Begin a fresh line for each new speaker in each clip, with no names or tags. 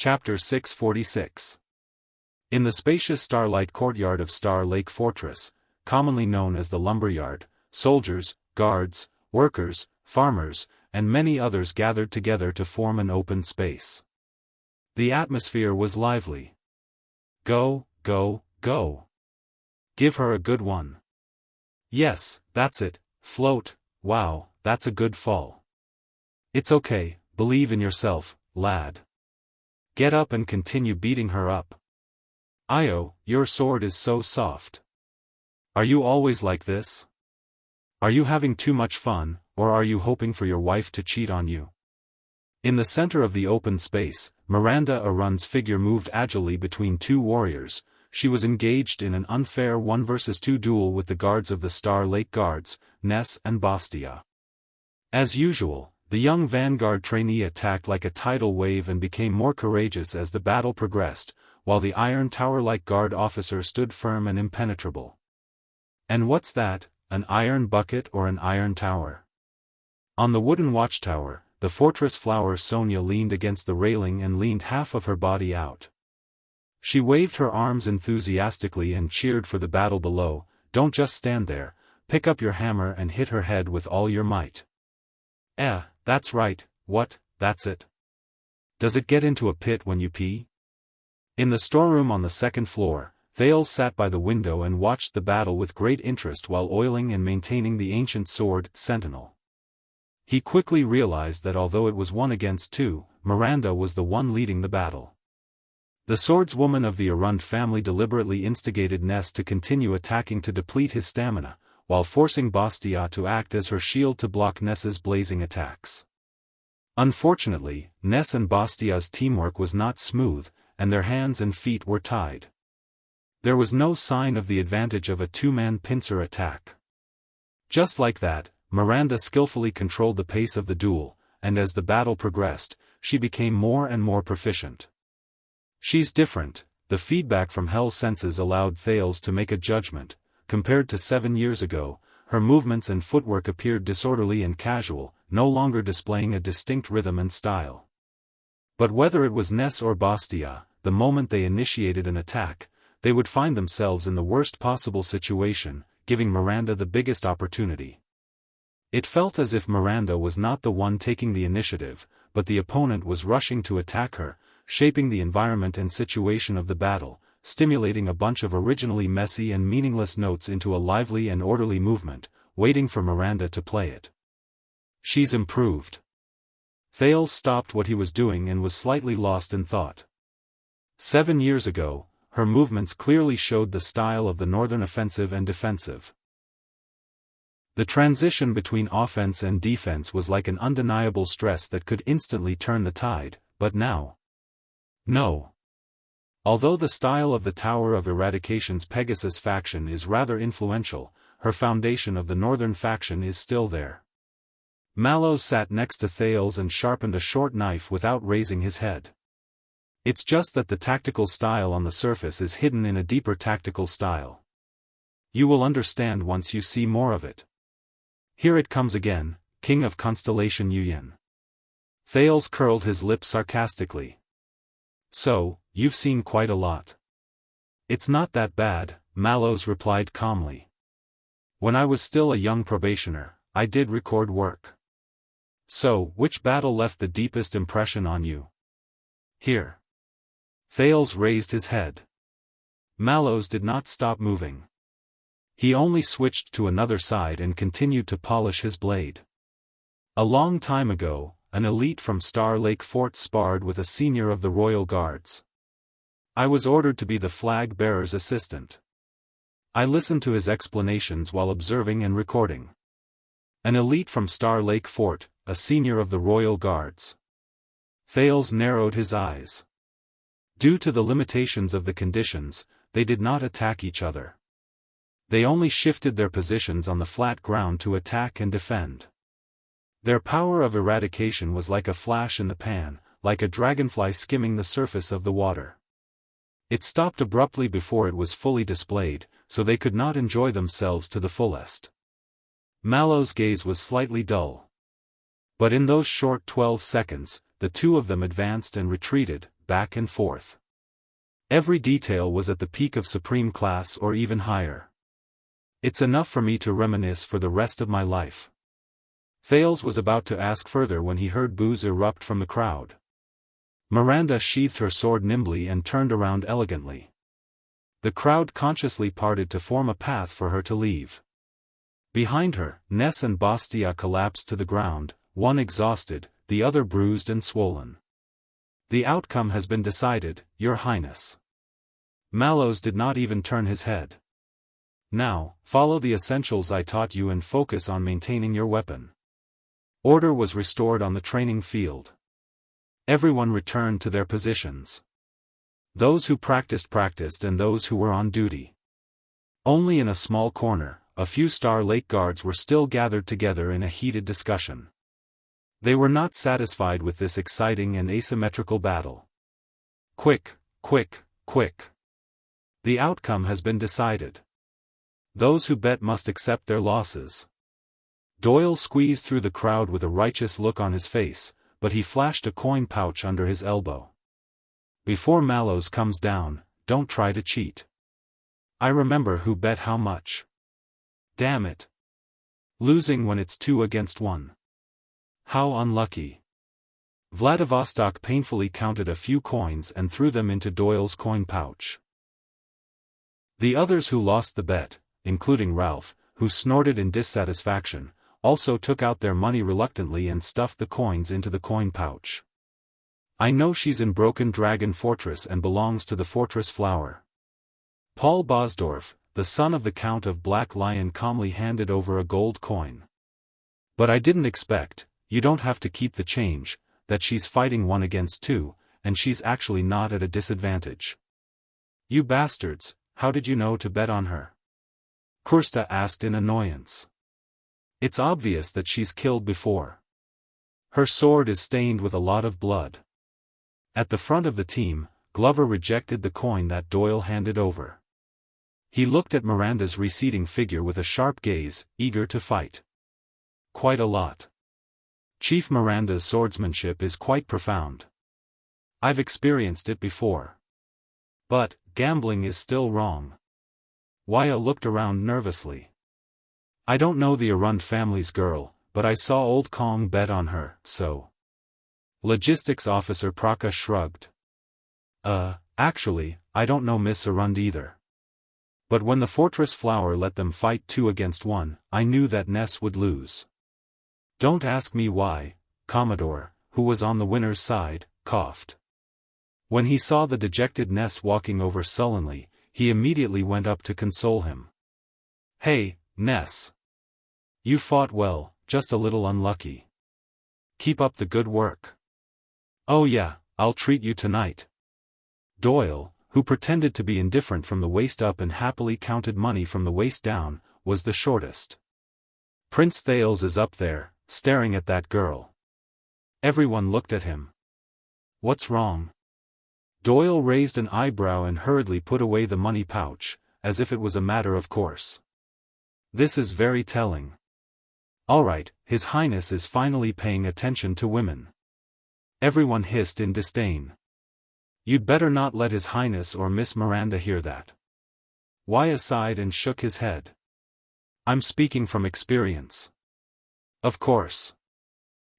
Chapter 646. In the spacious starlight courtyard of Star Lake Fortress, commonly known as the lumberyard, soldiers, guards, workers, farmers, and many others gathered together to form an open space. The atmosphere was lively. Go, go, go. Give her a good one. Yes, that's it, float, wow, that's a good fall. It's okay, believe in yourself, lad. Get up and continue beating her up. Io, your sword is so soft. Are you always like this? Are you having too much fun, or are you hoping for your wife to cheat on you? In the center of the open space, Miranda Arun's figure moved agilely between two warriors. She was engaged in an unfair 1 versus 2 duel with the guards of the Star Lake Guards, Ness and Bastia. As usual, the young vanguard trainee attacked like a tidal wave and became more courageous as the battle progressed, while the iron tower-like guard officer stood firm and impenetrable. And what's that, an iron bucket or an iron tower? On the wooden watchtower, the fortress flower Sonia leaned against the railing and leaned half of her body out. She waved her arms enthusiastically and cheered for the battle below. Don't just stand there, pick up your hammer and hit her head with all your might. That's right, what, that's it. Does it get into a pit when you pee? In the storeroom on the second floor, Thales sat by the window and watched the battle with great interest while oiling and maintaining the ancient sword, Sentinel. He quickly realized that although it was 1 against 2, Miranda was the one leading the battle. The swordswoman of the Arund family deliberately instigated Ness to continue attacking to deplete his stamina, while forcing Bastia to act as her shield to block Ness's blazing attacks. Unfortunately, Ness and Bastia's teamwork was not smooth, and their hands and feet were tied. There was no sign of the advantage of a 2-man pincer attack. Just like that, Miranda skillfully controlled the pace of the duel, and as the battle progressed, she became more and more proficient. She's different, the feedback from Hell's senses allowed Thales to make a judgment. Compared to 7 years ago, her movements and footwork appeared disorderly and casual, no longer displaying a distinct rhythm and style. But whether it was Ness or Bastia, the moment they initiated an attack, they would find themselves in the worst possible situation, giving Miranda the biggest opportunity. It felt as if Miranda was not the one taking the initiative, but the opponent was rushing to attack her, shaping the environment and situation of the battle, stimulating a bunch of originally messy and meaningless notes into a lively and orderly movement, waiting for Miranda to play it. She's improved. Thales stopped what he was doing and was slightly lost in thought. 7 years ago, her movements clearly showed the style of the northern offensive and defensive. The transition between offense and defense was like an undeniable stress that could instantly turn the tide, but now? No. Although the style of the Tower of Eradication's Pegasus faction is rather influential, her foundation of the northern faction is still there. Mallows sat next to Thales and sharpened a short knife without raising his head. It's just that the tactical style on the surface is hidden in a deeper tactical style. You will understand once you see more of it. Here it comes again, King of Constellation Yuyan. Thales curled his lips sarcastically. So, you've seen quite a lot. It's not that bad, Mallows replied calmly. When I was still a young probationer, I did record work. So, which battle left the deepest impression on you? Here. Thales raised his head. Mallows did not stop moving. He only switched to another side and continued to polish his blade. A long time ago, an elite from Star Lake Fort sparred with a senior of the Royal Guards. I was ordered to be the flag-bearer's assistant. I listened to his explanations while observing and recording. An elite from Star Lake Fort, a senior of the Royal Guards. Thales narrowed his eyes. Due to the limitations of the conditions, they did not attack each other. They only shifted their positions on the flat ground to attack and defend. Their power of eradication was like a flash in the pan, like a dragonfly skimming the surface of the water. It stopped abruptly before it was fully displayed, so they could not enjoy themselves to the fullest. Mallow's gaze was slightly dull. But in those short 12 seconds, the two of them advanced and retreated, back and forth. Every detail was at the peak of supreme class or even higher. It's enough for me to reminisce for the rest of my life. Thales was about to ask further when he heard boos erupt from the crowd. Miranda sheathed her sword nimbly and turned around elegantly. The crowd consciously parted to form a path for her to leave. Behind her, Ness and Bastia collapsed to the ground, one exhausted, the other bruised and swollen. The outcome has been decided, Your Highness. Mallows did not even turn his head. Now, follow the essentials I taught you and focus on maintaining your weapon. Order was restored on the training field. Everyone returned to their positions. Those who practiced and those who were on duty. Only in a small corner, a few Star Lake guards were still gathered together in a heated discussion. They were not satisfied with this exciting and asymmetrical battle. Quick, quick, quick. The outcome has been decided. Those who bet must accept their losses. Doyle squeezed through the crowd with a righteous look on his face, but he flashed a coin pouch under his elbow. Before Mallows comes down, don't try to cheat. I remember who bet how much. Damn it. Losing when it's 2 against 1. How unlucky. Vladivostok painfully counted a few coins and threw them into Doyle's coin pouch. The others who lost the bet, including Ralph, who snorted in dissatisfaction, also took out their money reluctantly and stuffed the coins into the coin pouch. I know she's in Broken Dragon Fortress and belongs to the Fortress Flower. Paul Bosdorf, the son of the Count of Black Lion, calmly handed over a gold coin. But I didn't expect, you don't have to keep the change, that she's fighting 1 against 2, and she's actually not at a disadvantage. You bastards, how did you know to bet on her? Kursta asked in annoyance. It's obvious that she's killed before. Her sword is stained with a lot of blood. At the front of the team, Glover rejected the coin that Doyle handed over. He looked at Miranda's receding figure with a sharp gaze, eager to fight. Quite a lot. Chief Miranda's swordsmanship is quite profound. I've experienced it before. But, gambling is still wrong. Waya looked around nervously. I don't know the Arund family's girl, but I saw old Kong bet on her, so. Logistics Officer Prakash shrugged. Actually, I don't know Miss Arund either. But when the Fortress Flower let them fight 2 against 1, I knew that Ness would lose. Don't ask me why, Commodore, who was on the winner's side, coughed. When he saw the dejected Ness walking over sullenly, he immediately went up to console him. Hey, Ness. You fought well, just a little unlucky. Keep up the good work. Oh yeah, I'll treat you tonight. Doyle, who pretended to be indifferent from the waist up and happily counted money from the waist down, was the shortest. Prince Thales is up there, staring at that girl. Everyone looked at him. What's wrong? Doyle raised an eyebrow and hurriedly put away the money pouch, as if it was a matter of course. This is very telling. Alright, His Highness is finally paying attention to women. Everyone hissed in disdain. You'd better not let His Highness or Miss Miranda hear that. Waya sighed and shook his head. I'm speaking from experience. Of course.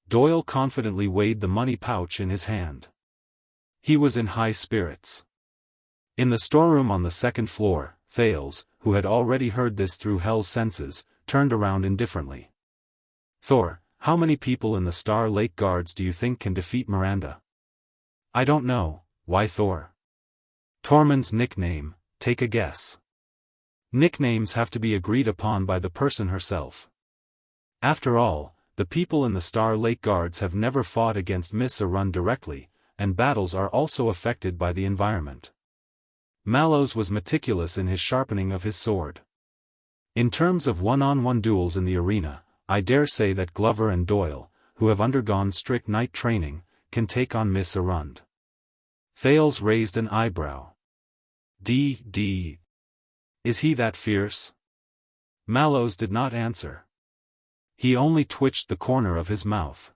Doyle confidently weighed the money pouch in his hand. He was in high spirits. In the storeroom on the second floor, Thales, who had already heard this through Hell's senses, turned around indifferently. Thor, how many people in the Star Lake Guards do you think can defeat Miranda? I don't know. Why Thor? Tormund's nickname, take a guess. Nicknames have to be agreed upon by the person herself. After all, the people in the Star Lake Guards have never fought against Miss Arund directly, and battles are also affected by the environment. Mallows was meticulous in his sharpening of his sword. In terms of one-on-one duels in the arena, I dare say that Glover and Doyle, who have undergone strict night training, can take on Miss Arund. Thales raised an eyebrow. D. Is he that fierce? Mallows did not answer. He only twitched the corner of his mouth.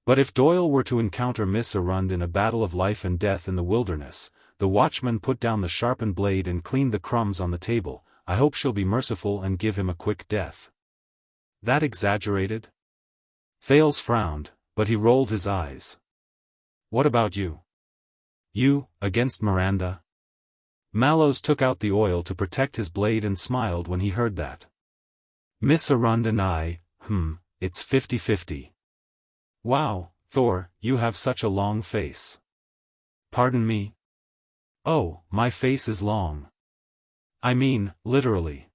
But if Doyle were to encounter Miss Arund in a battle of life and death in the wilderness, the watchman put down the sharpened blade and cleaned the crumbs on the table. I hope she'll be merciful and give him a quick death. That exaggerated? Thales frowned, but he rolled his eyes. What about you? You, against Miranda? Mallows took out the oil to protect his blade and smiled when he heard that. Miss Arund and I, it's 50-50. Wow, Thor, you have such a long face. Pardon me? Oh, my face is long. I mean, literally.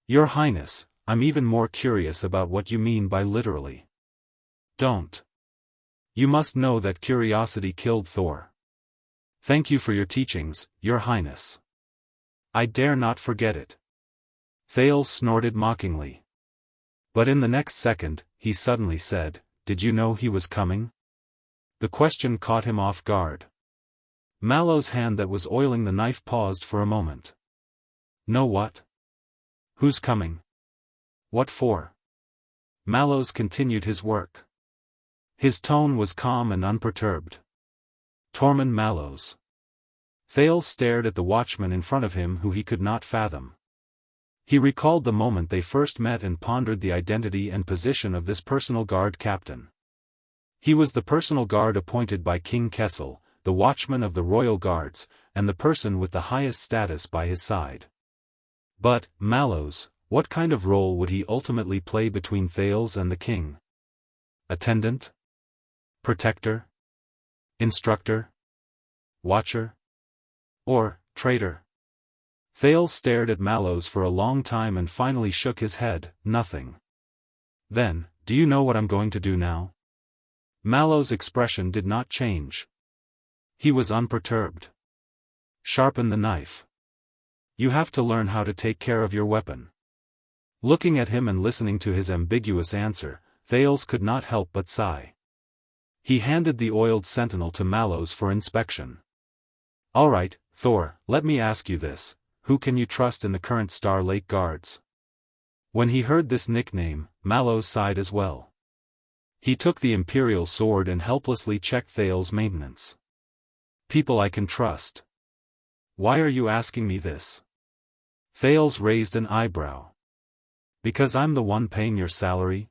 Your Highness, I'm even more curious about what you mean by literally. Don't. You must know that curiosity killed Thor. Thank you for your teachings, Your Highness. I dare not forget it. Thales snorted mockingly. But in the next second, he suddenly said, Did you know he was coming? The question caught him off guard. Mallow's hand that was oiling the knife paused for a moment. Know what? Who's coming? What for? Mallows continued his work. His tone was calm and unperturbed. Tormund Mallows. Thales stared at the watchman in front of him who he could not fathom. He recalled the moment they first met and pondered the identity and position of this personal guard captain. He was the personal guard appointed by King Kessel, the watchman of the royal guards, and the person with the highest status by his side. But, Mallows, what kind of role would he ultimately play between Thales and the king? Attendant? Protector? Instructor? Watcher? Or, traitor? Thales stared at Mallows for a long time and finally shook his head, nothing. Then, do you know what I'm going to do now? Mallows' expression did not change. He was unperturbed. Sharpen the knife. You have to learn how to take care of your weapon. Looking at him and listening to his ambiguous answer, Thales could not help but sigh. He handed the oiled sentinel to Mallows for inspection. All right, Thor, let me ask you this. Who can you trust in the current Star Lake Guards? When he heard this nickname, Mallows sighed as well. He took the Imperial sword and helplessly checked Thales' maintenance. People I can trust. Why are you asking me this? Thales raised an eyebrow. Because I'm the one paying your salary?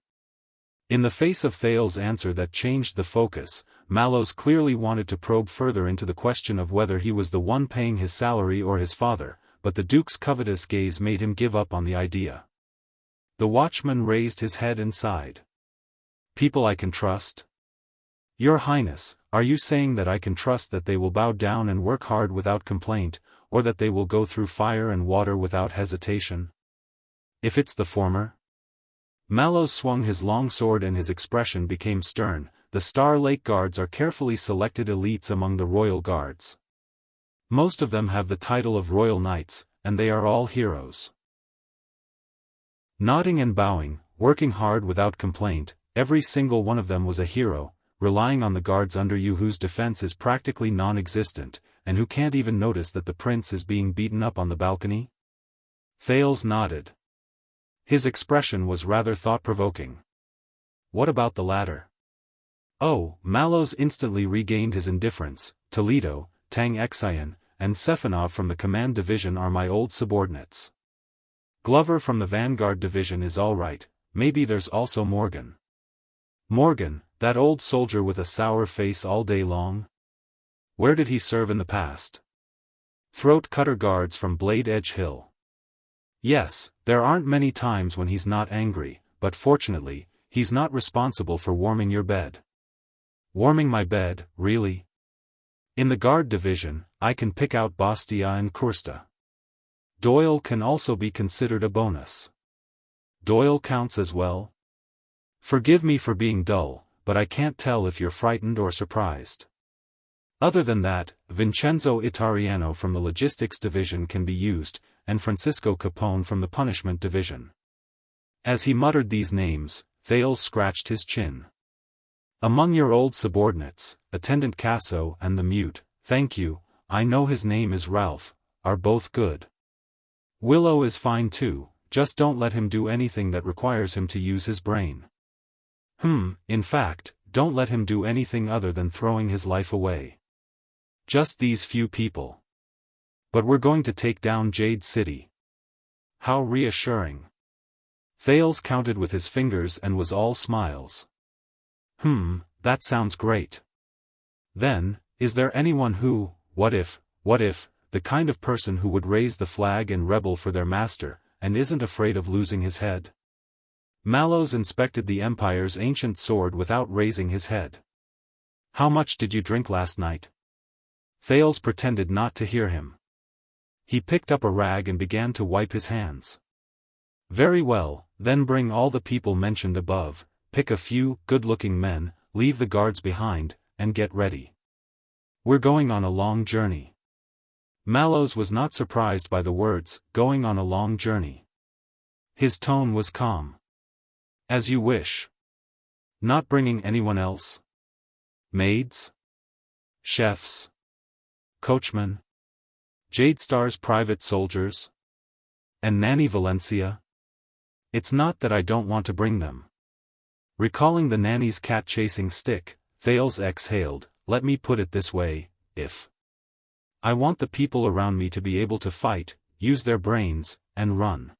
In the face of Thales' answer that changed the focus, Mallows clearly wanted to probe further into the question of whether he was the one paying his salary or his father, but the Duke's covetous gaze made him give up on the idea. The watchman raised his head and sighed. People I can trust? Your Highness, are you saying that I can trust that they will bow down and work hard without complaint, or that they will go through fire and water without hesitation? If it's the former? Mallows swung his long sword and his expression became stern. The Star Lake Guards are carefully selected elites among the royal guards. Most of them have the title of royal knights, and they are all heroes. Nodding and bowing, working hard without complaint, every single one of them was a hero, relying on the guards under you whose defense is practically non-existent, and who can't even notice that the prince is being beaten up on the balcony? Thales nodded. His expression was rather thought-provoking. What about the latter? Oh, Mallows instantly regained his indifference. Toledo, Tang Xian, and Sephanov from the Command Division are my old subordinates. Glover from the Vanguard Division is all right, maybe there's also Morgan. Morgan, that old soldier with a sour face all day long? Where did he serve in the past? Throat cutter guards from Blade Edge Hill. Yes, there aren't many times when he's not angry, but fortunately, he's not responsible for warming your bed. Warming my bed, really? In the Guard Division, I can pick out Bastia and Kursta. Doyle can also be considered a bonus. Doyle counts as well? Forgive me for being dull, but I can't tell if you're frightened or surprised. Other than that, Vincenzo Itariano from the Logistics Division can be used, and Francisco Capone from the Punishment Division. As he muttered these names, Thales scratched his chin. Among your old subordinates, Attendant Casso and the Mute, thank you, I know his name is Ralph, are both good. Willow is fine too, just don't let him do anything that requires him to use his brain. In fact, don't let him do anything other than throwing his life away. Just these few people. But we're going to take down Jade City. How reassuring. Thales counted with his fingers and was all smiles. That sounds great. Then, is there anyone who, what if, the kind of person who would raise the flag and rebel for their master, and isn't afraid of losing his head? Mallows inspected the Empire's ancient sword without raising his head. How much did you drink last night? Thales pretended not to hear him. He picked up a rag and began to wipe his hands. Very well, then bring all the people mentioned above, pick a few good-looking men, leave the guards behind, and get ready. We're going on a long journey. Mallows was not surprised by the words, going on a long journey. His tone was calm. As you wish. Not bringing anyone else? Maids? Chefs? Coachmen? Jadestar's private soldiers? And Nanny Valencia? It's not that I don't want to bring them. Recalling the nanny's cat-chasing stick, Thales exhaled, let me put it this way, if I want the people around me to be able to fight, use their brains, and run.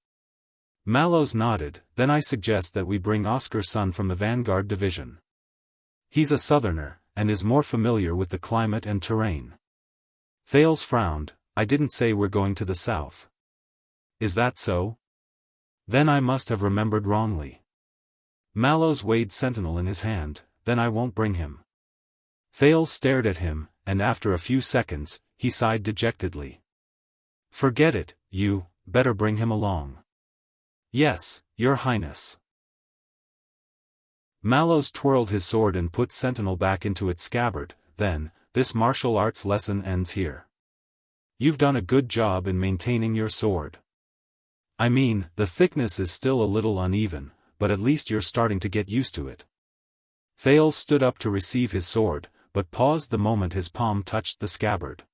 Mallows nodded, then I suggest that we bring Oscar's son from the Vanguard Division. He's a southerner, and is more familiar with the climate and terrain. Thales frowned, I didn't say we're going to the south. Is that so? Then I must have remembered wrongly. Mallows weighed Sentinel in his hand, then I won't bring him. Thales stared at him, and after a few seconds, he sighed dejectedly. Forget it, you, better bring him along. Yes, Your Highness. Mallows twirled his sword and put Sentinel back into its scabbard, then, this martial arts lesson ends here. You've done a good job in maintaining your sword. I mean, the thickness is still a little uneven, but at least you're starting to get used to it. Thales stood up to receive his sword, but paused the moment his palm touched the scabbard.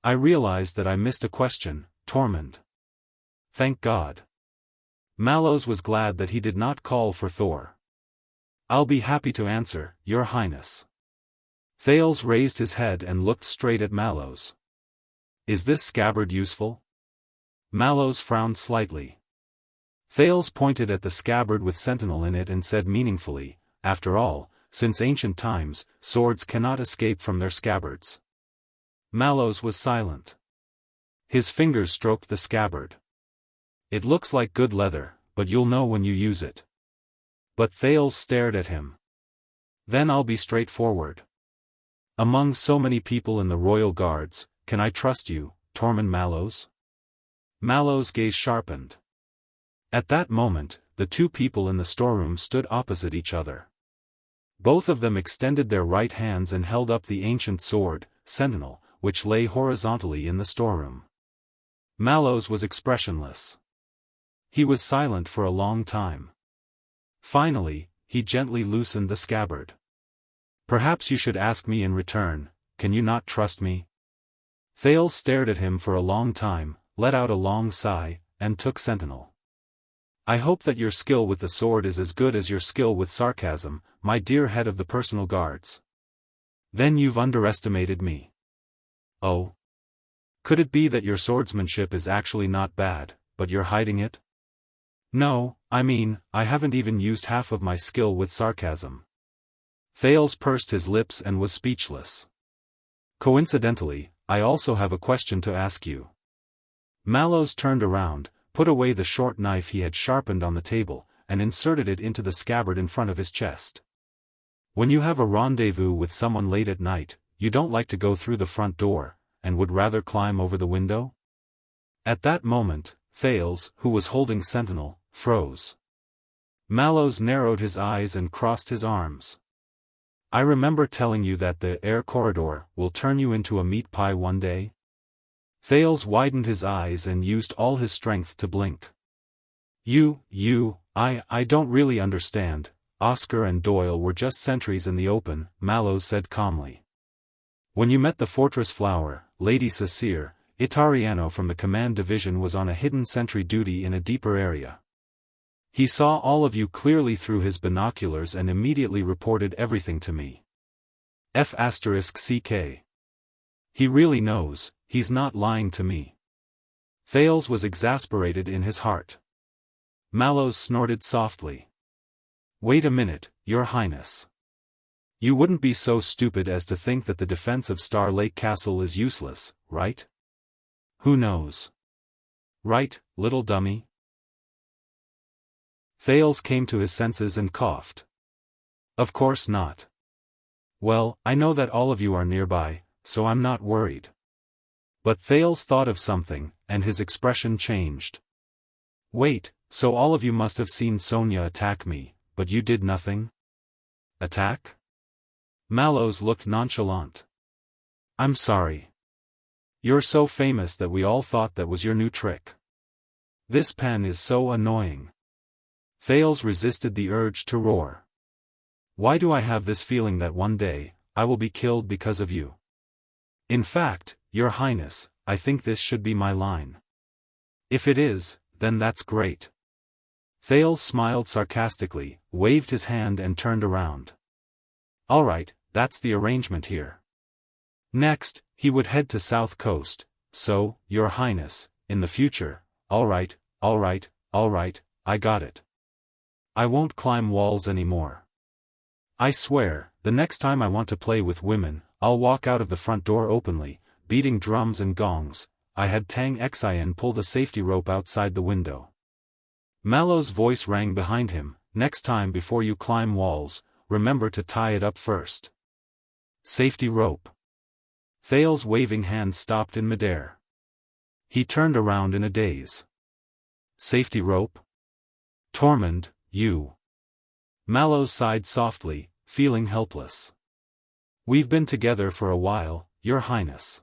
I realized that I missed a question, Tormund. Thank God. Mallows was glad that he did not call for Thor. I'll be happy to answer, Your Highness. Thales raised his head and looked straight at Mallows. Is this scabbard useful? Mallows frowned slightly. Thales pointed at the scabbard with Sentinel in it and said meaningfully, after all, since ancient times, swords cannot escape from their scabbards. Mallows was silent. His fingers stroked the scabbard. It looks like good leather, but you'll know when you use it. But Thales stared at him. Then I'll be straightforward. Among so many people in the Royal Guards, can I trust you, Tormund Mallows? Mallows' gaze sharpened. At that moment, the two people in the storeroom stood opposite each other. Both of them extended their right hands and held up the ancient sword, Sentinel, which lay horizontally in the storeroom. Mallows was expressionless. He was silent for a long time. Finally, he gently loosened the scabbard. Perhaps you should ask me in return, can you not trust me? Thales stared at him for a long time, let out a long sigh, and took Sentinel. I hope that your skill with the sword is as good as your skill with sarcasm, my dear head of the personal guards. Then you've underestimated me. Oh. Could it be that your swordsmanship is actually not bad, but you're hiding it? No, I mean, I haven't even used half of my skill with sarcasm. Thales pursed his lips and was speechless. Coincidentally, I also have a question to ask you. Mallows turned around, put away the short knife he had sharpened on the table, and inserted it into the scabbard in front of his chest. When you have a rendezvous with someone late at night, you don't like to go through the front door, and would rather climb over the window? At that moment, Thales, who was holding Sentinel, froze. Mallows narrowed his eyes and crossed his arms. I remember telling you that the air corridor will turn you into a meat pie one day? Thales widened his eyes and used all his strength to blink. I don't really understand. Oscar and Doyle were just sentries in the open, Mallows said calmly. When you met the Fortress Flower, Lady Cecere, Itariano from the command division was on a hidden sentry duty in a deeper area. He saw all of you clearly through his binoculars and immediately reported everything to me. F***CK. He really knows, he's not lying to me. Thales was exasperated in his heart. Mallows snorted softly. Wait a minute, Your Highness. You wouldn't be so stupid as to think that the defense of Star Lake Castle is useless, right? Who knows? Right, little dummy? Thales came to his senses and coughed. Of course not. Well, I know that all of you are nearby, so I'm not worried. But Thales thought of something, and his expression changed. Wait, so all of you must have seen Sonia attack me, but you did nothing? Attack? Mallows looked nonchalant. I'm sorry. You're so famous that we all thought that was your new trick. This pen is so annoying. Thales resisted the urge to roar. Why do I have this feeling that one day, I will be killed because of you? In fact, Your Highness, I think this should be my line. If it is, then that's great. Thales smiled sarcastically, waved his hand and turned around. Alright, that's the arrangement here. Next, he would head to South Coast, so, Your Highness, in the future, alright, I got it. I won't climb walls anymore. I swear, the next time I want to play with women, I'll walk out of the front door openly, beating drums and gongs. I had Tang Xian pull the safety rope outside the window. Mallow's voice rang behind him, next time before you climb walls, remember to tie it up first. Safety rope. Thales' waving hand stopped in midair. He turned around in a daze. Safety rope? Tormund, you. Mallows sighed softly, feeling helpless. We've been together for a while, Your Highness.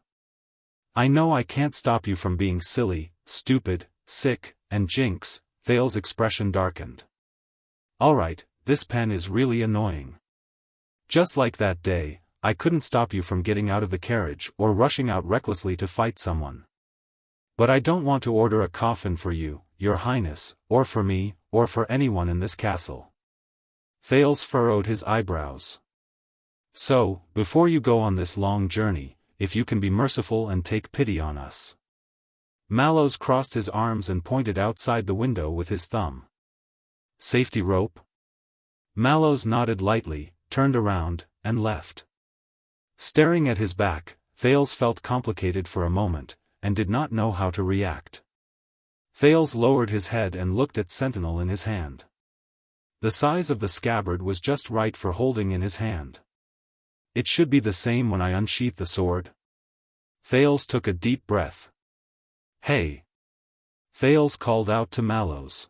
I know I can't stop you from being silly, stupid, sick, and jinx. Thales' expression darkened. Alright, this pen is really annoying. Just like that day, I couldn't stop you from getting out of the carriage or rushing out recklessly to fight someone. But I don't want to order a coffin for you, Your Highness, or for me, or for anyone in this castle. Thales furrowed his eyebrows. So, before you go on this long journey, if you can be merciful and take pity on us. Mallows crossed his arms and pointed outside the window with his thumb. Safety rope? Mallows nodded lightly, turned around, and left. Staring at his back, Thales felt complicated for a moment, and did not know how to react. Thales lowered his head and looked at Sentinel in his hand. The size of the scabbard was just right for holding in his hand. It should be the same when I unsheath the sword. Thales took a deep breath. Hey! Thales called out to Mallows.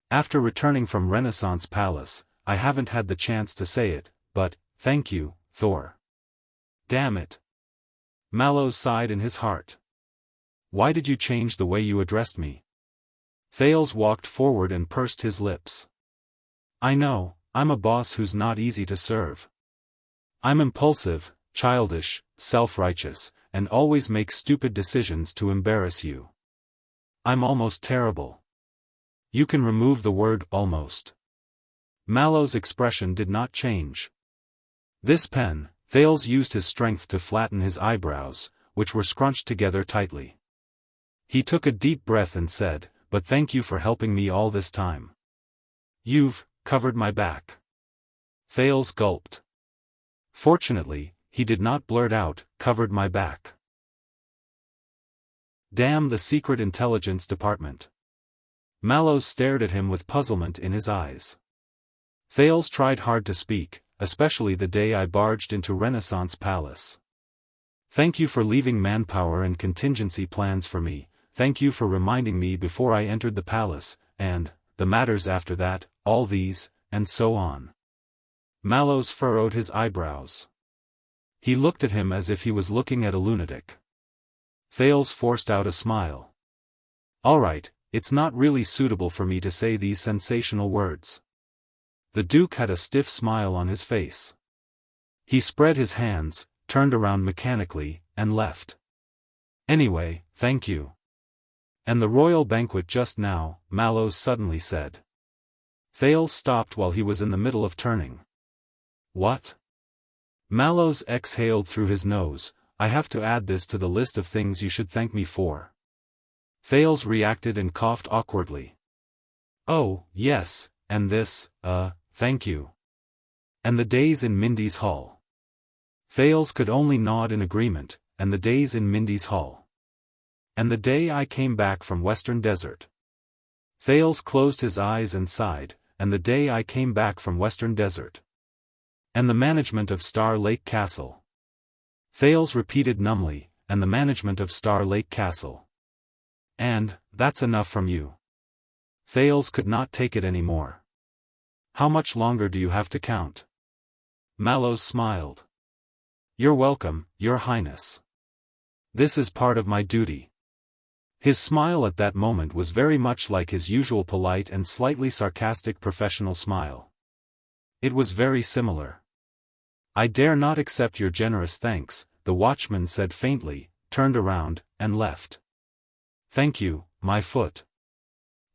After returning from Renaissance Palace, I haven't had the chance to say it, but, thank you, Thor. Damn it. Mallows sighed in his heart. Why did you change the way you addressed me? Thales walked forward and pursed his lips. I know, I'm a boss who's not easy to serve. I'm impulsive, childish, self-righteous, and always make stupid decisions to embarrass you. I'm almost terrible. You can remove the word almost. Mallows' expression did not change. This pen, Thales used his strength to flatten his eyebrows, which were scrunched together tightly. He took a deep breath and said, but thank you for helping me all this time. You've covered my back. Thales gulped. Fortunately, he did not blurt out, covered my back. Damn the Secret Intelligence Department. Mallows stared at him with puzzlement in his eyes. Thales tried hard to speak, especially the day I barged into Renaissance Palace. Thank you for leaving manpower and contingency plans for me, thank you for reminding me before I entered the palace, and, the matters after that, all these, and so on. Mallows furrowed his eyebrows. He looked at him as if he was looking at a lunatic. Thales forced out a smile. Alright, it's not really suitable for me to say these sensational words. The Duke had a stiff smile on his face. He spread his hands, turned around mechanically, and left. Anyway, thank you. And the royal banquet just now, Mallows suddenly said. Thales stopped while he was in the middle of turning. What? Mallows exhaled through his nose. I have to add this to the list of things you should thank me for. Thales reacted and coughed awkwardly. Oh, yes, and this, thank you. And the days in Mindy's Hall. Thales could only nod in agreement, and the days in Mindy's Hall. And the day I came back from Western Desert. Thales closed his eyes and sighed, and the day I came back from Western Desert. And the management of Star Lake Castle. Thales repeated numbly, and the management of Star Lake Castle. And, that's enough from you. Thales could not take it any more. How much longer do you have to count? Mallows smiled. You're welcome, Your Highness. This is part of my duty. His smile at that moment was very much like his usual polite and slightly sarcastic professional smile. It was very similar. I dare not accept your generous thanks, the watchman said faintly, turned around, and left. Thank you, my foot.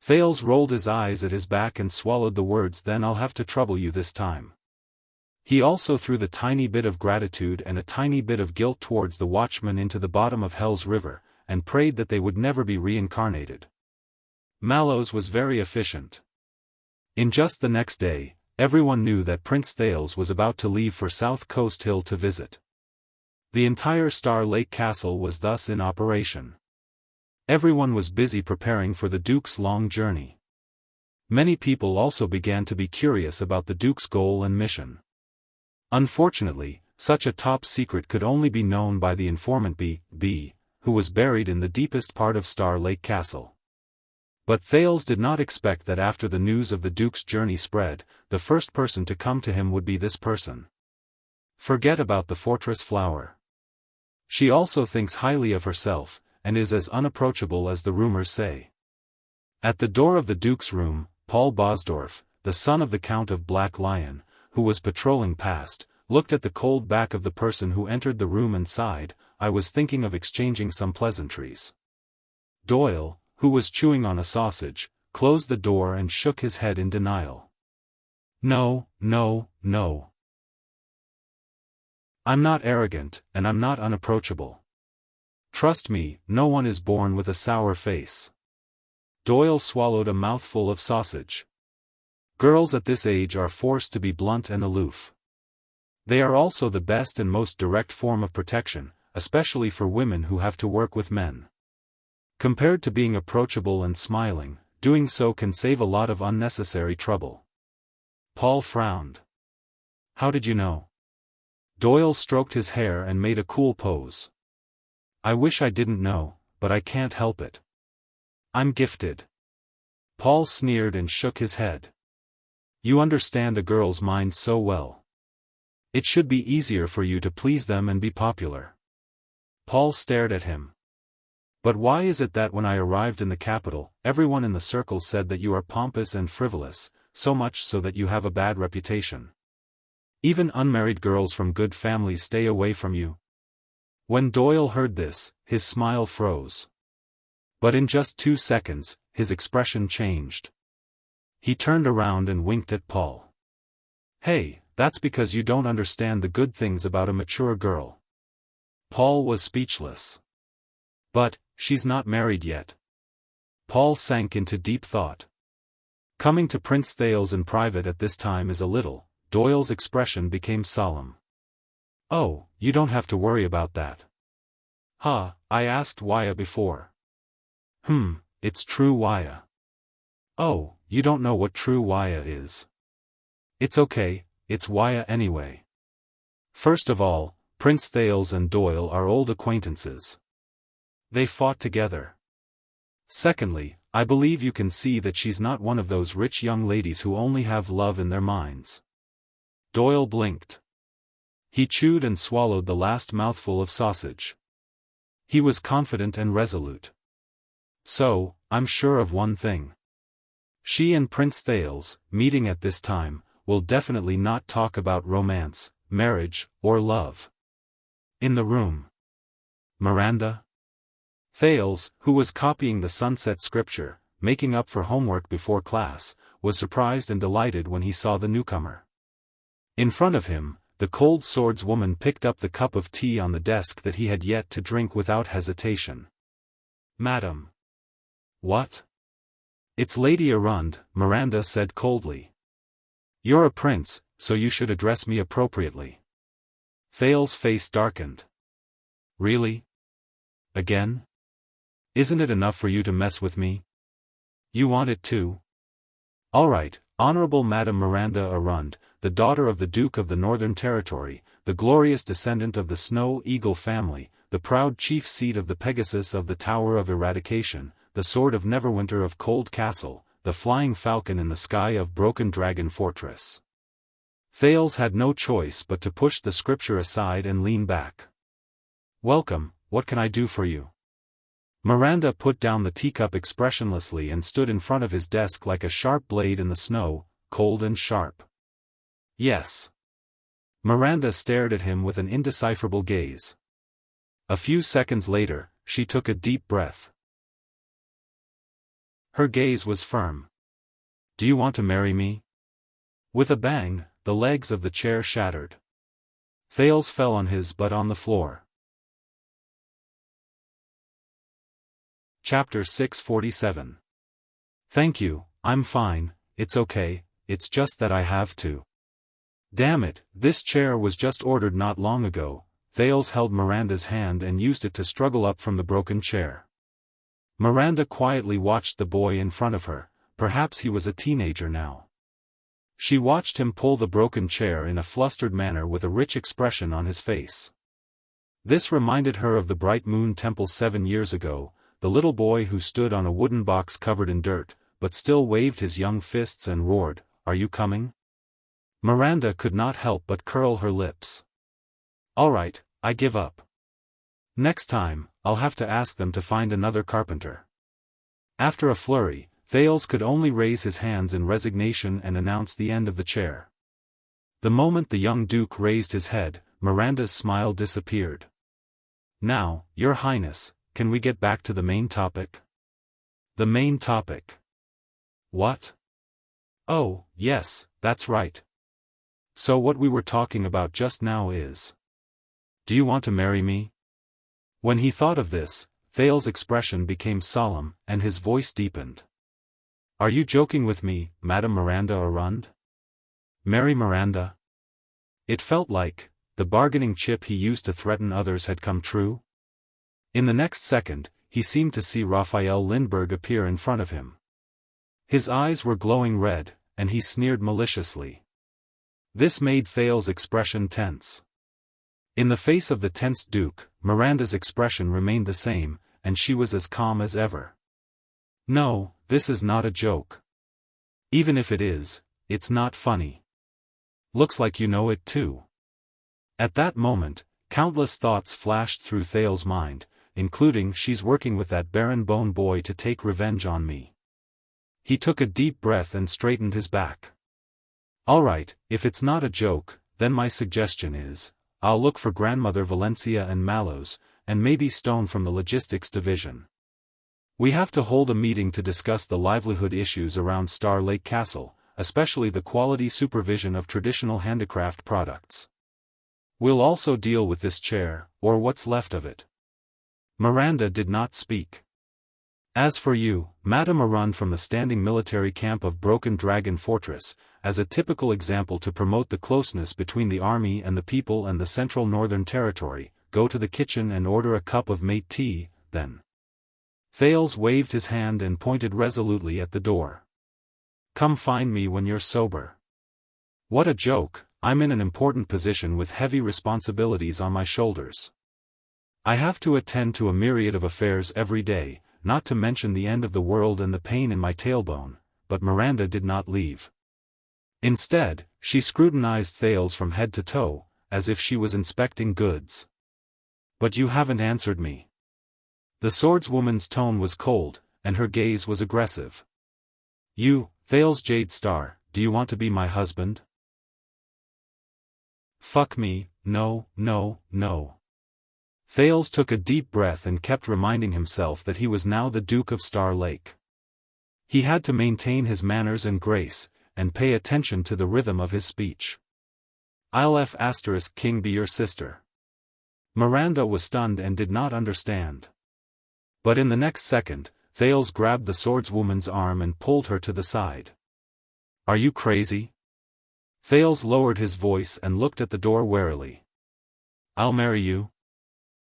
Thales rolled his eyes at his back and swallowed the words, then I'll have to trouble you this time. He also threw the tiny bit of gratitude and a tiny bit of guilt towards the watchman into the bottom of Hell's River, and prayed that they would never be reincarnated. Mallows was very efficient. In just the next day, everyone knew that Prince Thales was about to leave for South Coast Hill to visit. The entire Star Lake Castle was thus in operation. Everyone was busy preparing for the Duke's long journey. Many people also began to be curious about the Duke's goal and mission. Unfortunately, such a top secret could only be known by the informant B, who was buried in the deepest part of Star Lake Castle. But Thales did not expect that after the news of the Duke's journey spread, the first person to come to him would be this person. Forget about the fortress flower. She also thinks highly of herself, and is as unapproachable as the rumors say. At the door of the Duke's room, Paul Bosdorf, the son of the Count of Black Lion, who was patrolling past, looked at the cold back of the person who entered the room and sighed, I was thinking of exchanging some pleasantries. Doyle, who was chewing on a sausage, closed the door and shook his head in denial. No, no, no. I'm not arrogant, and I'm not unapproachable. Trust me, no one is born with a sour face. Doyle swallowed a mouthful of sausage. Girls at this age are forced to be blunt and aloof. They are also the best and most direct form of protection, especially for women who have to work with men. Compared to being approachable and smiling, doing so can save a lot of unnecessary trouble. Paul frowned. How did you know? Doyle stroked his hair and made a cool pose. I wish I didn't know, but I can't help it. I'm gifted. Paul sneered and shook his head. You understand a girl's mind so well. It should be easier for you to please them and be popular. Paul stared at him. But why is it that when I arrived in the capital, everyone in the circle said that you are pompous and frivolous, so much so that you have a bad reputation? Even unmarried girls from good families stay away from you. When Doyle heard this, his smile froze. But in just 2 seconds, his expression changed. He turned around and winked at Paul. Hey, that's because you don't understand the good things about a mature girl. Paul was speechless. But, she's not married yet. Paul sank into deep thought. Coming to Prince Thales in private at this time is a little. Doyle's expression became solemn. Oh, you don't have to worry about that. I asked Waya before. It's true Waya. Oh, you don't know what true Waya is. It's okay, it's Waya anyway. First of all, Prince Thales and Doyle are old acquaintances. They fought together. Secondly, I believe you can see that she's not one of those rich young ladies who only have love in their minds. Doyle blinked. He chewed and swallowed the last mouthful of sausage. He was confident and resolute. So, I'm sure of one thing. She and Prince Thales, meeting at this time, will definitely not talk about romance, marriage, or love. In the room. Miranda? Thales, who was copying the sunset scripture, making up for homework before class, was surprised and delighted when he saw the newcomer. In front of him, the cold swordswoman picked up the cup of tea on the desk that he had yet to drink without hesitation. "Madam." "What?" "It's Lady Arund," Miranda said coldly. "You're a prince, so you should address me appropriately." Thales's face darkened. "Really? Again? Isn't it enough for you to mess with me? You want it too? All right, Honorable Madam Miranda Arund, the daughter of the Duke of the Northern Territory, the glorious descendant of the Snow Eagle family, the proud chief seat of the Pegasus of the Tower of Eradication, the Sword of Neverwinter of Cold Castle, the Flying Falcon in the Sky of Broken Dragon Fortress." Thales had no choice but to push the scripture aside and lean back. "Welcome, what can I do for you?" Miranda put down the teacup expressionlessly and stood in front of his desk like a sharp blade in the snow, cold and sharp. "Yes." Miranda stared at him with an indecipherable gaze. A few seconds later, she took a deep breath. Her gaze was firm. "Do you want to marry me?" With a bang, the legs of the chair shattered. Thales fell on his butt on the floor. Chapter 647. "Thank you, I'm fine, it's okay, it's just that I have to." "Damn it, this chair was just ordered not long ago." Thales held Miranda's hand and used it to struggle up from the broken chair. Miranda quietly watched the boy in front of her, perhaps he was a teenager now. She watched him pull the broken chair in a flustered manner with a rich expression on his face. This reminded her of the Bright Moon Temple 7 years ago, the little boy who stood on a wooden box covered in dirt, but still waved his young fists and roared, "Are you coming?" Miranda could not help but curl her lips. "All right, I give up. Next time, I'll have to ask them to find another carpenter." After a flurry, Thales could only raise his hands in resignation and announce the end of the chair. The moment the young duke raised his head, Miranda's smile disappeared. "Now, Your Highness, can we get back to the main topic?" "The main topic? What?" "Oh, yes, that's right. So what we were talking about just now is... do you want to marry me?" When he thought of this, Thales' expression became solemn, and his voice deepened. "Are you joking with me, Madam Miranda Arund? Marry Miranda?" It felt like the bargaining chip he used to threaten others had come true. In the next second, he seemed to see Raphael Lindbergh appear in front of him. His eyes were glowing red, and he sneered maliciously. This made Thales' expression tense. In the face of the tensed Duke, Miranda's expression remained the same, and she was as calm as ever. "No, this is not a joke. Even if it is, it's not funny. Looks like you know it too." At that moment, countless thoughts flashed through Thales' mind, including "she's working with that Baron Bone boy to take revenge on me." He took a deep breath and straightened his back. "All right, if it's not a joke, then my suggestion is, I'll look for Grandmother Valencia and Mallows, and maybe Stone from the logistics division. We have to hold a meeting to discuss the livelihood issues around Star Lake Castle, especially the quality supervision of traditional handicraft products. We'll also deal with this chair, or what's left of it." Miranda did not speak. "As for you, Madame Arund from the standing military camp of Broken Dragon Fortress, as a typical example to promote the closeness between the army and the people and the Central Northern Territory, go to the kitchen and order a cup of mate tea, then." Thales waved his hand and pointed resolutely at the door. "Come find me when you're sober." "What a joke, I'm in an important position with heavy responsibilities on my shoulders. I have to attend to a myriad of affairs every day, not to mention the end of the world and the pain in my tailbone," but Miranda did not leave. Instead, she scrutinized Thales from head to toe, as if she was inspecting goods. "But you haven't answered me." The swordswoman's tone was cold, and her gaze was aggressive. "You, Thales Jade Star, do you want to be my husband?" "Fuck me, no, no, no." Thales took a deep breath and kept reminding himself that he was now the Duke of Star Lake. He had to maintain his manners and grace, and pay attention to the rhythm of his speech. "I'll King be your sister." Miranda was stunned and did not understand. But in the next second, Thales grabbed the swordswoman's arm and pulled her to the side. "Are you crazy?" Thales lowered his voice and looked at the door warily. "I'll marry you?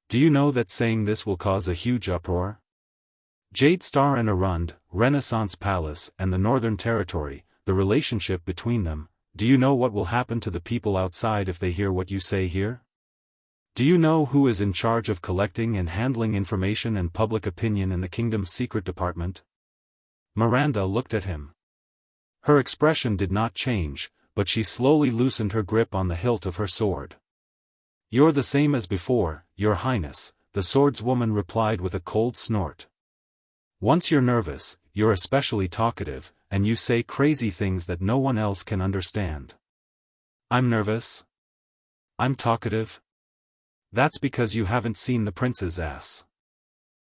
Do you know that saying this will cause a huge uproar? Jade Star and Arund, Renaissance Palace and the Northern Territory, the relationship between them, do you know what will happen to the people outside if they hear what you say here? Do you know who is in charge of collecting and handling information and public opinion in the kingdom's secret department?" Miranda looked at him. Her expression did not change, but she slowly loosened her grip on the hilt of her sword. "You're the same as before, Your Highness," the swordswoman replied with a cold snort. "Once you're nervous, you're especially talkative, and you say crazy things that no one else can understand." "I'm nervous? I'm talkative? That's because you haven't seen the prince's ass."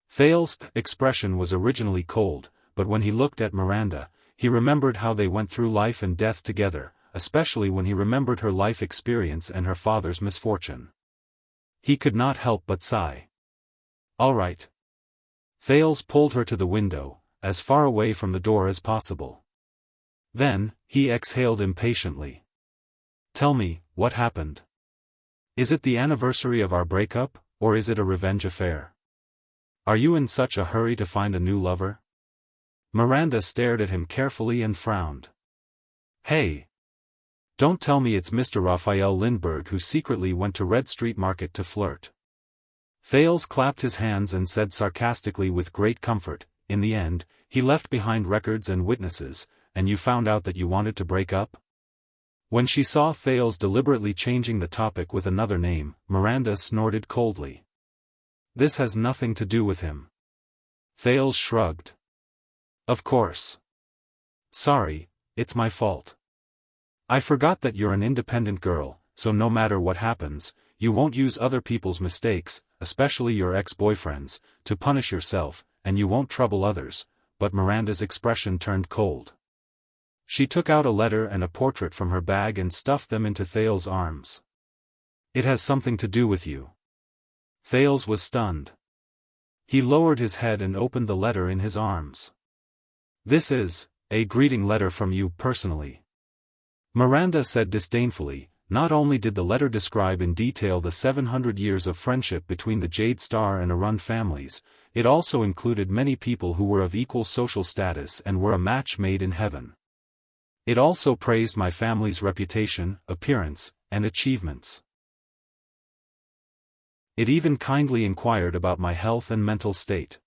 Thales' expression was originally cold, but when he looked at Miranda, he remembered how they went through life and death together, especially when he remembered her life experience and her father's misfortune. He could not help but sigh. "All right." Thales pulled her to the window, as far away from the door as possible. Then, he exhaled impatiently. "Tell me, what happened? Is it the anniversary of our breakup, or is it a revenge affair? Are you in such a hurry to find a new lover?" Miranda stared at him carefully and frowned. "Hey! Don't tell me it's Mr. Raphael Lindbergh who secretly went to Red Street Market to flirt." Thales clapped his hands and said sarcastically with great comfort, "In the end, he left behind records and witnesses, and you found out that you wanted to break up?" When she saw Thales deliberately changing the topic with another name, Miranda snorted coldly. "This has nothing to do with him." Thales shrugged. "Of course. Sorry, it's my fault. I forgot that you're an independent girl, so no matter what happens, you won't use other people's mistakes, especially your ex-boyfriend's, to punish yourself, and you won't trouble others." But Miranda's expression turned cold. She took out a letter and a portrait from her bag and stuffed them into Thales' arms. "It has something to do with you." Thales was stunned. He lowered his head and opened the letter in his arms. "This is a greeting letter from you personally," Miranda said disdainfully. Not only did the letter describe in detail the 700 years of friendship between the Jade Star and Arund families, it also included many people who were of equal social status and were a match made in heaven. It also praised my family's reputation, appearance, and achievements. It even kindly inquired about my health and mental state.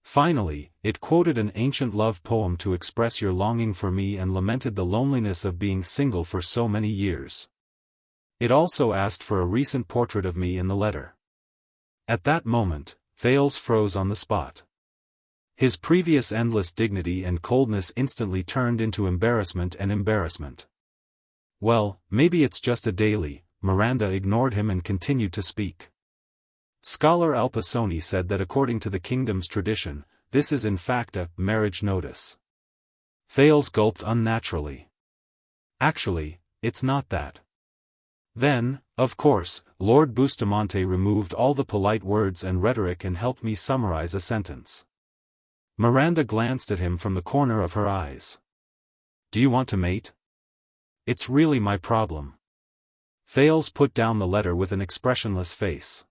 Finally, it quoted an ancient love poem to express your longing for me and lamented the loneliness of being single for so many years. It also asked for a recent portrait of me in the letter. At that moment, Thales froze on the spot. His previous endless dignity and coldness instantly turned into embarrassment and embarrassment. "Well, maybe it's just a daily," Miranda ignored him and continued to speak. Scholar Alpasoni said that according to the kingdom's tradition, this is in fact a marriage notice. Thales gulped unnaturally. "Actually, it's not that." Then, of course, Lord Bustamante removed all the polite words and rhetoric and helped me summarize a sentence. Miranda glanced at him from the corner of her eyes. "Do you want to mate?" "It's really my problem." Thales put down the letter with an expressionless face.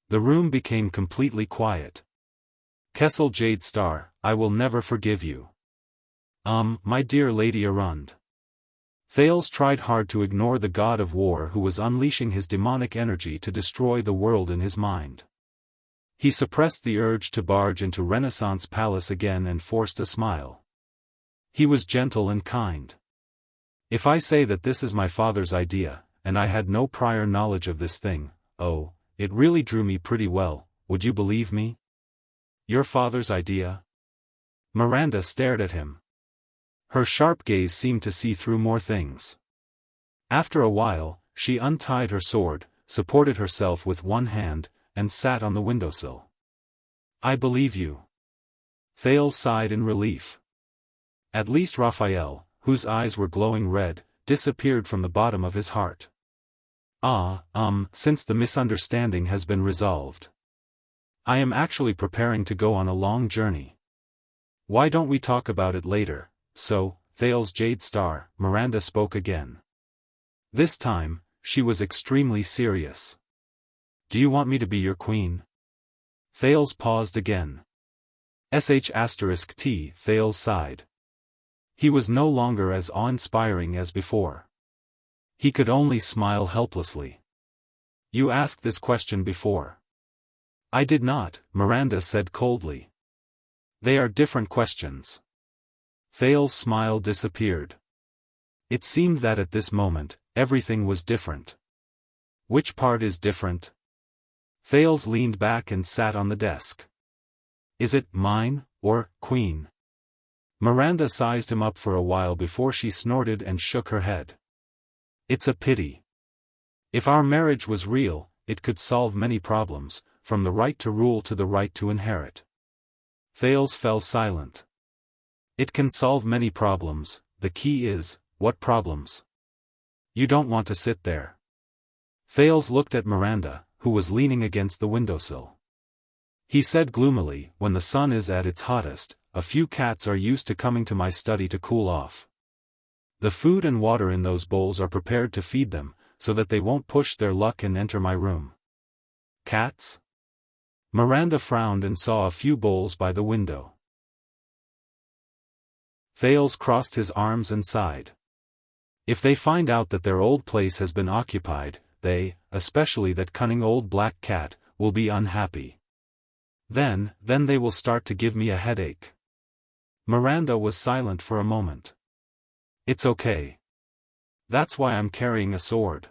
The room became completely quiet. "Kessel Jade Star, I will never forgive you." My dear Lady Arund." Thales tried hard to ignore the god of war who was unleashing his demonic energy to destroy the world in his mind. He suppressed the urge to barge into Renaissance Palace again and forced a smile. He was gentle and kind. "If I say that this is my father's idea, and I had no prior knowledge of this thing, oh, it really drew me pretty well, would you believe me?" "Your father's idea?" Miranda stared at him. Her sharp gaze seemed to see through more things. After a while, she untied her sword, supported herself with one hand, and sat on the windowsill. "I believe you." Thales sighed in relief. At least Raphael, whose eyes were glowing red, disappeared from the bottom of his heart. Since the misunderstanding has been resolved. I am actually preparing to go on a long journey. Why don't we talk about it later? So, Thales Jade Star, Miranda spoke again. This time, she was extremely serious. Do you want me to be your queen? Thales paused again. *T. Thales sighed. He was no longer as awe-inspiring as before. He could only smile helplessly. You asked this question before. I did not, Miranda said coldly. They are different questions. Thales' smile disappeared. It seemed that at this moment, everything was different. Which part is different? Thales leaned back and sat on the desk. Is it mine, or queen? Miranda sized him up for a while before she snorted and shook her head. It's a pity. If our marriage was real, it could solve many problems, from the right to rule to the right to inherit. Thales fell silent. It can solve many problems, the key is, what problems? You don't want to sit there. Thales looked at Miranda, who was leaning against the windowsill. He said gloomily, when the sun is at its hottest, a few cats are used to coming to my study to cool off. The food and water in those bowls are prepared to feed them, so that they won't push their luck and enter my room. Cats? Miranda frowned and saw a few bowls by the window. Thales crossed his arms and sighed. If they find out that their old place has been occupied, they, especially that cunning old black cat, will be unhappy. Then they will start to give me a headache. Miranda was silent for a moment. It's okay. That's why I'm carrying a sword.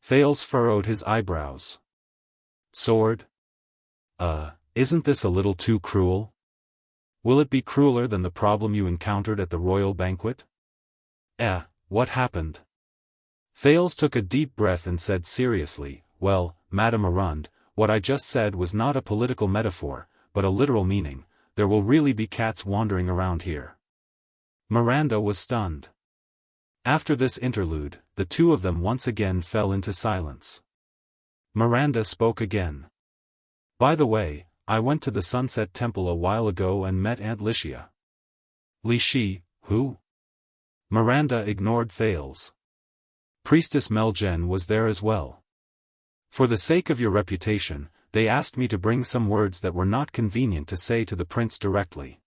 Thales furrowed his eyebrows. Sword? Isn't this a little too cruel? Will it be crueler than the problem you encountered at the royal banquet? What happened? Thales took a deep breath and said seriously, well, Madame Arund, what I just said was not a political metaphor, but a literal meaning. There will really be cats wandering around here. Miranda was stunned. After this interlude, the two of them once again fell into silence. Miranda spoke again. By the way, I went to the Sunset Temple a while ago and met Aunt Licia. Lishi, who? Miranda ignored Thales. Priestess Meljen was there as well. For the sake of your reputation, they asked me to bring some words that were not convenient to say to the prince directly.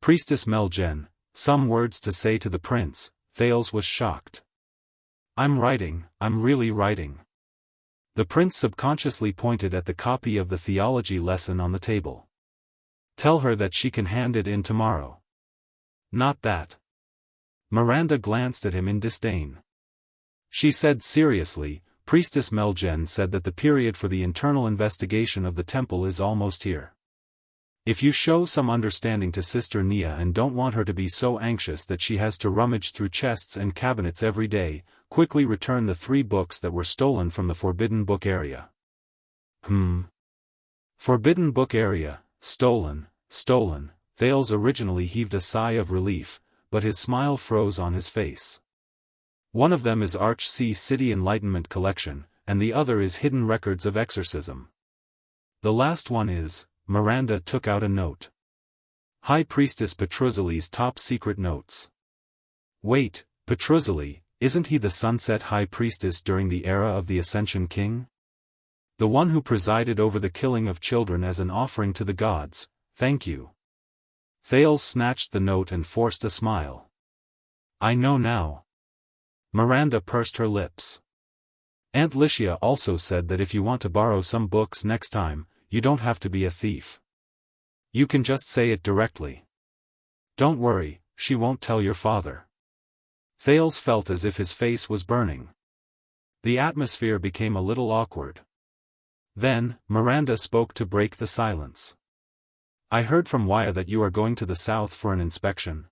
Priestess Meljen, some words to say to the prince, Thales was shocked. I'm really writing. The prince subconsciously pointed at the copy of the theology lesson on the table. Tell her that she can hand it in tomorrow. Not that. Miranda glanced at him in disdain. She said seriously, Priestess Meljen said that the period for the internal investigation of the temple is almost here. If you show some understanding to Sister Nia and don't want her to be so anxious that she has to rummage through chests and cabinets every day, quickly return the 3 books that were stolen from the Forbidden Book area. Forbidden Book area, stolen. Thales originally heaved a sigh of relief, but his smile froze on his face. One of them is Arch C City Enlightenment Collection, and the other is Hidden Records of Exorcism. The last one is, Miranda took out a note. High Priestess Petruzzily's top secret notes. Wait, Petruzzily, isn't he the Sunset High Priestess during the era of the Ascension King? The one who presided over the killing of children as an offering to the gods, thank you. Thales snatched the note and forced a smile. I know now. Miranda pursed her lips. Aunt Licia also said that if you want to borrow some books next time, you don't have to be a thief. You can just say it directly. Don't worry, she won't tell your father. Thales felt as if his face was burning. The atmosphere became a little awkward. Then, Miranda spoke to break the silence. I heard from Waya that you are going to the south for an inspection.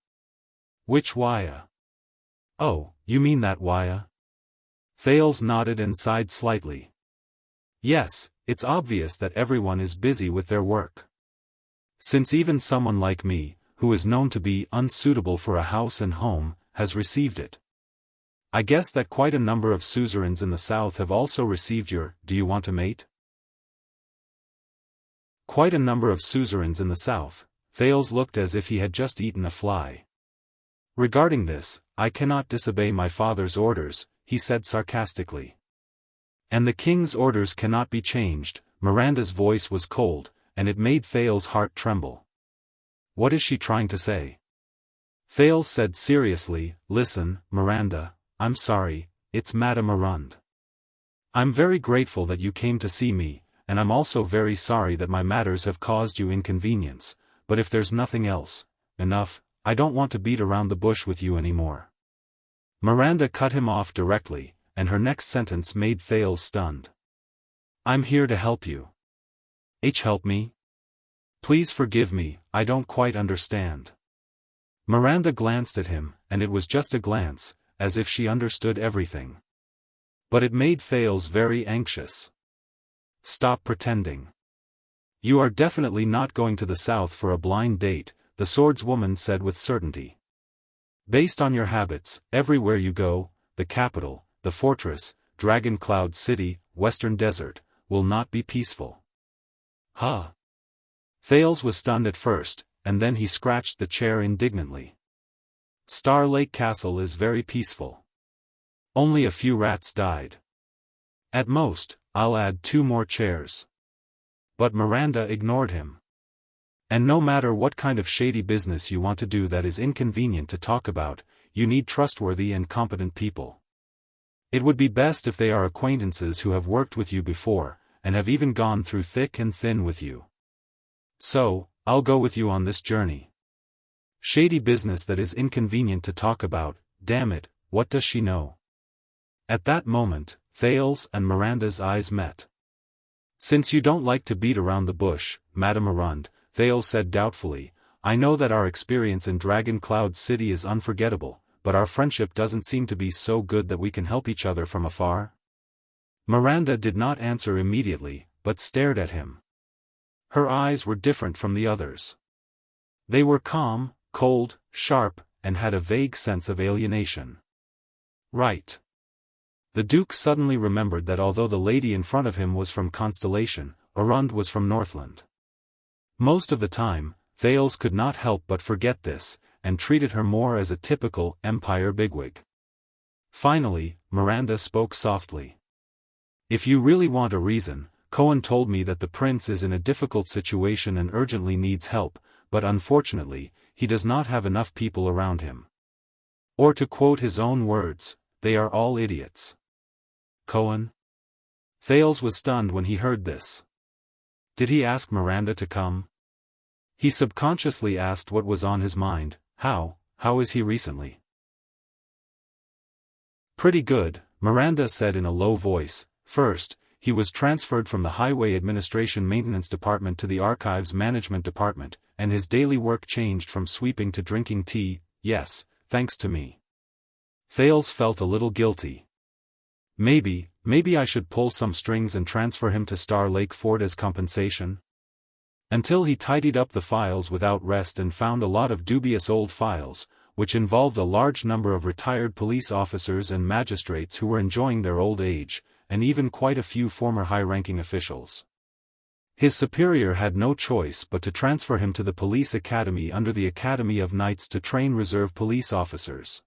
Which Waya? Oh, you mean that Waya? Thales nodded and sighed slightly. Yes, it's obvious that everyone is busy with their work. Since even someone like me, who is known to be unsuitable for a house and home, has received it. I guess that quite a number of suzerains in the south have also received your, do you want to mate? Quite a number of suzerains in the south. Thales looked as if he had just eaten a fly. Regarding this, I cannot disobey my father's orders, he said sarcastically. And the king's orders cannot be changed. Miranda's voice was cold, and it made Thales' heart tremble. What is she trying to say? Thales said seriously, listen, Miranda, I'm sorry, it's Madame Arund. I'm very grateful that you came to see me, and I'm also very sorry that my matters have caused you inconvenience, but if there's nothing else, enough, I don't want to beat around the bush with you anymore. Miranda cut him off directly, and her next sentence made Thales stunned. I'm here to help you. Help me? Please forgive me, I don't quite understand. Miranda glanced at him, and it was just a glance, as if she understood everything. But it made Thales very anxious. Stop pretending. You are definitely not going to the south for a blind date, the swordswoman said with certainty. Based on your habits, everywhere you go, the capital, the fortress, Dragon Cloud City, Western Desert, will not be peaceful. Huh? Thales was stunned at first, and then he scratched the chair indignantly. Star Lake Castle is very peaceful. Only a few rats died. At most, I'll add 2 more chairs. But Miranda ignored him. And no matter what kind of shady business you want to do that is inconvenient to talk about, you need trustworthy and competent people. It would be best if they are acquaintances who have worked with you before, and have even gone through thick and thin with you. So, I'll go with you on this journey. Shady business that is inconvenient to talk about, damn it, what does she know? At that moment, Thales and Miranda's eyes met. Since you don't like to beat around the bush, Madame Arund, Thales said doubtfully, I know that our experience in Dragon Cloud City is unforgettable, but our friendship doesn't seem to be so good that we can help each other from afar. Miranda did not answer immediately, but stared at him. Her eyes were different from the others. They were calm, cold, sharp, and had a vague sense of alienation. Right. The Duke suddenly remembered that although the lady in front of him was from Constellation, Arund was from Northland. Most of the time, Thales could not help but forget this, and treated her more as a typical Empire bigwig. Finally, Miranda spoke softly. If you really want a reason, Cohen told me that the prince is in a difficult situation and urgently needs help, but unfortunately, he does not have enough people around him. Or to quote his own words, they are all idiots. Cohen? Thales was stunned when he heard this. Did he ask Miranda to come? He subconsciously asked what was on his mind. How is he recently? Pretty good, Miranda said in a low voice. First, he was transferred from the Highway Administration Maintenance Department to the Archives Management Department, and his daily work changed from sweeping to drinking tea, yes, thanks to me. Thales felt a little guilty. Maybe I should pull some strings and transfer him to Star Lake Fort as compensation? Until he tidied up the files without rest and found a lot of dubious old files, which involved a large number of retired police officers and magistrates who were enjoying their old age, and even quite a few former high-ranking officials. His superior had no choice but to transfer him to the police academy under the Academy of Knights to train reserve police officers.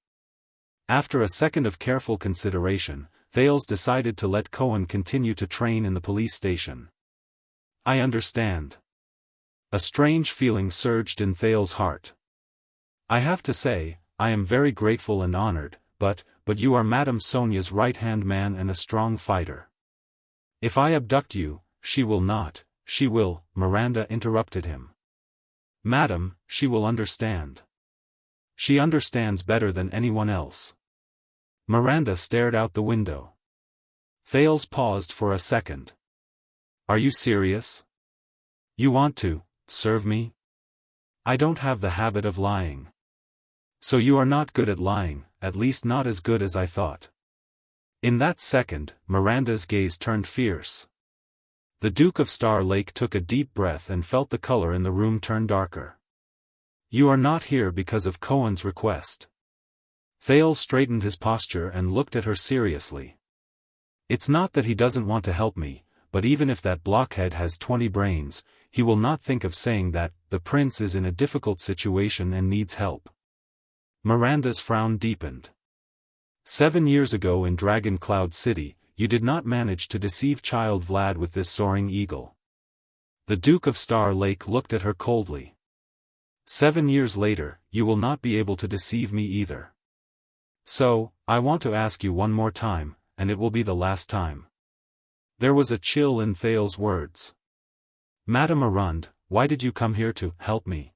After a second of careful consideration, Thales decided to let Cohen continue to train in the police station. I understand. A strange feeling surged in Thales' heart. I have to say, I am very grateful and honored, but you are Madame Sonia's right-hand man and a strong fighter. If I abduct you, she will not, she will, Miranda interrupted him. Madam, she will understand. She understands better than anyone else. Miranda stared out the window. Thales paused for a second. Are you serious? You want to serve me? I don't have the habit of lying. So you are not good at lying, at least not as good as I thought. In that second, Miranda's gaze turned fierce. The Duke of Star Lake took a deep breath and felt the color in the room turn darker. You are not here because of Cohen's request. Thales straightened his posture and looked at her seriously. It's not that he doesn't want to help me, but even if that blockhead has 20 brains, he will not think of saying that the prince is in a difficult situation and needs help. Miranda's frown deepened. 7 years ago in Dragon Cloud City, you did not manage to deceive child Vlad with this soaring eagle. The Duke of Star Lake looked at her coldly. 7 years later, you will not be able to deceive me either. So, I want to ask you one more time, and it will be the last time. There was a chill in Thales' words. Madame Arund, why did you come here to help me?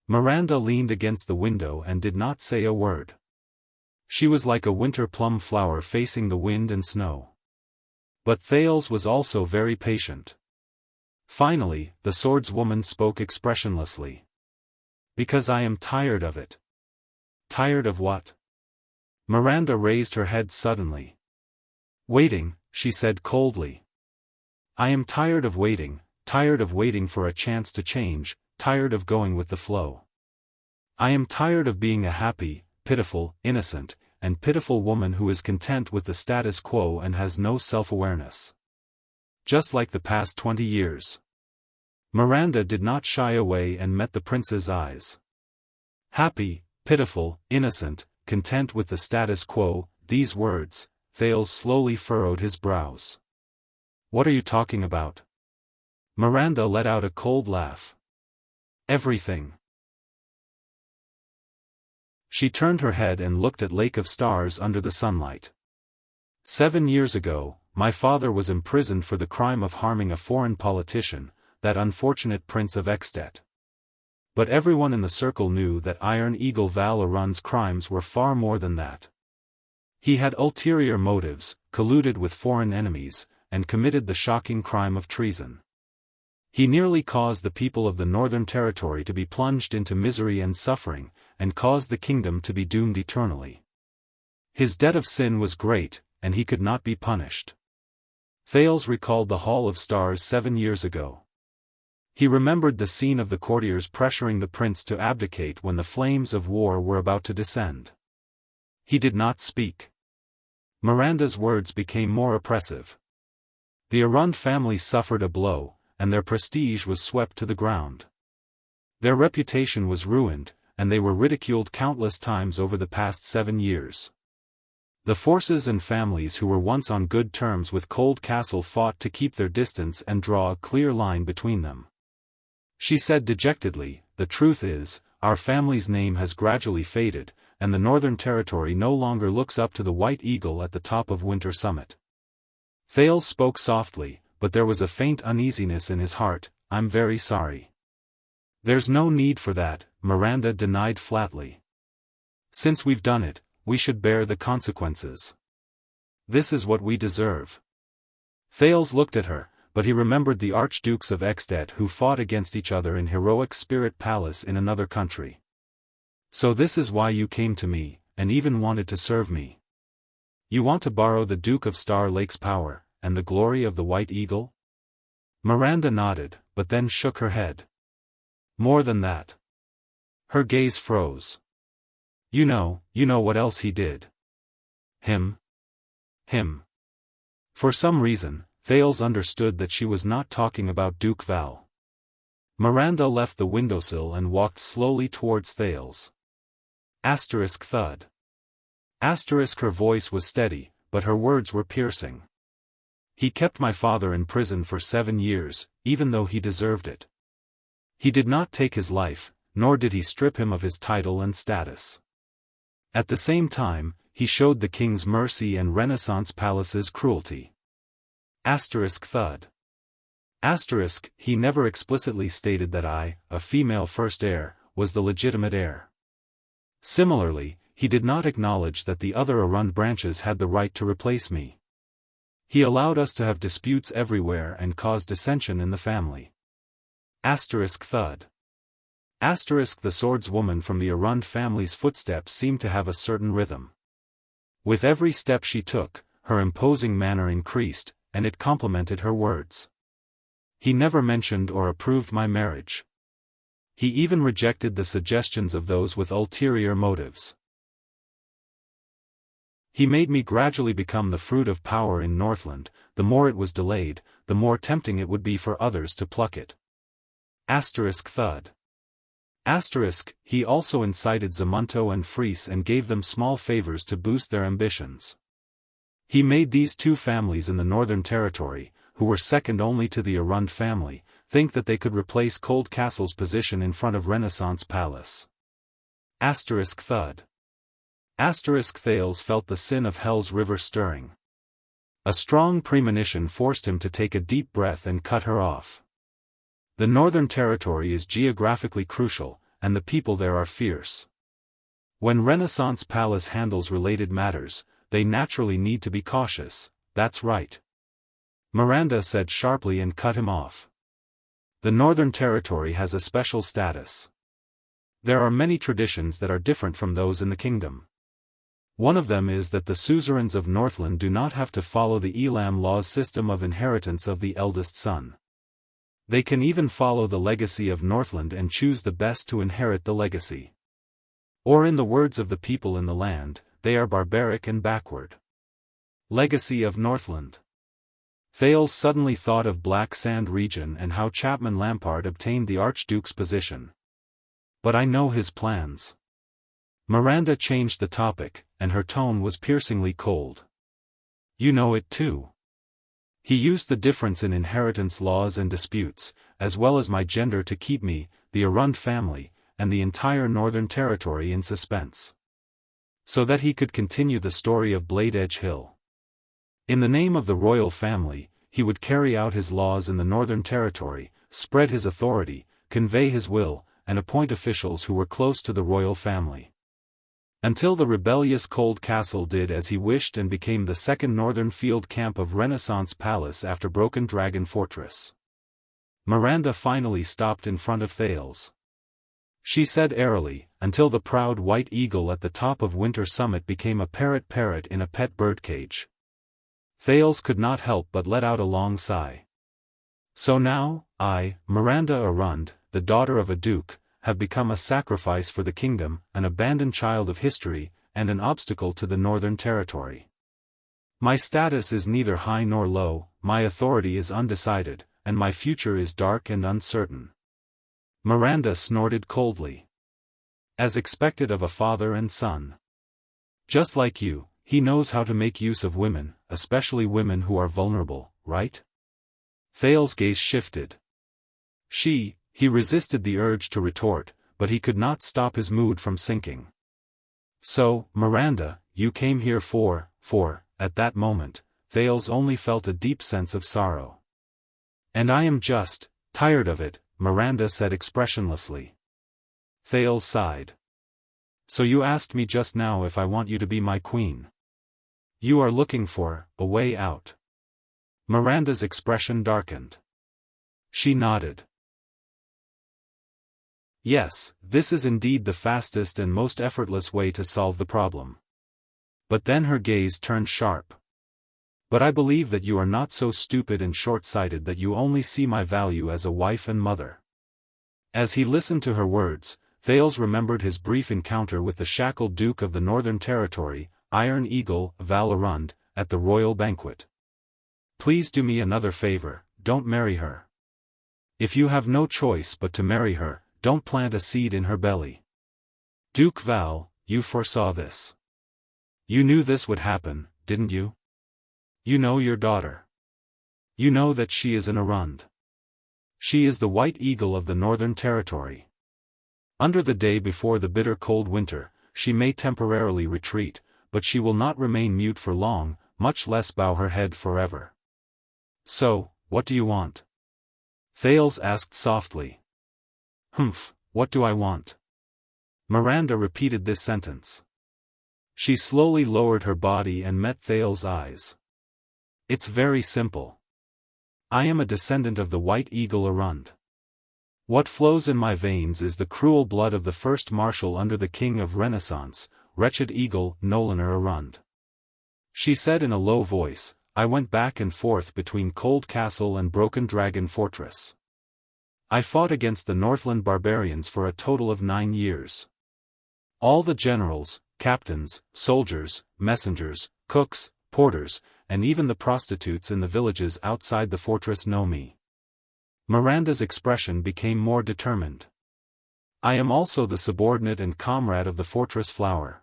Miranda leaned against the window and did not say a word. She was like a winter plum flower facing the wind and snow. But Thales was also very patient. Finally, the swordswoman spoke expressionlessly. Because I am tired of it. Tired of what? Miranda raised her head suddenly. Waiting, she said coldly. I am tired of waiting for a chance to change, tired of going with the flow. I am tired of being a happy, pitiful, innocent, and pitiful woman who is content with the status quo and has no self-awareness. Just like the past 20 years. Miranda did not shy away and met the prince's eyes. Happy, pitiful, innocent, content with the status quo, these words, Thales slowly furrowed his brows. What are you talking about? Miranda let out a cold laugh. Everything. She turned her head and looked at Lake of Stars under the sunlight. 7 years ago, my father was imprisoned for the crime of harming a foreign politician, that unfortunate Prince of Extet. But everyone in the circle knew that Iron Eagle Val Arund's crimes were far more than that. He had ulterior motives, colluded with foreign enemies, and committed the shocking crime of treason. He nearly caused the people of the Northern Territory to be plunged into misery and suffering, and caused the kingdom to be doomed eternally. His debt of sin was great, and he could not be punished. Thales recalled the Hall of Stars 7 years ago. He remembered the scene of the courtiers pressuring the prince to abdicate when the flames of war were about to descend. He did not speak. Miranda's words became more oppressive. The Arund family suffered a blow, and their prestige was swept to the ground. Their reputation was ruined, and they were ridiculed countless times over the past 7 years. The forces and families who were once on good terms with Cold Castle fought to keep their distance and draw a clear line between them. She said dejectedly, the truth is, our family's name has gradually faded, and the Northern Territory no longer looks up to the White Eagle at the top of Winter Summit. Thales spoke softly, but there was a faint uneasiness in his heart. I'm very sorry. There's no need for that, Miranda denied flatly. Since we've done it, we should bear the consequences. This is what we deserve. Thales looked at her, but he remembered the Archdukes of Extet who fought against each other in heroic Spirit Palace in another country. So this is why you came to me, and even wanted to serve me. You want to borrow the Duke of Star Lake's power, and the glory of the White Eagle? Miranda nodded, but then shook her head. More than that. Her gaze froze. You know what else he did. Him. For some reason, Thales understood that she was not talking about Duke Val. Miranda left the windowsill and walked slowly towards Thales. Thud. Her voice was steady, but her words were piercing. He kept my father in prison for 7 years, even though he deserved it. He did not take his life, nor did he strip him of his title and status. At the same time, he showed the king's mercy and Renaissance Palace's cruelty. Thud. He never explicitly stated that I, a female first heir, was the legitimate heir. Similarly, he did not acknowledge that the other Arund branches had the right to replace me. He allowed us to have disputes everywhere and cause dissension in the family. Thud. The swordswoman from the Arund family's footsteps seemed to have a certain rhythm. With every step she took, her imposing manner increased, and it complemented her words. He never mentioned or approved my marriage. He even rejected the suggestions of those with ulterior motives. He made me gradually become the fruit of power in Northland. The more it was delayed, the more tempting it would be for others to pluck it. Thud. He also incited Zamunto and Fries and gave them small favors to boost their ambitions. He made these two families in the Northern Territory, who were second only to the Arund family, think that they could replace Cold Castle's position in front of Renaissance Palace. Thud. Thales felt the sin of Hell's river stirring. A strong premonition forced him to take a deep breath and cut her off. The Northern Territory is geographically crucial, and the people there are fierce. When Renaissance Palace handles related matters, they naturally need to be cautious. That's right. Miranda said sharply and cut him off. The Northern Territory has a special status. There are many traditions that are different from those in the kingdom. One of them is that the suzerains of Northland do not have to follow the Elam law's system of inheritance of the eldest son. They can even follow the legacy of Northland and choose the best to inherit the legacy. Or in the words of the people in the land, they are barbaric and backward. Legacy of Northland. Thales suddenly thought of Black Sand region and how Chapman Lampard obtained the Archduke's position. But I know his plans. Miranda changed the topic, and her tone was piercingly cold. You know it too. He used the difference in inheritance laws and disputes, as well as my gender to keep me, the Arund family, and the entire Northern Territory in suspense. So that he could continue the story of Blade Edge Hill. In the name of the royal family, he would carry out his laws in the Northern Territory, spread his authority, convey his will, and appoint officials who were close to the royal family. Until the rebellious Cold Castle did as he wished and became the second northern field camp of Renaissance Palace after Broken Dragon Fortress. Miranda finally stopped in front of Thales. She said airily, until the proud white eagle at the top of Winter Summit became a parrot in a pet birdcage. Thales could not help but let out a long sigh. So now, I, Miranda Arund, the daughter of a duke, have become a sacrifice for the kingdom, an abandoned child of history, and an obstacle to the Northern Territory. My status is neither high nor low, my authority is undecided, and my future is dark and uncertain. Miranda snorted coldly. As expected of a father and son. Just like you, he knows how to make use of women, especially women who are vulnerable, right? Thales' gaze shifted. He resisted the urge to retort, but he could not stop his mood from sinking. So, Miranda, you came here for, at that moment, Thales only felt a deep sense of sorrow. And I am just, tired of it, Miranda said expressionlessly. Thales sighed. So you asked me just now if I want you to be my queen. You are looking for a way out. Miranda's expression darkened. She nodded. Yes, this is indeed the fastest and most effortless way to solve the problem. But then her gaze turned sharp. But I believe that you are not so stupid and short-sighted that you only see my value as a wife and mother. As he listened to her words, Thales remembered his brief encounter with the shackled Duke of the Northern Territory, Iron Eagle, Val Arund, at the royal banquet. Please do me another favor, don't marry her. If you have no choice but to marry her, don't plant a seed in her belly. Duke Val, you foresaw this. You knew this would happen, didn't you? You know your daughter. You know that she is an Arund. She is the white eagle of the Northern Territory. Under the day before the bitter cold winter, she may temporarily retreat, but she will not remain mute for long, much less bow her head forever. So, what do you want? Thales asked softly. What do I want? Miranda repeated this sentence. She slowly lowered her body and met Thales' eyes. It's very simple. I am a descendant of the White Eagle Arund. What flows in my veins is the cruel blood of the first marshal under the king of Renaissance, wretched eagle Nolaner Arund. She said in a low voice, I went back and forth between Cold Castle and Broken Dragon Fortress. I fought against the Northland barbarians for a total of 9 years. All the generals, captains, soldiers, messengers, cooks, porters, and even the prostitutes in the villages outside the fortress know me. Miranda's expression became more determined. I am also the subordinate and comrade of the fortress flower.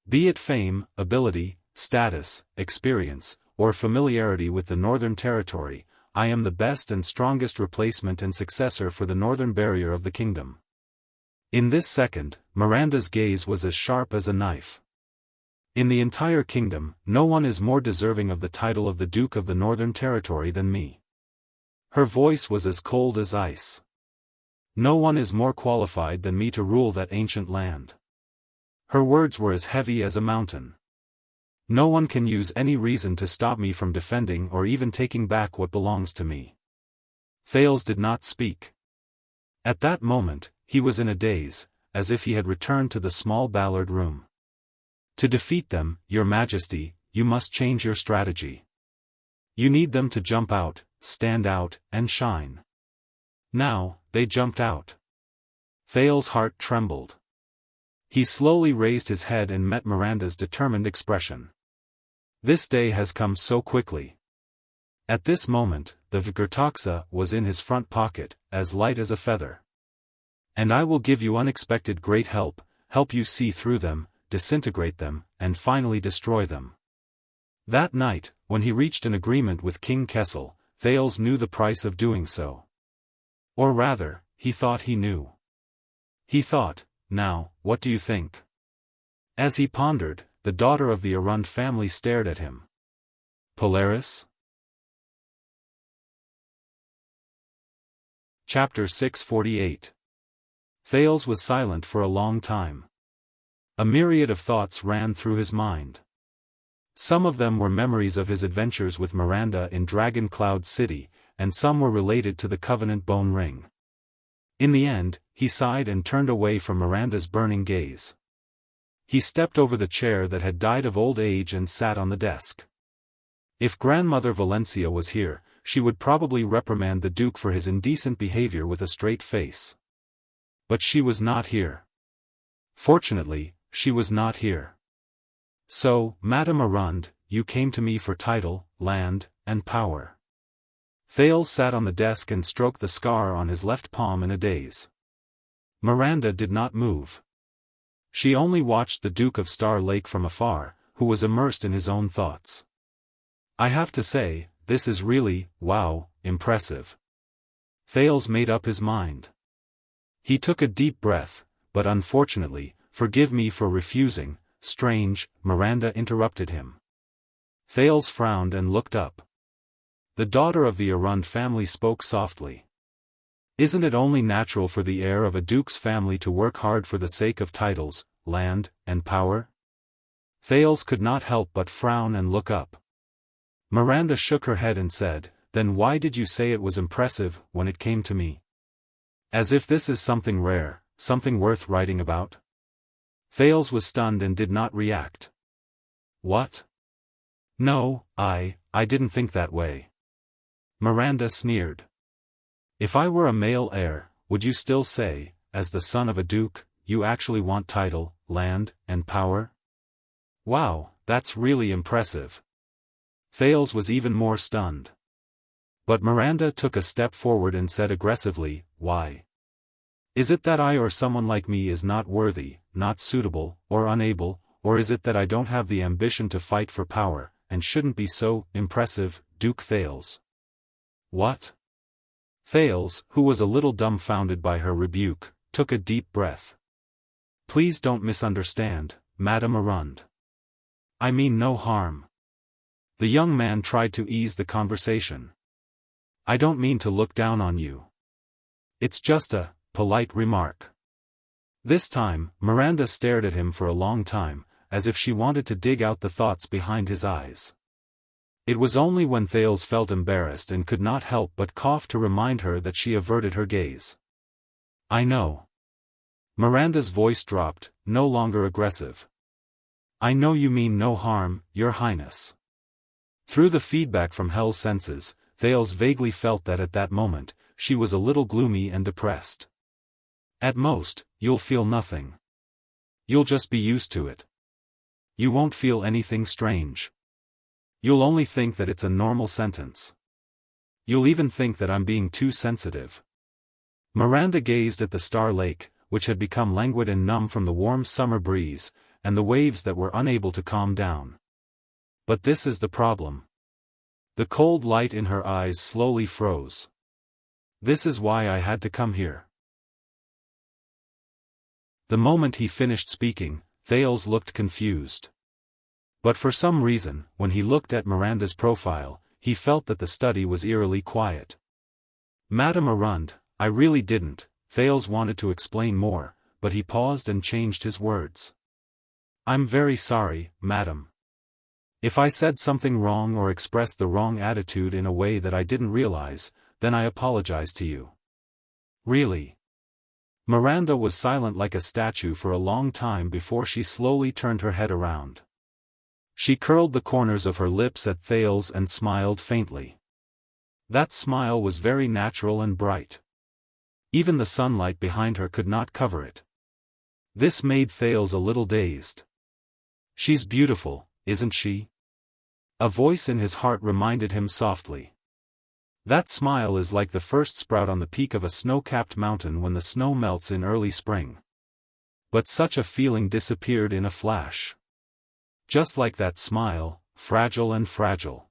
Be it fame, ability, status, experience, or familiarity with the Northern Territory, I am the best and strongest replacement and successor for the northern barrier of the kingdom. In this second, Miranda's gaze was as sharp as a knife. In the entire kingdom, no one is more deserving of the title of the Duke of the Northern Territory than me. Her voice was as cold as ice. No one is more qualified than me to rule that ancient land. Her words were as heavy as a mountain. No one can use any reason to stop me from defending or even taking back what belongs to me. Thales did not speak. At that moment, he was in a daze, as if he had returned to the small Ballard room. To defeat them, Your Majesty, you must change your strategy. You need them to jump out, stand out, and shine. Now, they jumped out. Thales' heart trembled. He slowly raised his head and met Miranda's determined expression. This day has come so quickly. At this moment, the Vigurtaxa was in his front pocket, as light as a feather. And I will give you unexpected great help you see through them, disintegrate them, and finally destroy them. That night, when he reached an agreement with King Kessel, Thales knew the price of doing so. Or rather, he thought he knew. He thought, now, what do you think? As he pondered, the daughter of the Arund family stared at him. Polaris? Chapter 648. Thales was silent for a long time. A myriad of thoughts ran through his mind. Some of them were memories of his adventures with Miranda in Dragon Cloud City, and some were related to the Covenant Bone Ring. In the end, he sighed and turned away from Miranda's burning gaze. He stepped over the chair that had died of old age and sat on the desk. If Grandmother Valencia was here, she would probably reprimand the Duke for his indecent behavior with a straight face. But she was not here. Fortunately, she was not here. So, Madame Arund, you came to me for title, land, and power. Thales sat on the desk and stroked the scar on his left palm in a daze. Miranda did not move. She only watched the Duke of Star Lake from afar, who was immersed in his own thoughts. I have to say, this is really, wow, impressive. Thales made up his mind. He took a deep breath, but unfortunately, forgive me for refusing, strange, Miranda interrupted him. Thales frowned and looked up. The daughter of the Arund family spoke softly. Isn't it only natural for the heir of a duke's family to work hard for the sake of titles, land, and power? Thales could not help but frown and look up. Miranda shook her head and said, then why did you say it was impressive when it came to me? As if this is something rare, something worth writing about? Thales was stunned and did not react. What? No, I didn't think that way. Miranda sneered. If I were a male heir, would you still say, as the son of a duke, you actually want title, land, and power? Wow, that's really impressive. Thales was even more stunned. But Miranda took a step forward and said aggressively, why? Is it that I or someone like me is not worthy, not suitable, or unable, or is it that I don't have the ambition to fight for power, and shouldn't be so impressive, Duke Thales? What? Thales, who was a little dumbfounded by her rebuke, took a deep breath. Please don't misunderstand, Madame Arund. I mean no harm. The young man tried to ease the conversation. I don't mean to look down on you. It's just a polite remark. This time, Miranda stared at him for a long time, as if she wanted to dig out the thoughts behind his eyes. It was only when Thales felt embarrassed and could not help but cough to remind her that she averted her gaze. I know. Miranda's voice dropped, no longer aggressive. I know you mean no harm, Your Highness. Through the feedback from Hell's senses, Thales vaguely felt that at that moment, she was a little gloomy and depressed. At most, you'll feel nothing. You'll just be used to it. You won't feel anything strange. You'll only think that it's a normal sentence. You'll even think that I'm being too sensitive. Miranda gazed at the Star Lake, which had become languid and numb from the warm summer breeze, and the waves that were unable to calm down. But this is the problem. The cold light in her eyes slowly froze. This is why I had to come here. The moment he finished speaking, Thales looked confused. But for some reason, when he looked at Miranda's profile, he felt that the study was eerily quiet. Madame Arund, I really didn't. Thales wanted to explain more, but he paused and changed his words. I'm very sorry, madam. If I said something wrong or expressed the wrong attitude in a way that I didn't realize, then I apologize to you. Really? Miranda was silent like a statue for a long time before she slowly turned her head around. She curled the corners of her lips at Thales and smiled faintly. That smile was very natural and bright. Even the sunlight behind her could not cover it. This made Thales a little dazed. She's beautiful, isn't she? A voice in his heart reminded him softly. That smile is like the first sprout on the peak of a snow-capped mountain when the snow melts in early spring. But such a feeling disappeared in a flash. Just like that smile, fragile and fragile.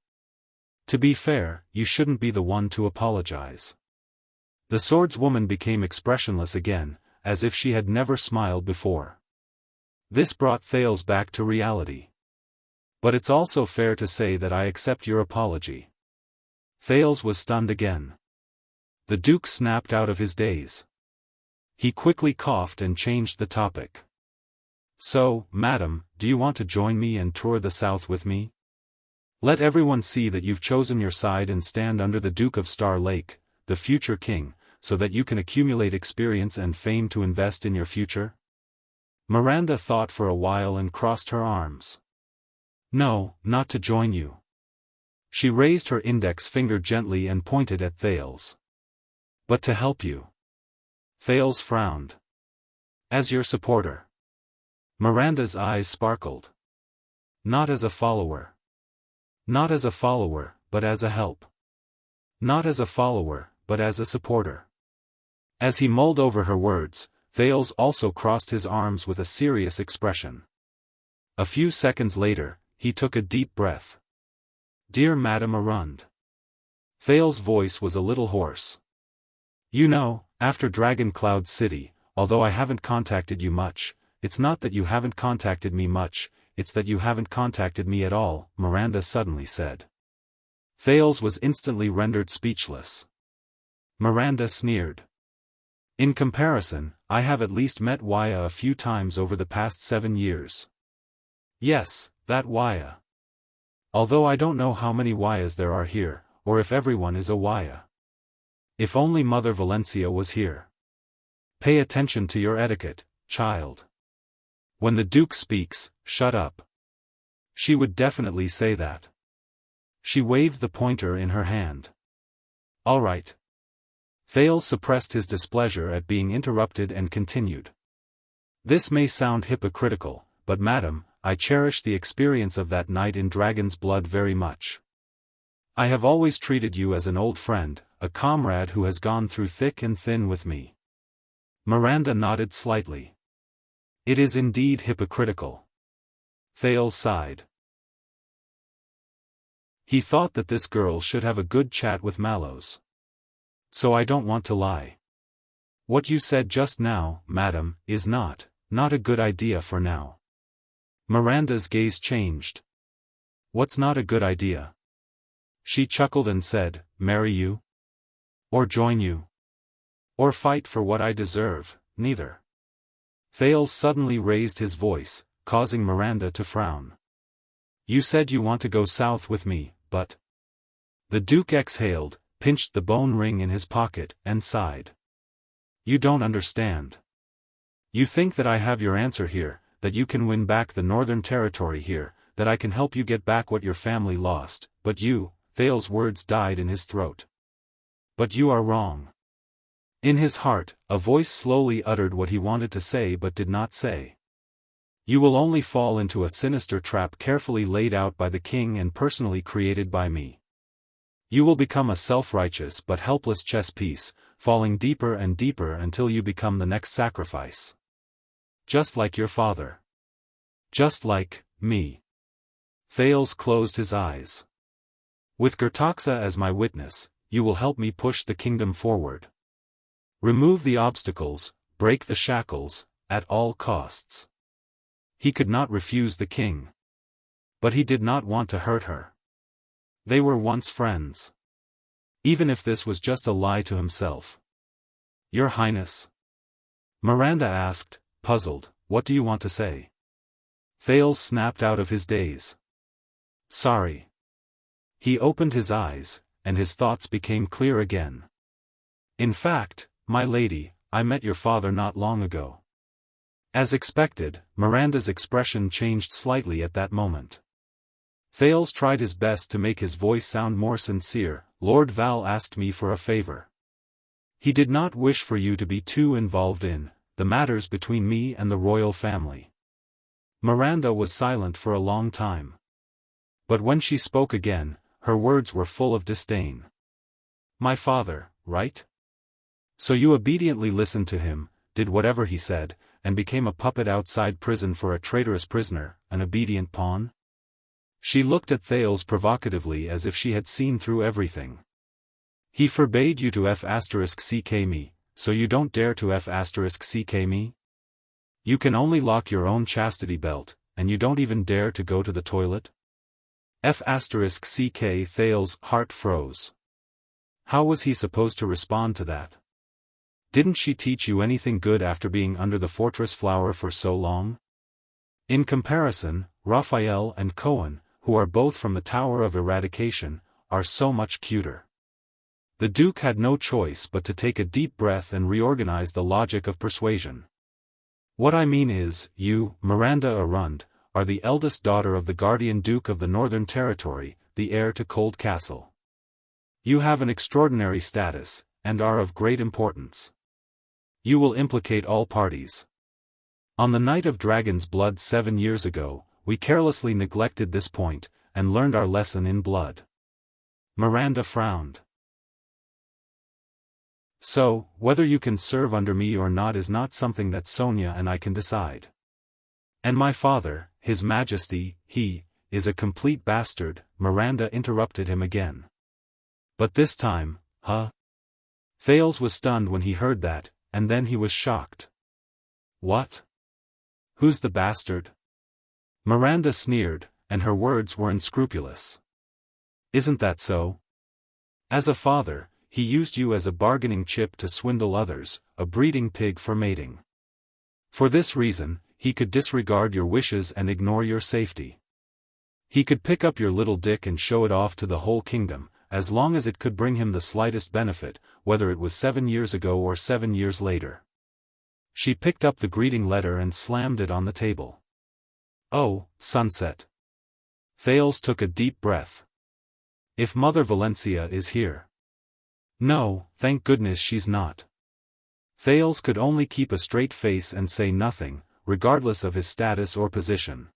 To be fair, you shouldn't be the one to apologize. The swordswoman became expressionless again, as if she had never smiled before. This brought Thales back to reality. But it's also fair to say that I accept your apology. Thales was stunned again. The Duke snapped out of his daze. He quickly coughed and changed the topic. So, madam, do you want to join me and tour the south with me? Let everyone see that you've chosen your side and stand under the Duke of Star Lake, the future king, so that you can accumulate experience and fame to invest in your future? Miranda thought for a while and crossed her arms. No, not to join you. She raised her index finger gently and pointed at Thales. But to help you. Thales frowned. As your supporter. Miranda's eyes sparkled. Not as a follower. Not as a follower, but as a help. Not as a follower, but as a supporter. As he mulled over her words, Thales also crossed his arms with a serious expression. A few seconds later, he took a deep breath. Dear Madame Arund. Thales' voice was a little hoarse. You know, after Dragon Cloud City, although I haven't contacted you much, it's not that you haven't contacted me much, it's that you haven't contacted me at all, Miranda suddenly said. Thales was instantly rendered speechless. Miranda sneered. In comparison, I have at least met Wuxia a few times over the past 7 years. Yes, that Wuxia. Although I don't know how many Wuxias there are here, or if everyone is a Wuxia. If only Mother Valencia was here. Pay attention to your etiquette, child. When the Duke speaks, shut up. She would definitely say that. She waved the pointer in her hand. All right. Thales suppressed his displeasure at being interrupted and continued. This may sound hypocritical, but madam, I cherish the experience of that night in Dragon's Blood very much. I have always treated you as an old friend, a comrade who has gone through thick and thin with me. Miranda nodded slightly. It is indeed hypocritical. Thales sighed. He thought that this girl should have a good chat with Mallows. So I don't want to lie. What you said just now, madam, is not a good idea for now. Miranda's gaze changed. What's not a good idea? She chuckled and said, marry you? Or join you? Or fight for what I deserve, neither. Thales suddenly raised his voice, causing Miranda to frown. You said you want to go south with me, but... The Duke exhaled, pinched the bone ring in his pocket, and sighed. You don't understand. You think that I have your answer here, that you can win back the Northern Territory here, that I can help you get back what your family lost, but you, Thales' words died in his throat. But you are wrong. In his heart, a voice slowly uttered what he wanted to say but did not say. You will only fall into a sinister trap carefully laid out by the king and personally created by me. You will become a self-righteous but helpless chess piece, falling deeper and deeper until you become the next sacrifice. Just like your father. Just like me. Thales closed his eyes. With Gertaxa as my witness, you will help me push the kingdom forward. Remove the obstacles, break the shackles, at all costs. He could not refuse the king. But he did not want to hurt her. They were once friends. Even if this was just a lie to himself. Your Highness? Miranda asked, puzzled, what do you want to say? Thales snapped out of his daze. Sorry. He opened his eyes, and his thoughts became clear again. In fact, my lady, I met your father not long ago. As expected, Miranda's expression changed slightly at that moment. Thales tried his best to make his voice sound more sincere. Lord Val asked me for a favor. He did not wish for you to be too involved in the matters between me and the royal family. Miranda was silent for a long time. But when she spoke again, her words were full of disdain. My father, right? So you obediently listened to him, did whatever he said, and became a puppet outside prison for a traitorous prisoner, an obedient pawn? She looked at Thales provocatively as if she had seen through everything. He forbade you to f*ck me, so you don't dare to f*ck me? You can only lock your own chastity belt, and you don't even dare to go to the toilet? f*ck Thales' heart froze. How was he supposed to respond to that? Didn't she teach you anything good after being under the fortress flower for so long? In comparison, Raphael and Cohen, who are both from the Tower of Eradication, are so much cuter. The Duke had no choice but to take a deep breath and reorganize the logic of persuasion. What I mean is, you, Miranda Arund, are the eldest daughter of the Guardian Duke of the Northern Territory, the heir to Cold Castle. You have an extraordinary status, and are of great importance. You will implicate all parties. On the night of Dragon's Blood 7 years ago, we carelessly neglected this point, and learned our lesson in blood. Miranda frowned. So, whether you can serve under me or not is not something that Sonia and I can decide. And my father, His Majesty, he, is a complete bastard, Miranda interrupted him again. But this time, huh? Thales was stunned when he heard that, and then he was shocked. What? Who's the bastard? Miranda sneered, and her words were unscrupulous. Isn't that so? As a father, he used you as a bargaining chip to swindle others, a breeding pig for mating. For this reason, he could disregard your wishes and ignore your safety. He could pick up your little dick and show it off to the whole kingdom, as long as it could bring him the slightest benefit, whether it was 7 years ago or 7 years later. She picked up the greeting letter and slammed it on the table. Oh, sunset. Thales took a deep breath. If Mother Valencia is here. No, thank goodness she's not. Thales could only keep a straight face and say nothing, regardless of his status or position.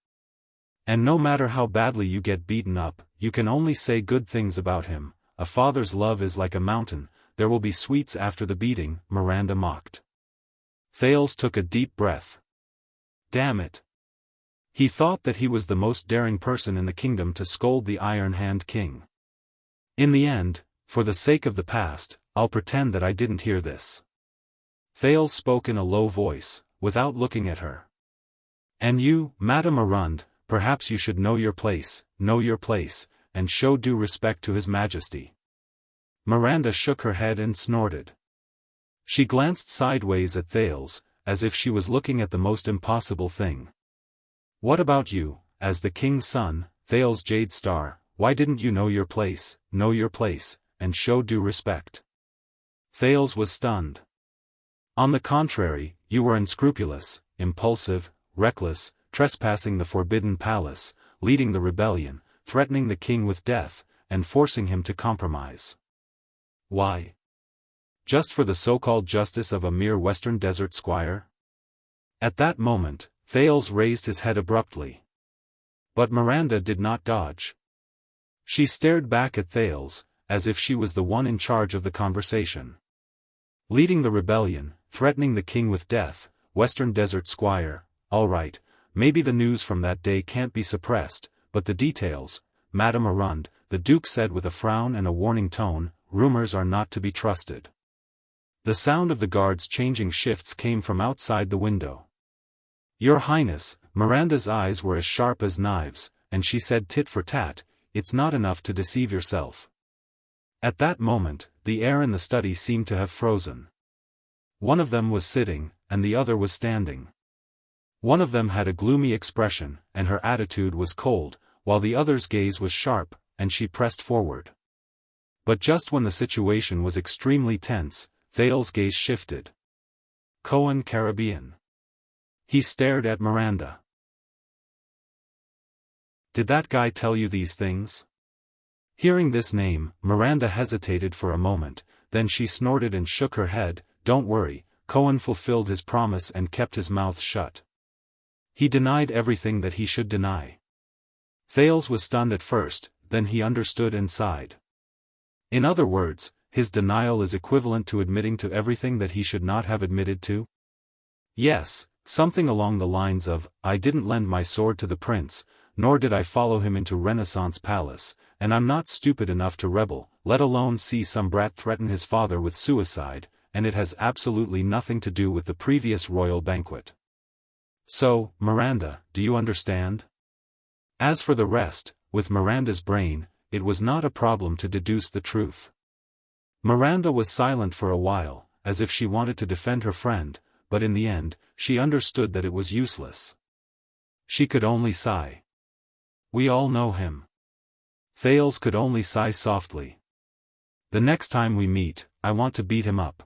And no matter how badly you get beaten up, you can only say good things about him. A father's love is like a mountain, there will be sweets after the beating, Miranda mocked. Thales took a deep breath. Damn it. He thought that he was the most daring person in the kingdom to scold the Iron Hand King. In the end, for the sake of the past, I'll pretend that I didn't hear this. Thales spoke in a low voice, without looking at her. And you, Madame Arund, perhaps you should know your place, and show due respect to His Majesty. Miranda shook her head and snorted. She glanced sideways at Thales, as if she was looking at the most impossible thing. What about you, as the king's son, Thales Jade Star, why didn't you know your place, and show due respect? Thales was stunned. On the contrary, you were unscrupulous, impulsive, reckless, trespassing the Forbidden Palace, leading the rebellion, threatening the king with death, and forcing him to compromise. Why? Just for the so-called justice of a mere western desert squire? At that moment, Thales raised his head abruptly. But Miranda did not dodge. She stared back at Thales, as if she was the one in charge of the conversation. Leading the rebellion, threatening the king with death, western desert squire, all right, maybe the news from that day can't be suppressed, but the details, Madame Arund, the Duke said with a frown and a warning tone, rumors are not to be trusted. The sound of the guards changing shifts came from outside the window. Your Highness, Miranda's eyes were as sharp as knives, and she said tit for tat, it's not enough to deceive yourself. At that moment, the air in the study seemed to have frozen. One of them was sitting, and the other was standing. One of them had a gloomy expression, and her attitude was cold, while the other's gaze was sharp, and she pressed forward. But just when the situation was extremely tense, Thales' gaze shifted. Cohen Caribbean. He stared at Miranda. Did that guy tell you these things? Hearing this name, Miranda hesitated for a moment, then she snorted and shook her head. Don't worry, Cohen fulfilled his promise and kept his mouth shut. He denied everything that he should deny. Thales was stunned at first, then he understood and sighed. In other words, his denial is equivalent to admitting to everything that he should not have admitted to? Yes, something along the lines of, I didn't lend my sword to the prince, nor did I follow him into Renaissance Palace, and I'm not stupid enough to rebel, let alone see some brat threaten his father with suicide, and it has absolutely nothing to do with the previous royal banquet. So, Miranda, do you understand? As for the rest, with Miranda's brain, it was not a problem to deduce the truth. Miranda was silent for a while, as if she wanted to defend her friend, but in the end, she understood that it was useless. She could only sigh. We all know him. Thales could only sigh softly. The next time we meet, I want to beat him up.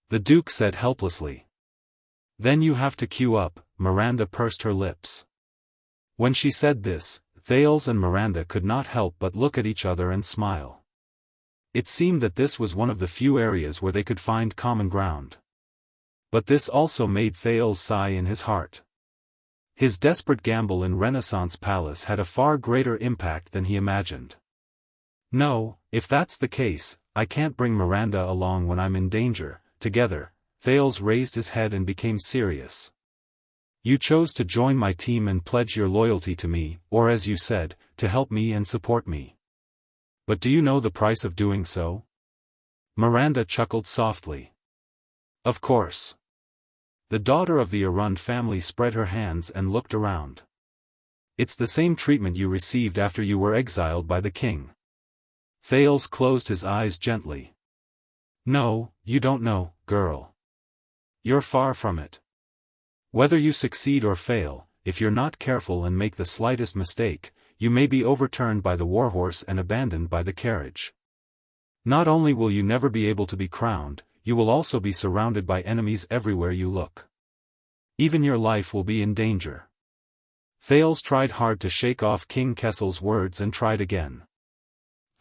The Duke said helplessly. Then you have to queue up, Miranda pursed her lips. When she said this, Thales and Miranda could not help but look at each other and smile. It seemed that this was one of the few areas where they could find common ground. But this also made Thales sigh in his heart. His desperate gamble in Renaissance Palace had a far greater impact than he imagined. No, if that's the case, I can't bring Miranda along when I'm in danger. Together, Thales raised his head and became serious. You chose to join my team and pledge your loyalty to me, or as you said, to help me and support me. But do you know the price of doing so? Miranda chuckled softly. Of course. The daughter of the Arund family spread her hands and looked around. It's the same treatment you received after you were exiled by the king. Thales closed his eyes gently. No, you don't know, girl. You're far from it. Whether you succeed or fail, if you're not careful and make the slightest mistake, you may be overturned by the warhorse and abandoned by the carriage. Not only will you never be able to be crowned, you will also be surrounded by enemies everywhere you look. Even your life will be in danger. Thales tried hard to shake off King Kessel's words and tried again.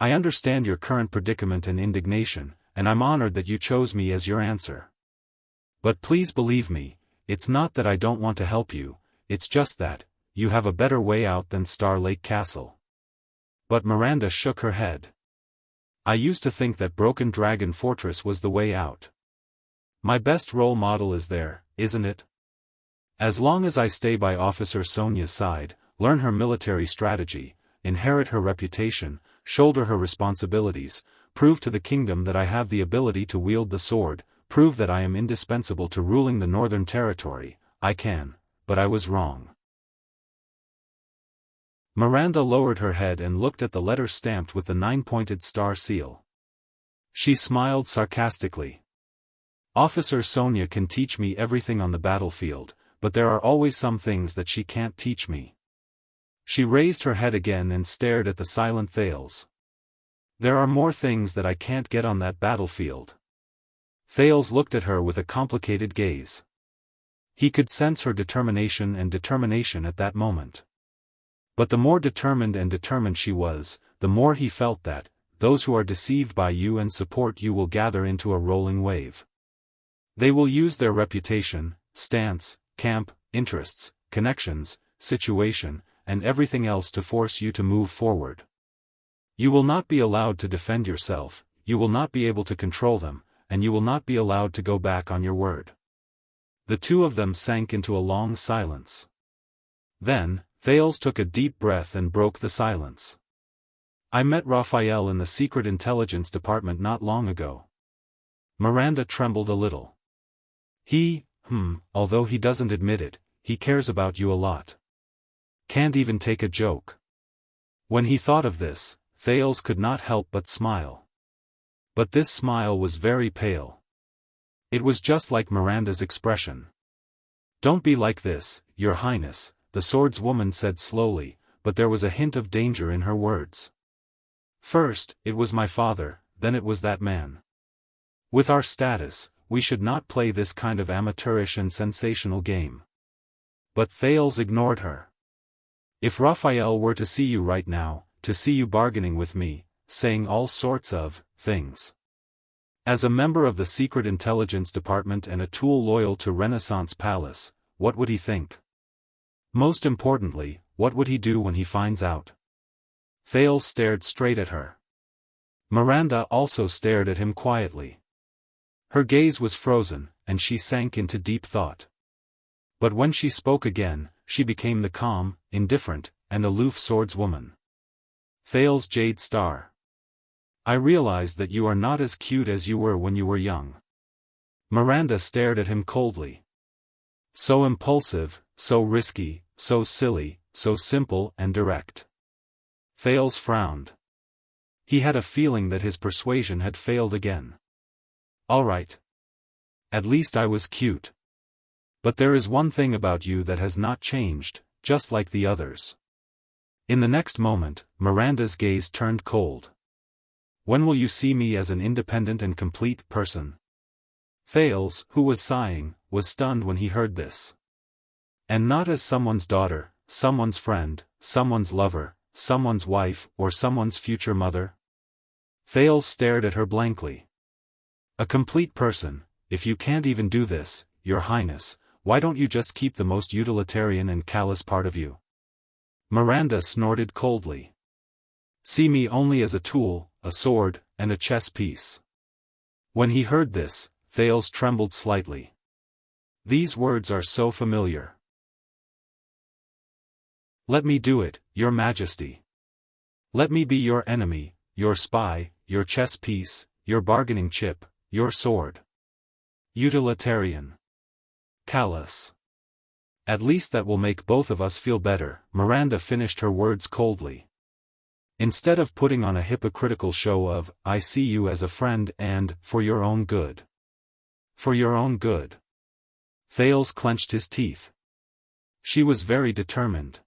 I understand your current predicament and indignation, and I'm honored that you chose me as your answer. But please believe me, it's not that I don't want to help you, it's just that, you have a better way out than Star Lake Castle. But Miranda shook her head. I used to think that Broken Dragon Fortress was the way out. My best role model is there, isn't it? As long as I stay by Officer Sonia's side, learn her military strategy, inherit her reputation, shoulder her responsibilities, prove to the kingdom that I have the ability to wield the sword, prove that I am indispensable to ruling the Northern Territory, I can, but I was wrong. Miranda lowered her head and looked at the letter stamped with the 9-pointed star seal. She smiled sarcastically. Officer Sonia can teach me everything on the battlefield, but there are always some things that she can't teach me. She raised her head again and stared at the silent Thales. There are more things that I can't get on that battlefield. Thales looked at her with a complicated gaze. He could sense her determination at that moment. But the more determined she was, the more he felt that, those who are deceived by you and support you will gather into a rolling wave. They will use their reputation, stance, camp, interests, connections, situation, and everything else to force you to move forward. You will not be allowed to defend yourself, you will not be able to control them, and you will not be allowed to go back on your word. The two of them sank into a long silence. Then, Thales took a deep breath and broke the silence. I met Raphael in the Secret Intelligence Department not long ago. Miranda trembled a little. Although he doesn't admit it, he cares about you a lot. Can't even take a joke. When he thought of this, Thales could not help but smile. But this smile was very pale. It was just like Miranda's expression. Don't be like this, Your Highness, the swordswoman said slowly, but there was a hint of danger in her words. First, it was my father, then it was that man. With our status, we should not play this kind of amateurish and sensational game. But Thales ignored her. If Raphael were to see you right now, to see you bargaining with me, saying all sorts of things. As a member of the Secret Intelligence Department and a tool loyal to Renaissance Palace, what would he think? Most importantly, what would he do when he finds out? Thales stared straight at her. Miranda also stared at him quietly. Her gaze was frozen, and she sank into deep thought. But when she spoke again, she became the calm, indifferent, and aloof swordswoman. Thales Jade Star. I realize that you are not as cute as you were when you were young. Miranda stared at him coldly. So impulsive, so risky, so silly, so simple and direct. Thales frowned. He had a feeling that his persuasion had failed again. All right. At least I was cute. But there is one thing about you that has not changed, just like the others. In the next moment, Miranda's gaze turned cold. When will you see me as an independent and complete person? Thales, who was sighing, was stunned when he heard this. And not as someone's daughter, someone's friend, someone's lover, someone's wife, or someone's future mother? Thales stared at her blankly. A complete person. If you can't even do this, Your Highness, why don't you just keep the most utilitarian and callous part of you? Miranda snorted coldly. See me only as a tool, a sword, and a chess piece. When he heard this, Thales trembled slightly. These words are so familiar. Let me do it, Your Majesty. Let me be your enemy, your spy, your chess piece, your bargaining chip, your sword. Utilitarian. Callous. At least that will make both of us feel better, Miranda finished her words coldly. Instead of putting on a hypocritical show of, I see you as a friend and, for your own good. For your own good. Thales clenched his teeth. She was very determined.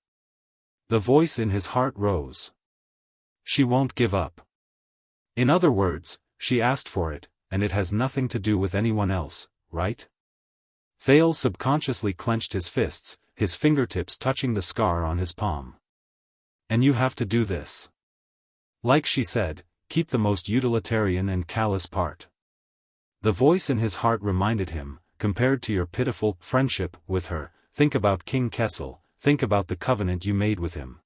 The voice in his heart rose. She won't give up. In other words, she asked for it, and it has nothing to do with anyone else, right? Thales subconsciously clenched his fists, his fingertips touching the scar on his palm. And you have to do this. Like she said, keep the most utilitarian and callous part. The voice in his heart reminded him, compared to your pitiful friendship with her, think about King Kessel, think about the covenant you made with him.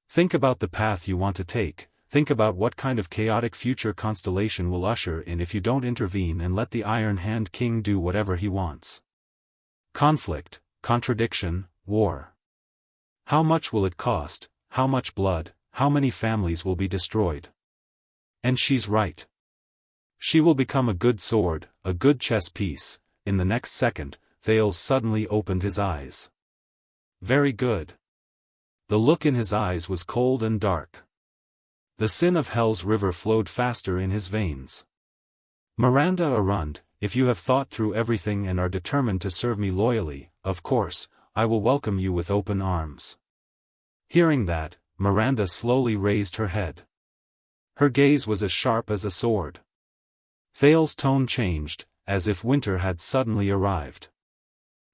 Think about the path you want to take, think about what kind of chaotic future constellation will usher in if you don't intervene and let the Iron Hand King do whatever he wants. Conflict, contradiction, war. How much will it cost, how much blood, how many families will be destroyed? And she's right. She will become a good sword, a good chess piece. In the next second, Thales suddenly opened his eyes. Very good. The look in his eyes was cold and dark. The sin of hell's river flowed faster in his veins. Miranda Arund, if you have thought through everything and are determined to serve me loyally, of course, I will welcome you with open arms. Hearing that, Miranda slowly raised her head. Her gaze was as sharp as a sword. Thales' tone changed, as if winter had suddenly arrived.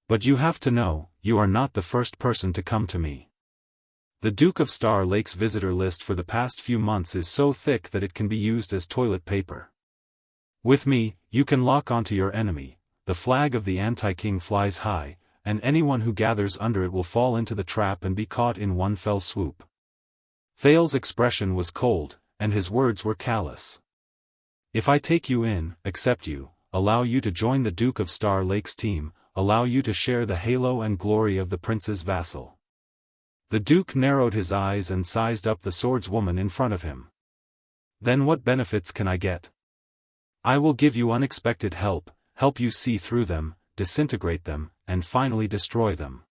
But you have to know, you are not the first person to come to me. The Duke of Star Lake's visitor list for the past few months is so thick that it can be used as toilet paper. With me, you can lock onto your enemy, the flag of the anti-king flies high, and anyone who gathers under it will fall into the trap and be caught in one fell swoop. Thales's expression was cold, and his words were callous. If I take you in, accept you, allow you to join the Duke of Star Lake's team, allow you to share the halo and glory of the prince's vassal. The Duke narrowed his eyes and sized up the swordswoman in front of him. Then what benefits can I get? I will give you unexpected help you see through them, disintegrate them, and finally destroy them.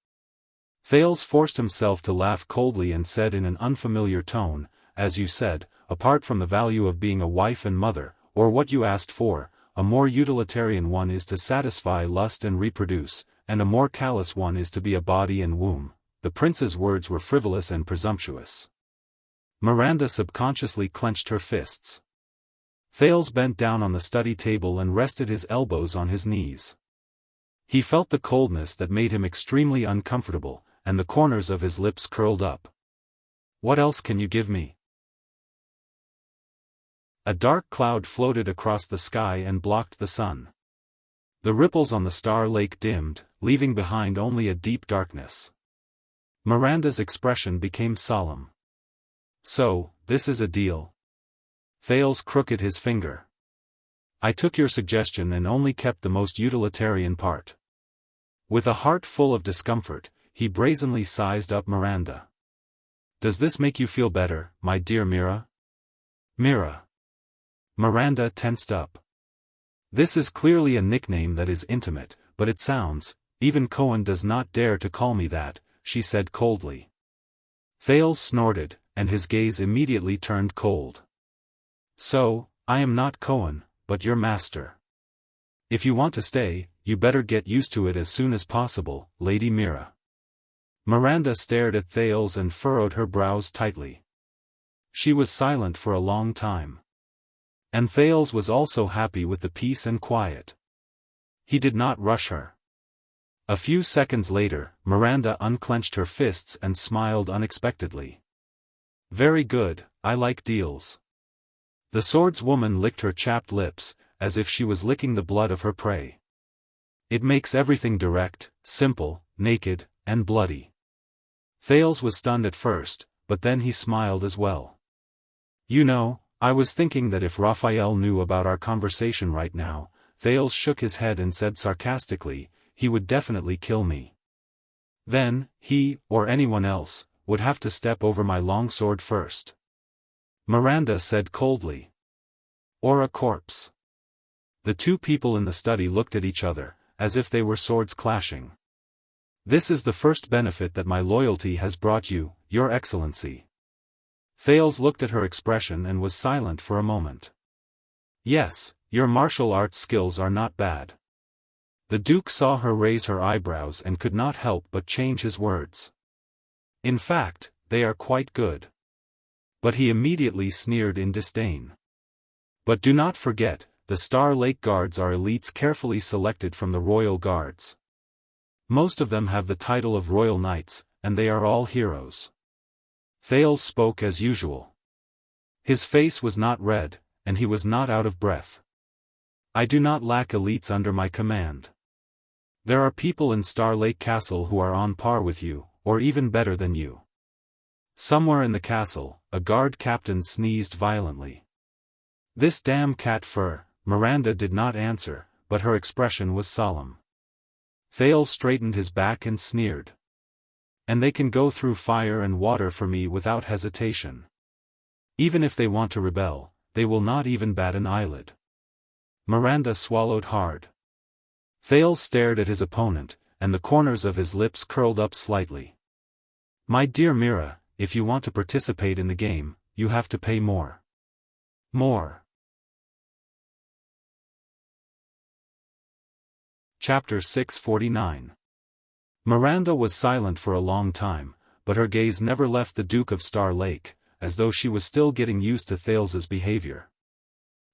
Thales forced himself to laugh coldly and said in an unfamiliar tone, as you said, apart from the value of being a wife and mother, or what you asked for, a more utilitarian one is to satisfy lust and reproduce, and a more callous one is to be a body and womb. The prince's words were frivolous and presumptuous. Miranda subconsciously clenched her fists. Thales bent down on the study table and rested his elbows on his knees. He felt the coldness that made him extremely uncomfortable, and the corners of his lips curled up. What else can you give me? A dark cloud floated across the sky and blocked the sun. The ripples on the Star Lake dimmed, leaving behind only a deep darkness. Miranda's expression became solemn. So, this is a deal? Thales crooked his finger. I took your suggestion and only kept the most utilitarian part. With a heart full of discomfort, he brazenly sized up Miranda. Does this make you feel better, my dear Mira? Mira. Miranda tensed up. This is clearly a nickname that is intimate, but it sounds, even Cohen does not dare to call me that, she said coldly. Thales snorted, and his gaze immediately turned cold. So, I am not Cohen, but your master. If you want to stay, you better get used to it as soon as possible, Lady Mira. Miranda stared at Thales and furrowed her brows tightly. She was silent for a long time. And Thales was also happy with the peace and quiet. He did not rush her. A few seconds later, Miranda unclenched her fists and smiled unexpectedly. Very good, I like deals. The swordswoman licked her chapped lips, as if she was licking the blood of her prey. It makes everything direct, simple, naked, and bloody. Thales was stunned at first, but then he smiled as well. You know, I was thinking that if Raphael knew about our conversation right now, Thales shook his head and said sarcastically, he would definitely kill me. Then, he, or anyone else, would have to step over my longsword first. Miranda said coldly. Or a corpse. The two people in the study looked at each other, as if they were swords clashing. This is the first benefit that my loyalty has brought you, Your Excellency. Thales looked at her expression and was silent for a moment. Yes, your martial arts skills are not bad. The Duke saw her raise her eyebrows and could not help but change his words. In fact, they are quite good. But he immediately sneered in disdain. But do not forget, the Star Lake Guards are elites carefully selected from the Royal Guards. Most of them have the title of Royal Knights, and they are all heroes. Thales spoke as usual. His face was not red, and he was not out of breath. I do not lack elites under my command. There are people in Star Lake Castle who are on par with you, or even better than you. Somewhere in the castle, a guard captain sneezed violently. This damn cat fur. Miranda did not answer, but her expression was solemn. Thales straightened his back and sneered. And they can go through fire and water for me without hesitation. Even if they want to rebel, they will not even bat an eyelid. Miranda swallowed hard. Thales stared at his opponent, and the corners of his lips curled up slightly. My dear Mira, if you want to participate in the game, you have to pay more. More. Chapter 649. Miranda was silent for a long time, but her gaze never left the Duke of Star Lake, as though she was still getting used to Thales's behavior.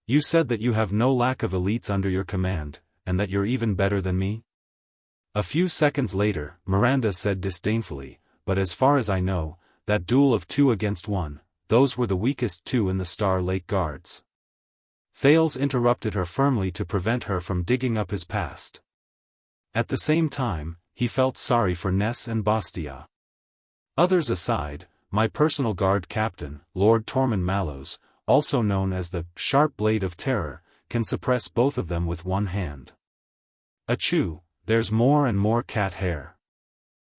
You said that you have no lack of elites under your command, and that you're even better than me? A few seconds later, Miranda said disdainfully, but as far as I know, that duel of 2 against 1, those were the weakest 2 in the Star Lake Guards. Thales interrupted her firmly to prevent her from digging up his past. At the same time, he felt sorry for Ness and Bastia. Others aside, my personal guard captain, Lord Tormund Mallows, also known as the Sharp Blade of Terror, can suppress both of them with one hand. Achoo, there's more and more cat hair.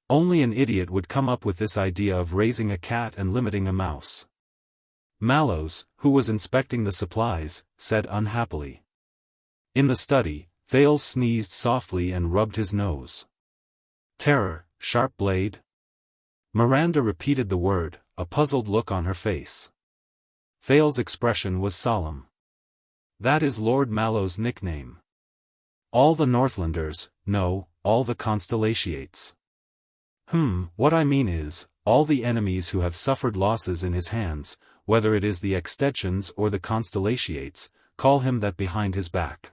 Only an idiot would come up with this idea of raising a cat and limiting a mouse. Mallows, who was inspecting the supplies, said unhappily. In the study, Thales sneezed softly and rubbed his nose. Terror, Sharp Blade? Miranda repeated the word, a puzzled look on her face. Thales' expression was solemn. That is Lord Mallow's nickname. All the Northlanders, no, all the Constellatiates. What I mean is, all the enemies who have suffered losses in his hands, whether it is the Extensions or the Constellatiates, call him that behind his back.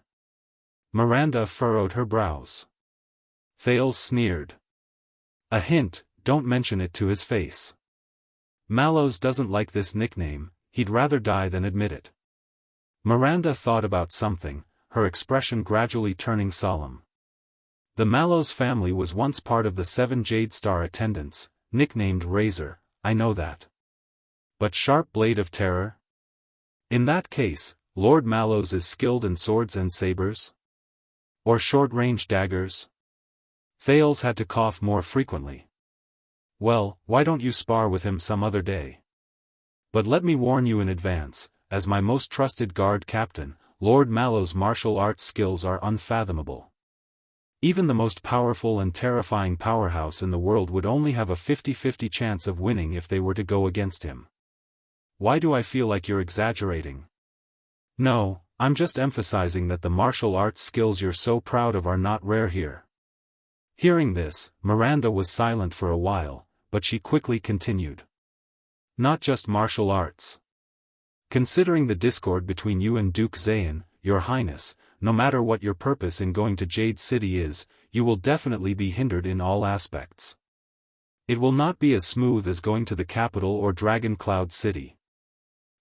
Miranda furrowed her brows. Thales sneered. A hint, don't mention it to his face. Mallows doesn't like this nickname, he'd rather die than admit it. Miranda thought about something, her expression gradually turning solemn. The Mallows family was once part of the 7 Jade Star attendants, nicknamed Razor, I know that. But Sharp Blade of Terror? In that case, Lord Mallows is skilled in swords and sabers? Or short-range daggers? Thales had to cough more frequently. Well, why don't you spar with him some other day? But let me warn you in advance, as my most trusted guard captain, Lord Mallow's martial arts skills are unfathomable. Even the most powerful and terrifying powerhouse in the world would only have a 50-50 chance of winning if they were to go against him. Why do I feel like you're exaggerating? No, I'm just emphasizing that the martial arts skills you're so proud of are not rare here. Hearing this, Miranda was silent for a while, but she quickly continued. Not just martial arts. Considering the discord between you and Duke Zayn, Your Highness, no matter what your purpose in going to Jade City is, you will definitely be hindered in all aspects. It will not be as smooth as going to the capital or Dragon Cloud City.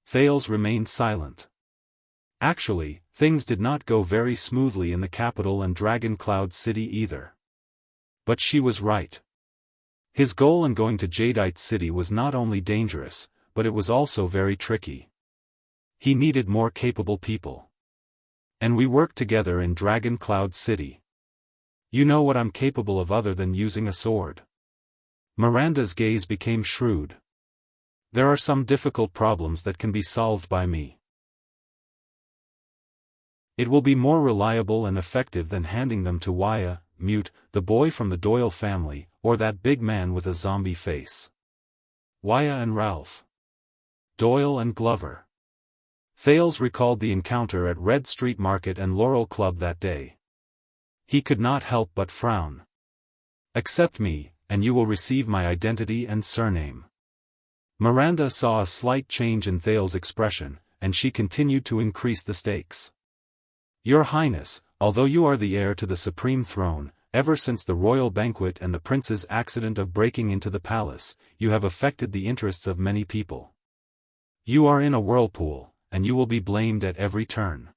Thales remained silent. Actually, things did not go very smoothly in the capital and Dragon Cloud City either. But she was right. His goal in going to Jadeite City was not only dangerous, but it was also very tricky. He needed more capable people. And we worked together in Dragon Cloud City. You know what I'm capable of other than using a sword. Miranda's gaze became shrewd. There are some difficult problems that can be solved by me. It will be more reliable and effective than handing them to Wuxia, Mute, the boy from the Doyle family, or that big man with a zombie face. Wuxia and Ralph. Doyle and Glover. Thales recalled the encounter at Red Street Market and Laurel Club that day. He could not help but frown. Accept me, and you will receive my identity and surname. Miranda saw a slight change in Thales' expression, and she continued to increase the stakes. Your Highness, although you are the heir to the supreme throne, ever since the royal banquet and the prince's accident of breaking into the palace, you have affected the interests of many people. You are in a whirlpool, and you will be blamed at every turn.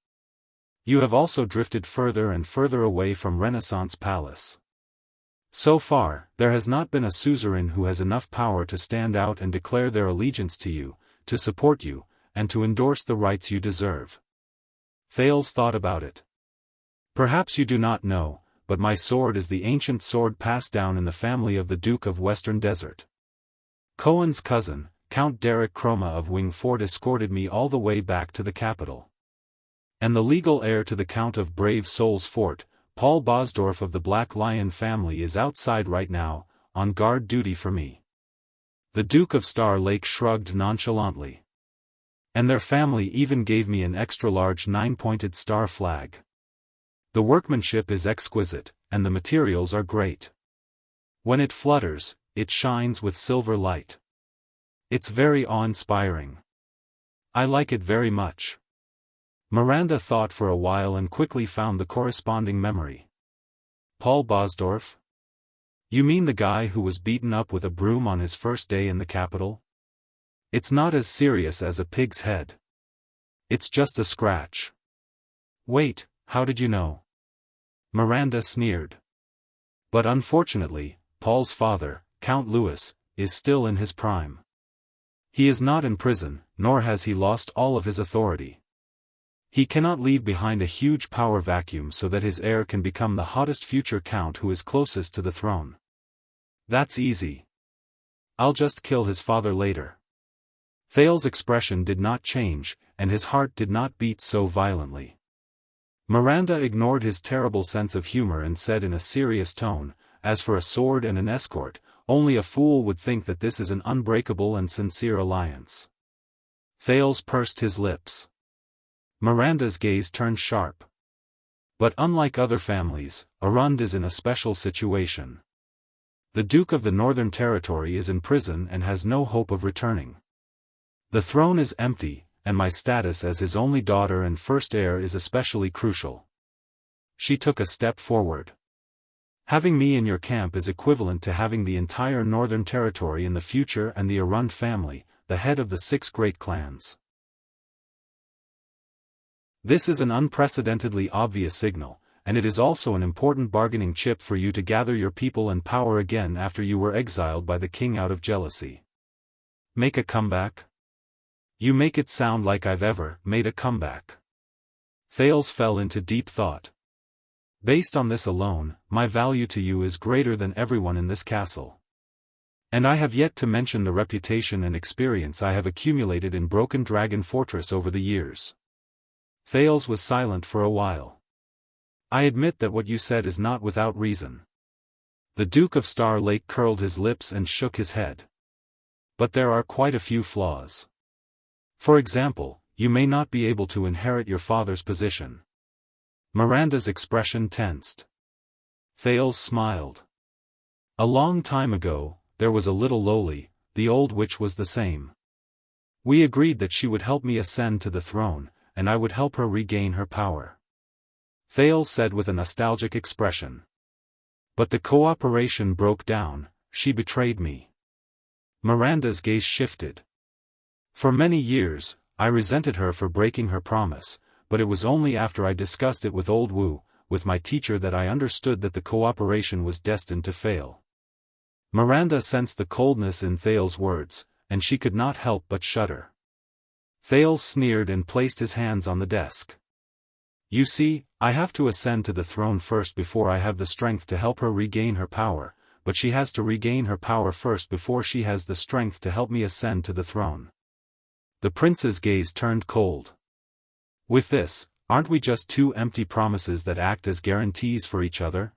You have also drifted further and further away from Renaissance Palace. So far, there has not been a suzerain who has enough power to stand out and declare their allegiance to you, to support you, and to endorse the rights you deserve. Thales thought about it. Perhaps you do not know, but my sword is the ancient sword passed down in the family of the Duke of Western Desert. Cohen's cousin, Count Derek Chroma of Wingfort, escorted me all the way back to the capital. And the legal heir to the Count of Brave Souls Fort, Paul Bosdorf of the Black Lion family, is outside right now, on guard duty for me. The Duke of Star Lake shrugged nonchalantly. And their family even gave me an extra-large 9-pointed star flag. The workmanship is exquisite, and the materials are great. When it flutters, it shines with silver light. It's very awe-inspiring. I like it very much. Miranda thought for a while and quickly found the corresponding memory. Paul Bosdorf? You mean the guy who was beaten up with a broom on his first day in the capital? It's not as serious as a pig's head. It's just a scratch. Wait, how did you know? Miranda sneered. But unfortunately, Paul's father, Count Louis, is still in his prime. He is not in prison, nor has he lost all of his authority. He cannot leave behind a huge power vacuum so that his heir can become the hottest future count who is closest to the throne. That's easy. I'll just kill his father later. Thales's expression did not change, and his heart did not beat so violently. Miranda ignored his terrible sense of humor and said in a serious tone, "As for a sword and an escort, only a fool would think that this is an unbreakable and sincere alliance." Thales pursed his lips. Miranda's gaze turned sharp. But unlike other families, Arund is in a special situation. The Duke of the Northern Territory is in prison and has no hope of returning. The throne is empty, and my status as his only daughter and first heir is especially crucial. She took a step forward. Having me in your camp is equivalent to having the entire Northern Territory in the future and the Arund family, the head of the 6 great clans. This is an unprecedentedly obvious signal, and it is also an important bargaining chip for you to gather your people and power again after you were exiled by the king out of jealousy. Make a comeback? You make it sound like I've ever made a comeback. Thales fell into deep thought. Based on this alone, my value to you is greater than everyone in this castle. And I have yet to mention the reputation and experience I have accumulated in Broken Dragon Fortress over the years. Thales was silent for a while. I admit that what you said is not without reason. The Duke of Star Lake curled his lips and shook his head. But there are quite a few flaws. For example, you may not be able to inherit your father's position. Miranda's expression tensed. Thales smiled. A long time ago, there was a little Loli, the old witch was the same. We agreed that she would help me ascend to the throne, and I would help her regain her power. Thales said with a nostalgic expression. But the cooperation broke down, she betrayed me. Miranda's gaze shifted. For many years, I resented her for breaking her promise, but it was only after I discussed it with Old Wu, with my teacher, that I understood that the cooperation was destined to fail. Miranda sensed the coldness in Thales' words, and she could not help but shudder. Thales sneered and placed his hands on the desk. You see, I have to ascend to the throne first before I have the strength to help her regain her power, but she has to regain her power first before she has the strength to help me ascend to the throne. The prince's gaze turned cold. With this, aren't we just 2 empty promises that act as guarantees for each other?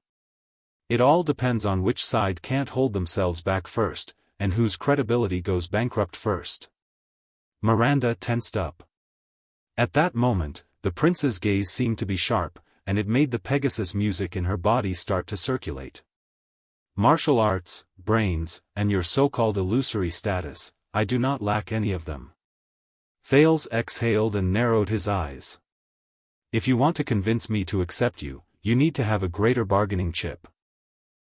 It all depends on which side can't hold themselves back first, and whose credibility goes bankrupt first. Miranda tensed up. At that moment, the prince's gaze seemed to be sharp, and it made the Pegasus music in her body start to circulate. Martial arts, brains, and your so-called illusory status, I do not lack any of them. Thales exhaled and narrowed his eyes. If you want to convince me to accept you, you need to have a greater bargaining chip.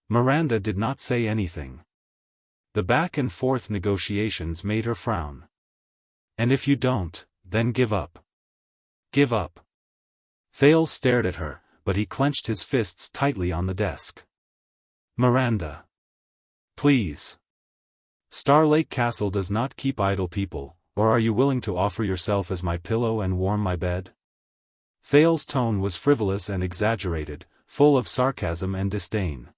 Miranda did not say anything. The back and forth negotiations made her frown. And if you don't, then give up. Give up. Thales stared at her, but he clenched his fists tightly on the desk. Miranda. Please. Star Lake Castle does not keep idle people, or are you willing to offer yourself as my pillow and warm my bed? Thales' tone was frivolous and exaggerated, full of sarcasm and disdain.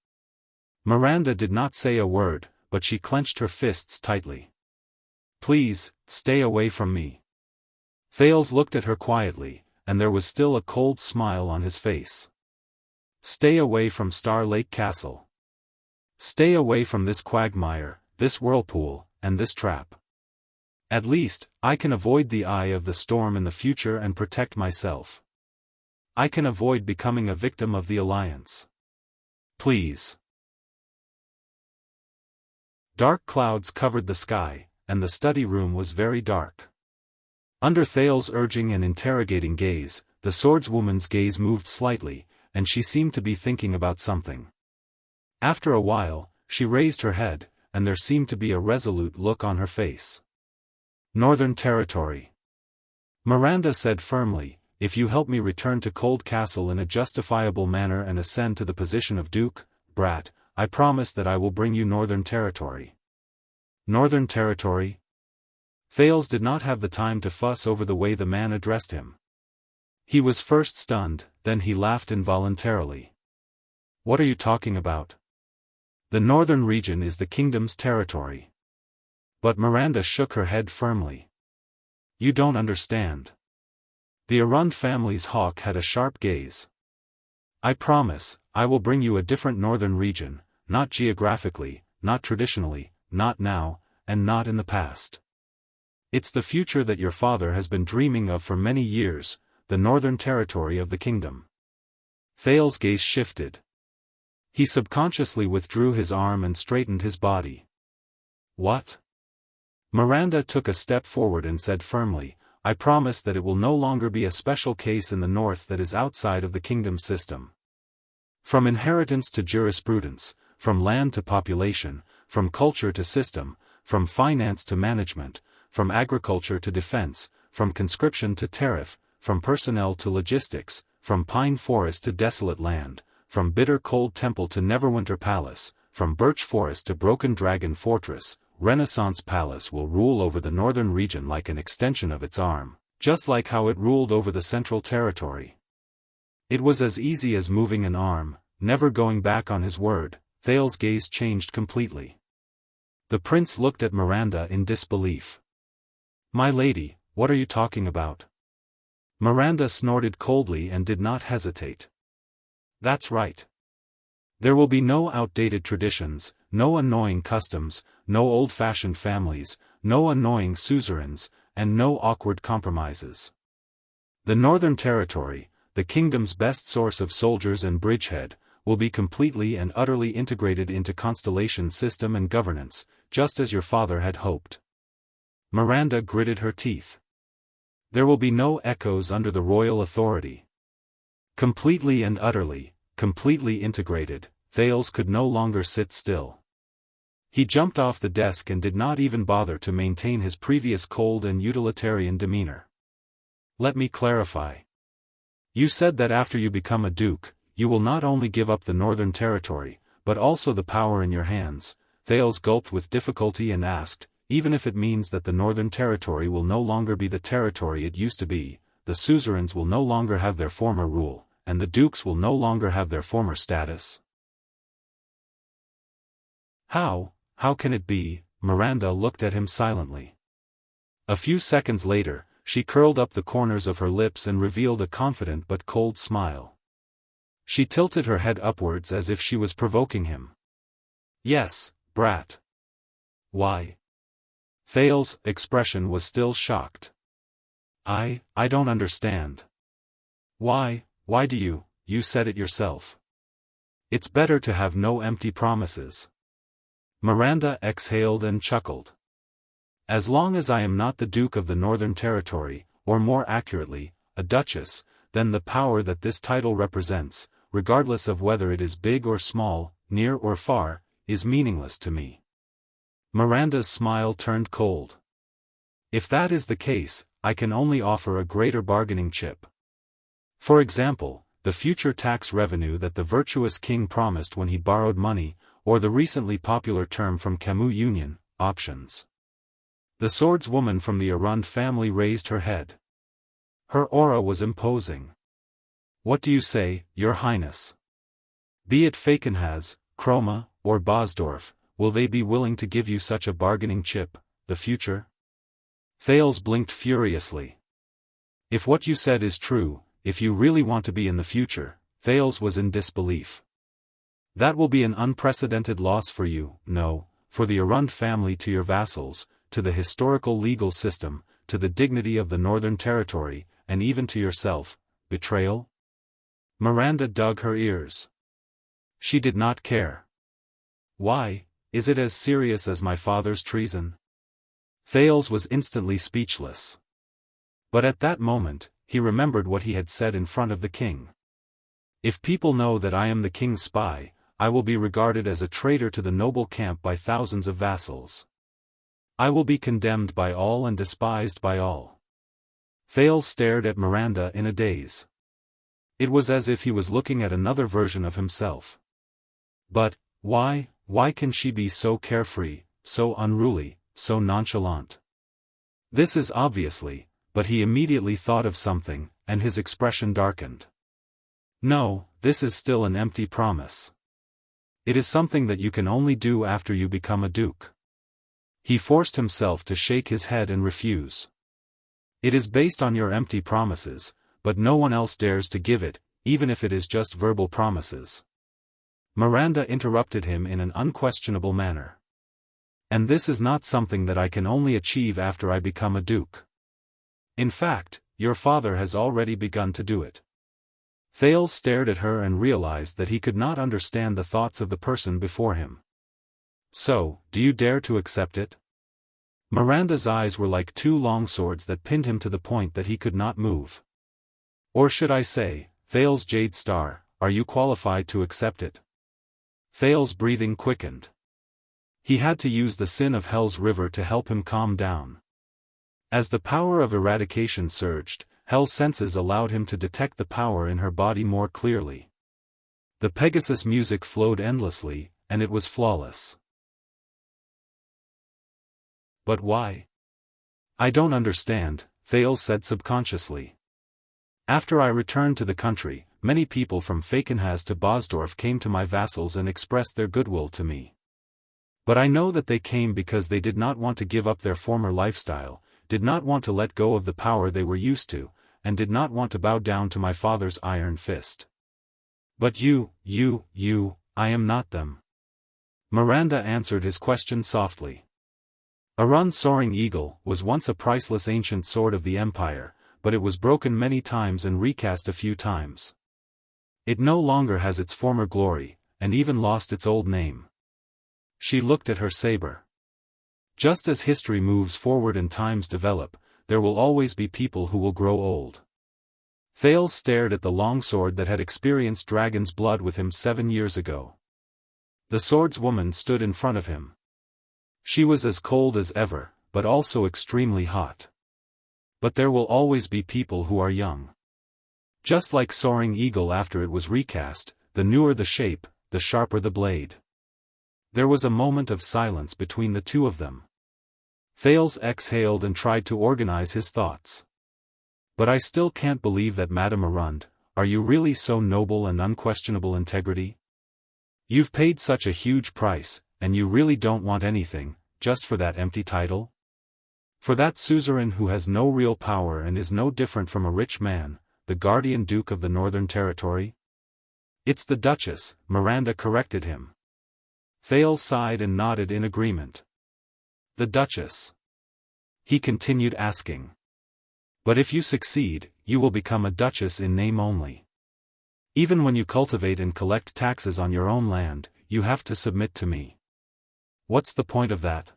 Miranda did not say a word, but she clenched her fists tightly. Please, stay away from me. Thales looked at her quietly, and there was still a cold smile on his face. Stay away from Star Lake Castle. Stay away from this quagmire, this whirlpool, and this trap. At least, I can avoid the eye of the storm in the future and protect myself. I can avoid becoming a victim of the alliance. Please. Dark clouds covered the sky, and the study room was very dark. Under Thales' urging and interrogating gaze, the swordswoman's gaze moved slightly, and she seemed to be thinking about something. After a while, she raised her head, and there seemed to be a resolute look on her face. Northern Territory. Miranda said firmly, if you help me return to Cold Castle in a justifiable manner and ascend to the position of Duke, Brat, I promise that I will bring you Northern Territory. Northern Territory? Thales did not have the time to fuss over the way the man addressed him. He was first stunned, then he laughed involuntarily. What are you talking about? The northern region is the kingdom's territory. But Miranda shook her head firmly. You don't understand. The Arund family's hawk had a sharp gaze. I promise, I will bring you a different northern region, not geographically, not traditionally, not now, and not in the past. It's the future that your father has been dreaming of for many years, the northern territory of the kingdom. Thales' gaze shifted. He subconsciously withdrew his arm and straightened his body. What? Miranda took a step forward and said firmly, I promise that it will no longer be a special case in the north that is outside of the kingdom system. From inheritance to jurisprudence, from land to population, from culture to system, from finance to management, from agriculture to defense, from conscription to tariff, from personnel to logistics, from pine forest to desolate land, from bitter cold temple to Neverwinter Palace, from birch forest to broken dragon fortress, Renaissance Palace will rule over the northern region like an extension of its arm, just like how it ruled over the central territory. It was as easy as moving an arm, never going back on his word. Thales' gaze changed completely. The prince looked at Miranda in disbelief. My lady, what are you talking about? Miranda snorted coldly and did not hesitate. That's right. There will be no outdated traditions, no annoying customs, no old-fashioned families, no annoying suzerains, and no awkward compromises. The Northern Territory, the kingdom's best source of soldiers and bridgehead, will be completely and utterly integrated into Constellation system and governance, just as your father had hoped. Miranda gritted her teeth. There will be no echoes under the royal authority. Completely and utterly, completely integrated, Thales could no longer sit still. He jumped off the desk and did not even bother to maintain his previous cold and utilitarian demeanor. Let me clarify. You said that after you become a duke, you will not only give up the Northern Territory, but also the power in your hands. Thales gulped with difficulty and asked, even if it means that the Northern Territory will no longer be the territory it used to be, the suzerains will no longer have their former rule, and the dukes will no longer have their former status? How can it be? Miranda looked at him silently. A few seconds later, she curled up the corners of her lips and revealed a confident but cold smile. She tilted her head upwards as if she was provoking him. Yes, brat. Why? Thales' expression was still shocked. I don't understand. Why do you said it yourself. It's better to have no empty promises. Miranda exhaled and chuckled. As long as I am not the Duke of the Northern Territory, or more accurately, a Duchess, then the power that this title represents, regardless of whether it is big or small, near or far, is meaningless to me. Miranda's smile turned cold. If that is the case, I can only offer a greater bargaining chip. For example, the future tax revenue that the virtuous king promised when he borrowed money, or the recently popular term from Camus Union, options. The swordswoman from the Arund family raised her head. Her aura was imposing. What do you say, Your Highness? Be it Falkenhaz, Chroma, or Bosdorf, will they be willing to give you such a bargaining chip, the future? Thales blinked furiously. If what you said is true, if you really want to be in the future, Thales was in disbelief. That will be an unprecedented loss for you, no, for the Arund family, to your vassals, to the historical legal system, to the dignity of the Northern Territory, and even to yourself. Betrayal? Miranda dug her ears. She did not care. Why, is it as serious as my father's treason? Thales was instantly speechless. But at that moment, he remembered what he had said in front of the king. If people know that I am the king's spy, I will be regarded as a traitor to the noble camp by thousands of vassals. I will be condemned by all and despised by all. Thales stared at Miranda in a daze. It was as if he was looking at another version of himself. But, why can she be so carefree, so unruly, so nonchalant? This is obviously, but he immediately thought of something, and his expression darkened. No, this is still an empty promise. It is something that you can only do after you become a duke. He forced himself to shake his head and refuse. It is based on your empty promises, but no one else dares to give it, even if it is just verbal promises. Miranda interrupted him in an unquestionable manner. And this is not something that I can only achieve after I become a duke. In fact, your father has already begun to do it. Thales stared at her and realized that he could not understand the thoughts of the person before him. So, do you dare to accept it? Miranda's eyes were like two long swords that pinned him to the point that he could not move. Or should I say, Thales Jade Star, are you qualified to accept it? Thales' breathing quickened. He had to use the sin of Hell's river to help him calm down. As the power of eradication surged, Hell's senses allowed him to detect the power in her body more clearly. The Pegasus music flowed endlessly, and it was flawless. But why? I don't understand, Thales said subconsciously. After I returned to the country, many people from Falkenhaz to Bosdorf came to my vassals and expressed their goodwill to me. But I know that they came because they did not want to give up their former lifestyle, did not want to let go of the power they were used to, and did not want to bow down to my father's iron fist. But I am not them. Miranda answered his question softly. Arun Soaring Eagle was once a priceless ancient sword of the Empire, but it was broken many times and recast a few times. It no longer has its former glory, and even lost its old name. She looked at her saber. Just as history moves forward and times develop, there will always be people who will grow old. Thales stared at the longsword that had experienced dragon's blood with him 7 years ago. The swordswoman stood in front of him. She was as cold as ever, but also extremely hot. But there will always be people who are young. Just like Soaring Eagle after it was recast, the newer the shape, the sharper the blade. There was a moment of silence between the two of them. Thales exhaled and tried to organize his thoughts. But I still can't believe that Madame Arund, are you really so noble and unquestionable integrity? You've paid such a huge price, and you really don't want anything, just for that empty title? For that suzerain who has no real power and is no different from a rich man, the guardian duke of the Northern Territory? It's the Duchess, Miranda corrected him. Thales sighed and nodded in agreement. The Duchess. He continued asking. But if you succeed, you will become a duchess in name only. Even when you cultivate and collect taxes on your own land, you have to submit to me. What's the point of that?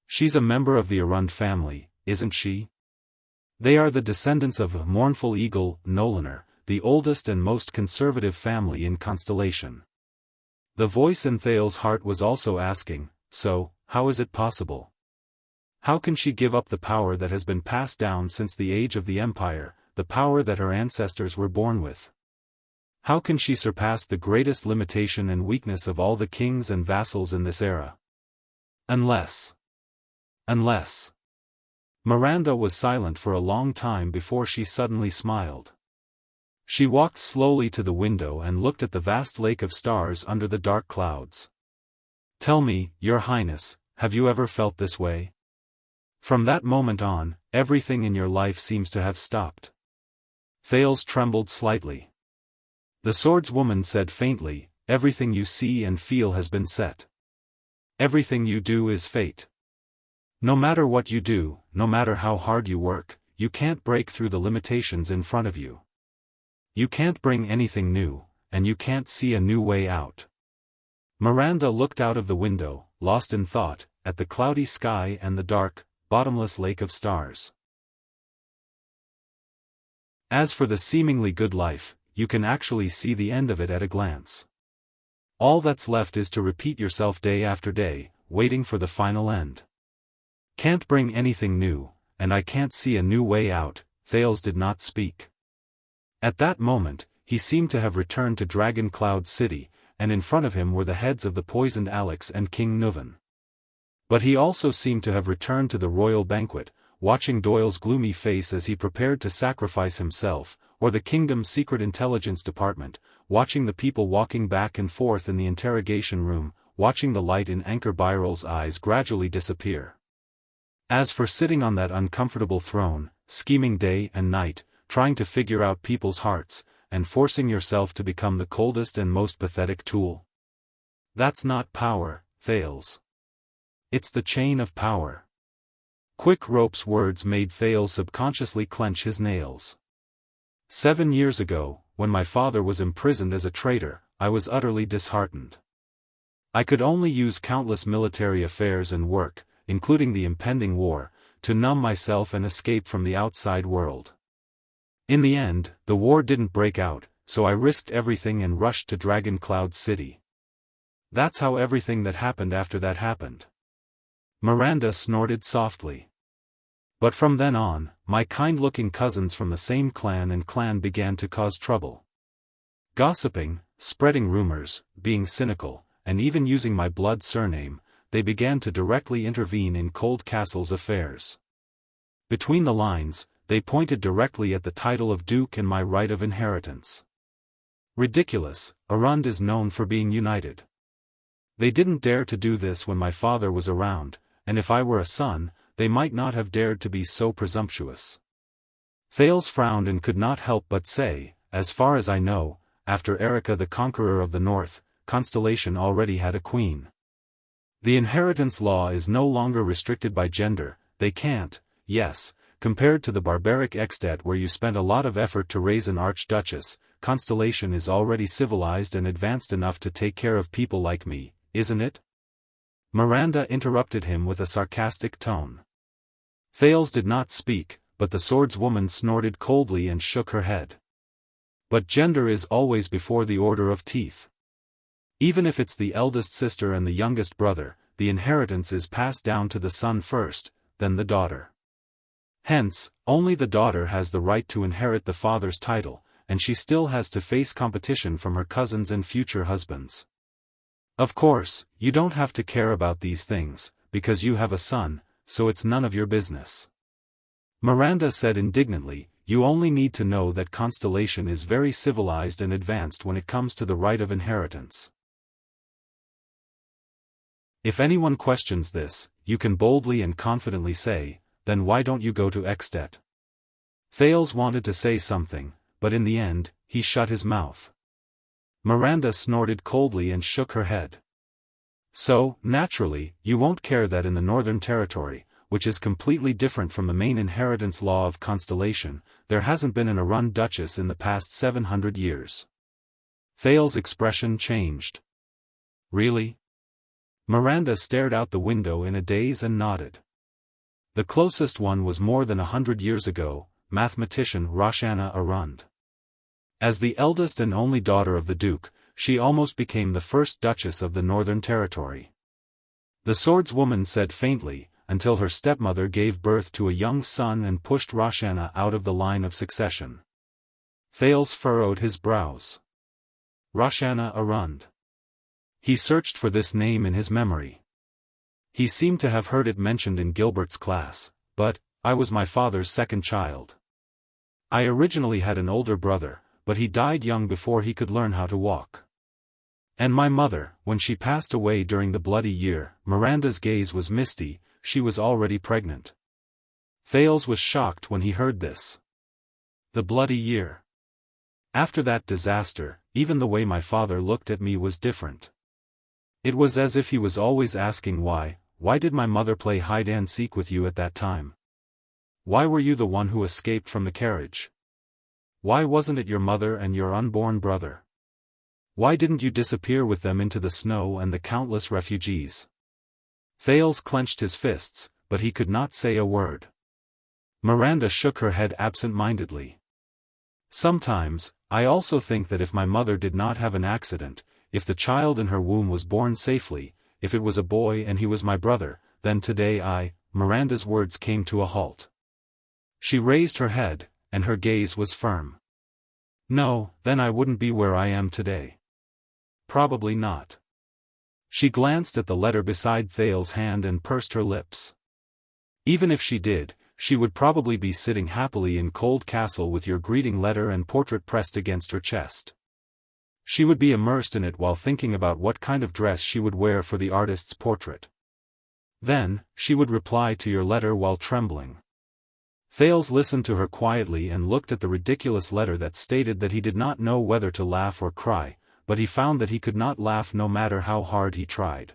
She's a member of the Arund family, isn't she? They are the descendants of Mournful Eagle, Nolaner, the oldest and most conservative family in Constellation. The voice in Thales' heart was also asking, so, how is it possible? How can she give up the power that has been passed down since the age of the Empire, the power that her ancestors were born with? How can she surpass the greatest limitation and weakness of all the kings and vassals in this era? Unless. Miranda was silent for a long time before she suddenly smiled. She walked slowly to the window and looked at the vast lake of stars under the dark clouds. Tell me, Your Highness, have you ever felt this way? From that moment on, everything in your life seems to have stopped. Thales trembled slightly. The swordswoman said faintly, everything you see and feel has been set. Everything you do is fate. No matter what you do, no matter how hard you work, you can't break through the limitations in front of you. You can't bring anything new, and you can't see a new way out. Miranda looked out of the window, lost in thought, at the cloudy sky and the dark, bottomless lake of stars. As for the seemingly good life, you can actually see the end of it at a glance. All that's left is to repeat yourself day after day, waiting for the final end. Can't bring anything new, and I can't see a new way out. Thales did not speak. At that moment, he seemed to have returned to Dragon Cloud City, and in front of him were the heads of the poisoned Alex and King Nuvan. But he also seemed to have returned to the royal banquet, watching Doyle's gloomy face as he prepared to sacrifice himself, or the kingdom's secret intelligence department, watching the people walking back and forth in the interrogation room, watching the light in Anchor Biral's eyes gradually disappear. As for sitting on that uncomfortable throne, scheming day and night, trying to figure out people's hearts, and forcing yourself to become the coldest and most pathetic tool. That's not power, Thales. It's the chain of power. Quick Rope's words made Thales subconsciously clench his nails. 7 years ago, when my father was imprisoned as a traitor, I was utterly disheartened. I could only use countless military affairs and work, including the impending war, to numb myself and escape from the outside world. In the end, the war didn't break out, so I risked everything and rushed to Dragon Cloud City. That's how everything that happened after that happened. Miranda snorted softly. But from then on, my kind-looking cousins from the same clan began to cause trouble. Gossiping, spreading rumors, being cynical, and even using my blood surname, they began to directly intervene in Cold Castle's affairs. Between the lines, they pointed directly at the title of Duke and my right of inheritance. Ridiculous, Arund is known for being united. They didn't dare to do this when my father was around, and if I were a son, they might not have dared to be so presumptuous. Thales frowned and could not help but say, as far as I know, after Erica the Conqueror of the North, Constellation already had a queen. The inheritance law is no longer restricted by gender. They can't, yes, compared to the barbaric Extat where you spent a lot of effort to raise an archduchess, Constellation is already civilized and advanced enough to take care of people like me, isn't it? Miranda interrupted him with a sarcastic tone. Thales did not speak, but the swordswoman snorted coldly and shook her head. But gender is always before the order of teeth. Even if it's the eldest sister and the youngest brother, the inheritance is passed down to the son first, then the daughter. Hence, only the daughter has the right to inherit the father's title, and she still has to face competition from her cousins and future husbands. Of course, you don't have to care about these things, because you have a son, so it's none of your business. Miranda said indignantly, you only need to know that Constellation is very civilized and advanced when it comes to the right of inheritance. If anyone questions this, you can boldly and confidently say, then why don't you go to Extat? Thales wanted to say something, but in the end, he shut his mouth. Miranda snorted coldly and shook her head. So, naturally, you won't care that in the Northern Territory, which is completely different from the main inheritance law of Constellation, there hasn't been an Arund Duchess in the past 700 years. Thales' expression changed. Really? Miranda stared out the window in a daze and nodded. The closest one was more than 100 years ago, mathematician Roshana Arund. As the eldest and only daughter of the Duke, she almost became the first Duchess of the Northern Territory. The swordswoman said faintly, until her stepmother gave birth to a young son and pushed Roshana out of the line of succession. Thales furrowed his brows. Roshana Arund. He searched for this name in his memory. He seemed to have heard it mentioned in Gilbert's class, but, I was my father's second child. I originally had an older brother, but he died young before he could learn how to walk. And my mother, when she passed away during the bloody year, Miranda's gaze was misty, she was already pregnant. Thales was shocked when he heard this. The bloody year. After that disaster, even the way my father looked at me was different. It was as if he was always asking why did my mother play hide-and-seek with you at that time? Why were you the one who escaped from the carriage? Why wasn't it your mother and your unborn brother? Why didn't you disappear with them into the snow and the countless refugees? Thales clenched his fists, but he could not say a word. Miranda shook her head absent-mindedly. Sometimes, I also think that if my mother did not have an accident, if the child in her womb was born safely, if it was a boy and he was my brother, then today Miranda's words came to a halt. She raised her head, and her gaze was firm. No, then I wouldn't be where I am today. Probably not. She glanced at the letter beside Thales's hand and pursed her lips. Even if she did, she would probably be sitting happily in Cold Castle with your greeting letter and portrait pressed against her chest. She would be immersed in it while thinking about what kind of dress she would wear for the artist's portrait. Then, she would reply to your letter while trembling. Thales listened to her quietly and looked at the ridiculous letter that stated that he did not know whether to laugh or cry, but he found that he could not laugh no matter how hard he tried.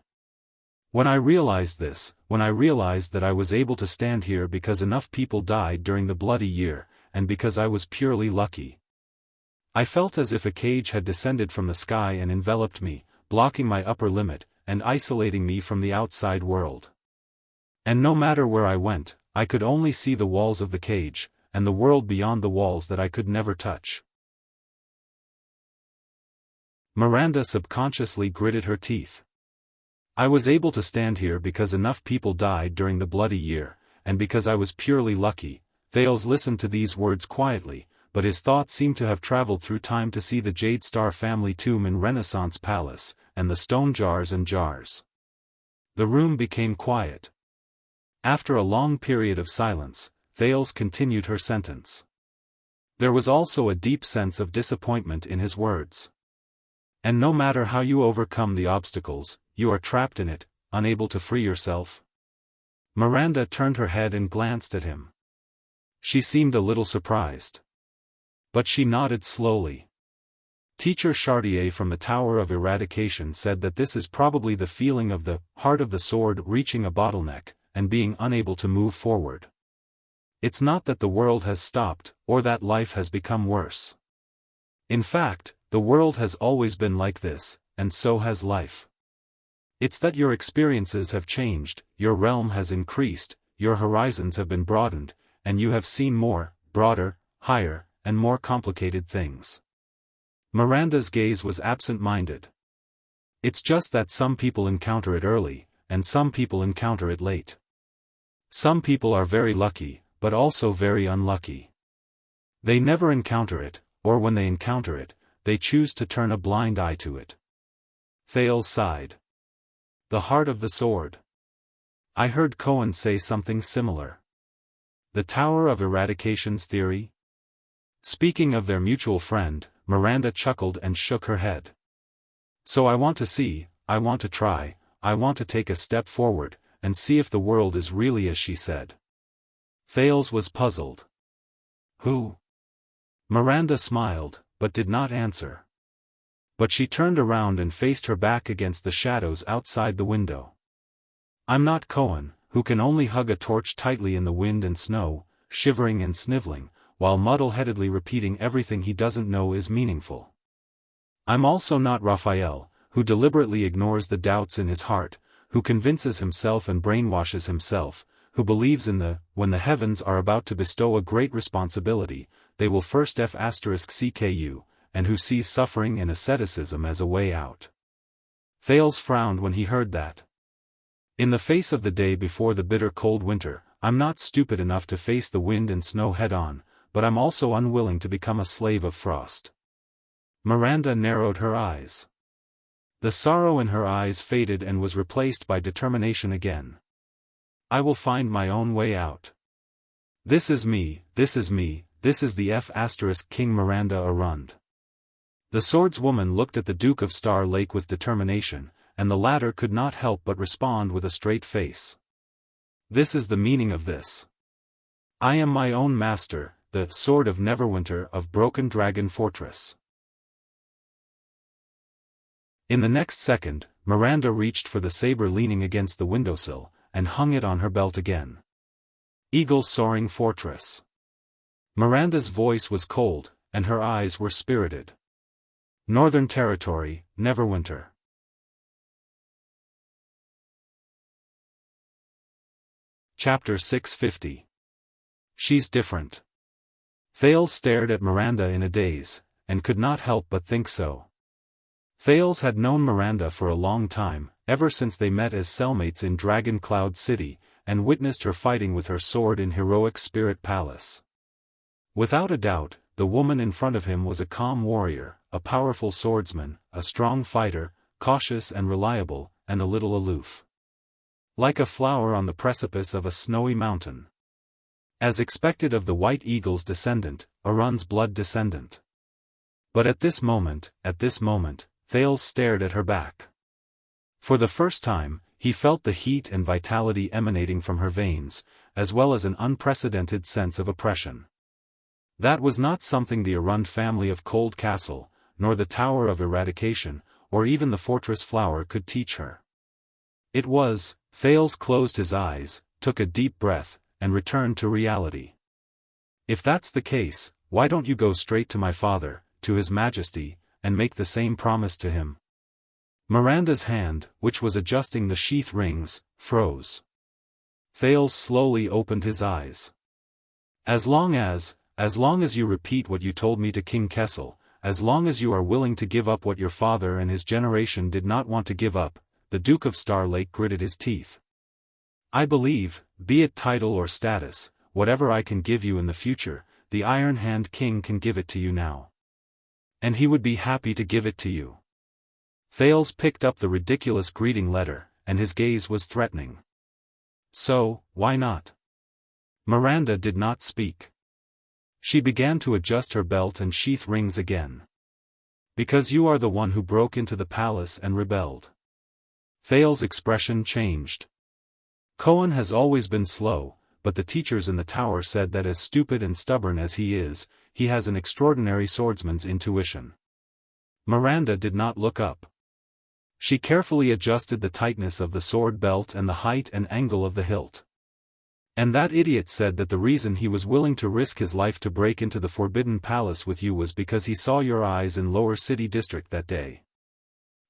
When I realized this, when I realized that I was able to stand here because enough people died during the bloody year, and because I was purely lucky. I felt as if a cage had descended from the sky and enveloped me, blocking my upper limit, and isolating me from the outside world. And no matter where I went, I could only see the walls of the cage, and the world beyond the walls that I could never touch. Miranda subconsciously gritted her teeth. I was able to stand here because enough people died during the bloody year, and because I was purely lucky. Thales listened to these words quietly, but his thoughts seemed to have traveled through time to see the Jade Star family tomb in Renaissance Palace, and the stone jars and jars. The room became quiet. After a long period of silence, Thales continued her sentence. There was also a deep sense of disappointment in his words. And no matter how you overcome the obstacles, you are trapped in it, unable to free yourself. Miranda turned her head and glanced at him. She seemed a little surprised. But she nodded slowly. Teacher Chartier from the Tower of Eradication said that this is probably the feeling of the heart of the sword reaching a bottleneck, and being unable to move forward. It's not that the world has stopped, or that life has become worse. In fact, the world has always been like this, and so has life. It's that your experiences have changed, your realm has increased, your horizons have been broadened, and you have seen more, broader, higher, and more complicated things. Miranda's gaze was absent-minded. It's just that some people encounter it early, and some people encounter it late. Some people are very lucky, but also very unlucky. They never encounter it, or when they encounter it, they choose to turn a blind eye to it. Thales sighed. The heart of the sword. I heard Cohen say something similar. The Tower of Eradication's theory? Speaking of their mutual friend, Miranda chuckled and shook her head. So I want to see, I want to try, I want to take a step forward, and see if the world is really as she said. Thales was puzzled. Who? Miranda smiled, but did not answer. But she turned around and faced her back against the shadows outside the window. I'm not Cohen, who can only hug a torch tightly in the wind and snow, shivering and sniveling, while muddle-headedly repeating everything he doesn't know is meaningful. I'm also not Raphael, who deliberately ignores the doubts in his heart, who convinces himself and brainwashes himself, who believes when the heavens are about to bestow a great responsibility, they will first F***CKU, and who sees suffering and asceticism as a way out. Thales frowned when he heard that. In the face of the day before the bitter cold winter, I'm not stupid enough to face the wind and snow head-on, but I'm also unwilling to become a slave of frost. Miranda narrowed her eyes. The sorrow in her eyes faded and was replaced by determination again. I will find my own way out. This is me, this is me, this is the King Miranda Arund. The swordswoman looked at the Duke of Star Lake with determination, and the latter could not help but respond with a straight face. This is the meaning of this. I am my own master, the Sword of Neverwinter of Broken Dragon Fortress. In the next second, Miranda reached for the saber leaning against the windowsill, and hung it on her belt again. Eagle Soaring Fortress. Miranda's voice was cold, and her eyes were spirited. Northern Territory, Neverwinter. Chapter 650. She's different. Thales stared at Miranda in a daze, and could not help but think so. Thales had known Miranda for a long time, ever since they met as cellmates in Dragon Cloud City, and witnessed her fighting with her sword in Heroic Spirit Palace. Without a doubt, the woman in front of him was a calm warrior, a powerful swordsman, a strong fighter, cautious and reliable, and a little aloof. Like a flower on the precipice of a snowy mountain. As expected of the White Eagle's descendant, Arun's blood descendant. But at this moment, Thales stared at her back. For the first time, he felt the heat and vitality emanating from her veins, as well as an unprecedented sense of oppression. That was not something the Arun family of Cold Castle, nor the Tower of Eradication, or even the Fortress Flower could teach her. It was, Thales closed his eyes, took a deep breath, and returned to reality. If that's the case, why don't you go straight to my father, to His Majesty, and make the same promise to him? Miranda's hand, which was adjusting the sheath rings, froze. Thales slowly opened his eyes. As long as you repeat what you told me to King Kessel, as long as you are willing to give up what your father and his generation did not want to give up, the Duke of Star Lake gritted his teeth. I believe, be it title or status, whatever I can give you in the future, the Iron Hand King can give it to you now. And he would be happy to give it to you. Thales picked up the ridiculous greeting letter, and his gaze was threatening. So, why not? Miranda did not speak. She began to adjust her belt and sheath rings again. Because you are the one who broke into the palace and rebelled. Thales' expression changed. Cohen has always been slow, but the teachers in the tower said that as stupid and stubborn as he is, he has an extraordinary swordsman's intuition. Miranda did not look up. She carefully adjusted the tightness of the sword belt and the height and angle of the hilt. And that idiot said that the reason he was willing to risk his life to break into the Forbidden Palace with you was because he saw your eyes in Lower City District that day.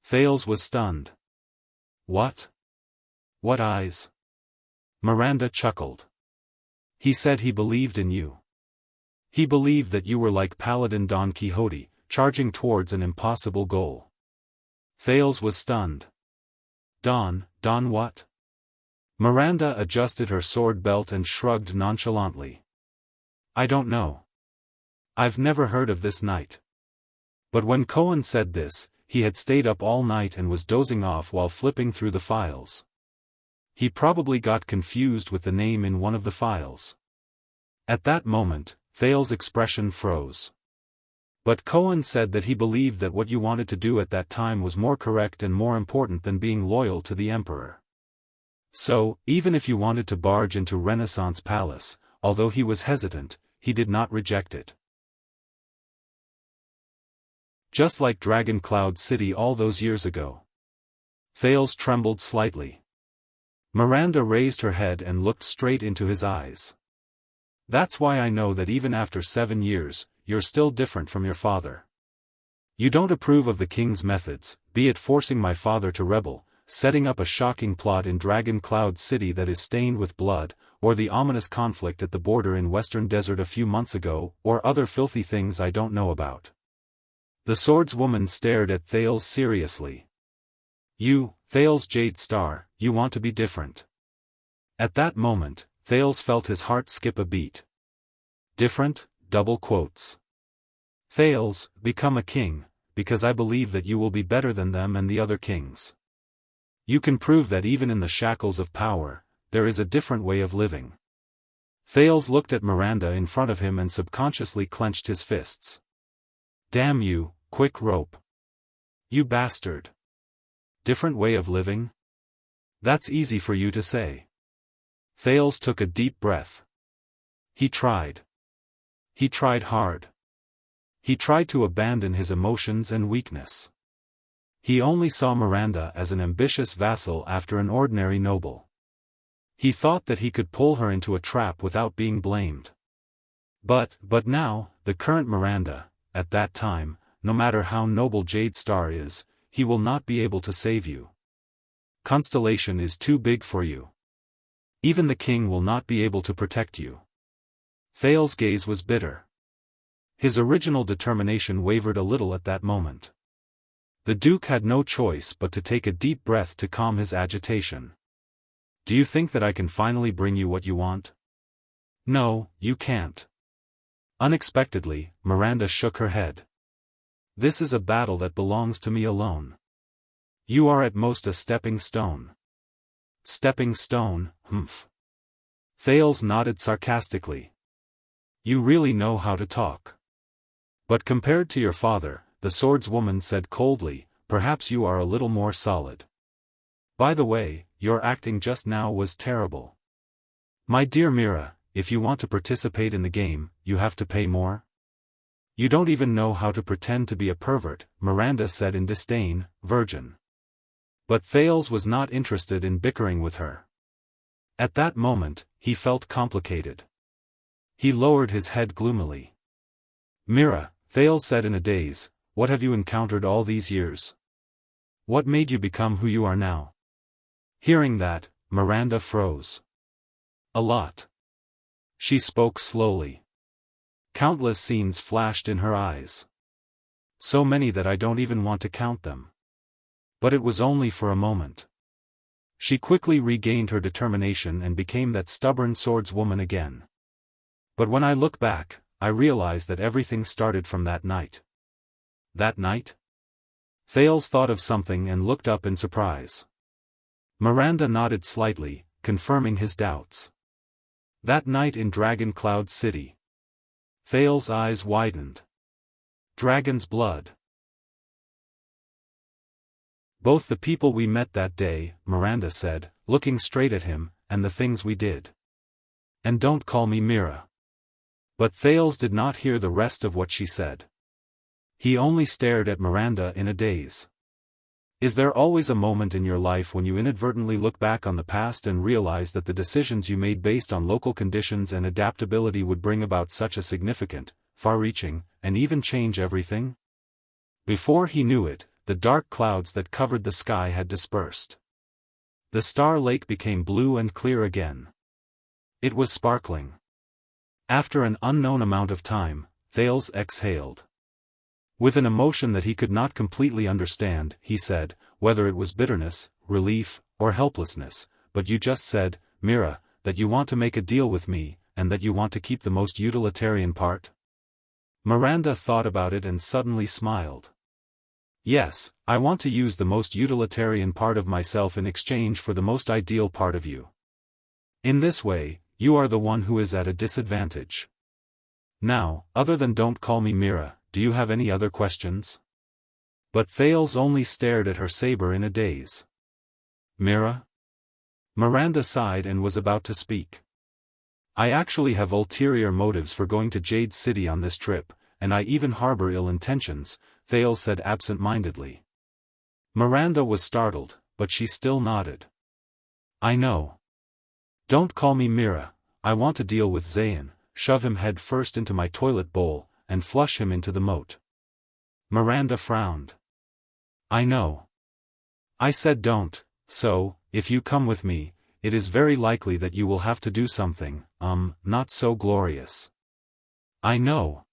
Thales was stunned. What? What eyes? Miranda chuckled. He said he believed in you. He believed that you were like Paladin Don Quixote, charging towards an impossible goal. Thales was stunned. Don what? Miranda adjusted her sword belt and shrugged nonchalantly. I don't know. I've never heard of this knight. But when Cohen said this, he had stayed up all night and was dozing off while flipping through the files. He probably got confused with the name in one of the files. At that moment, Thales' expression froze. But Cohen said that he believed that what you wanted to do at that time was more correct and more important than being loyal to the Emperor. So, even if you wanted to barge into Renaissance Palace, although he was hesitant, he did not reject it. Just like Dragon Cloud City all those years ago. Thales trembled slightly. Miranda raised her head and looked straight into his eyes. That's why I know that even after 7 years, you're still different from your father. You don't approve of the king's methods, be it forcing my father to rebel, setting up a shocking plot in Dragon Cloud City that is stained with blood, or the ominous conflict at the border in Western Desert a few months ago, or other filthy things I don't know about. The swordswoman stared at Thales seriously. You, Thales Jade Star, you want to be different. At that moment, Thales felt his heart skip a beat. Different, double quotes. Thales, become a king, because I believe that you will be better than them and the other kings. You can prove that even in the shackles of power, there is a different way of living. Thales looked at Miranda in front of him and subconsciously clenched his fists. Damn you, quick rope. You bastard. Different way of living? That's easy for you to say. Thales took a deep breath. He tried. He tried hard. He tried to abandon his emotions and weakness. He only saw Miranda as an ambitious vassal after an ordinary noble. He thought that he could pull her into a trap without being blamed. But now, the current Miranda, at that time, no matter how noble Jade Star is, he will not be able to save you. Constellation is too big for you. Even the king will not be able to protect you. Thales' gaze was bitter. His original determination wavered a little at that moment. The Duke had no choice but to take a deep breath to calm his agitation. Do you think that I can finally bring you what you want? No, you can't. Unexpectedly, Miranda shook her head. This is a battle that belongs to me alone. You are at most a stepping stone. Stepping stone, humph. Thales nodded sarcastically. You really know how to talk. But compared to your father, the swordswoman said coldly, perhaps you are a little more solid. By the way, your acting just now was terrible. My dear Mira, if you want to participate in the game, you have to pay more. You don't even know how to pretend to be a pervert, Miranda said in disdain, virgin. But Thales was not interested in bickering with her. At that moment, he felt complicated. He lowered his head gloomily. Mira, Thales said in a daze, what have you encountered all these years? What made you become who you are now? Hearing that, Miranda froze. A lot. She spoke slowly. Countless scenes flashed in her eyes. So many that I don't even want to count them. But it was only for a moment. She quickly regained her determination and became that stubborn swordswoman again. But when I look back, I realize that everything started from that night. That night? Thales thought of something and looked up in surprise. Miranda nodded slightly, confirming his doubts. That night in Dragon Cloud City. Thales' eyes widened. Dragon's blood. Both the people we met that day, Miranda said, looking straight at him, and the things we did. And don't call me Mira. But Thales did not hear the rest of what she said. He only stared at Miranda in a daze. Is there always a moment in your life when you inadvertently look back on the past and realize that the decisions you made based on local conditions and adaptability would bring about such a significant, far-reaching, and even change everything? Before he knew it, the dark clouds that covered the sky had dispersed. The star lake became blue and clear again. It was sparkling. After an unknown amount of time, Thales exhaled. With an emotion that he could not completely understand, he said, whether it was bitterness, relief, or helplessness, but you just said, Mira, that you want to make a deal with me, and that you want to keep the most utilitarian part? Miranda thought about it and suddenly smiled. Yes, I want to use the most utilitarian part of myself in exchange for the most ideal part of you. In this way, you are the one who is at a disadvantage. Now, other than don't call me Mira, do you have any other questions? But Thales only stared at her saber in a daze. Mira? Miranda sighed and was about to speak. I actually have ulterior motives for going to Jade City on this trip, and I even harbor ill intentions, Thales said absent-mindedly. Miranda was startled, but she still nodded. I know. Don't call me Mira, I want to deal with Zayn, shove him head first into my toilet bowl, and flush him into the moat. Miranda frowned. I know. I said don't, so, if you come with me, it is very likely that you will have to do something, not so glorious. I know.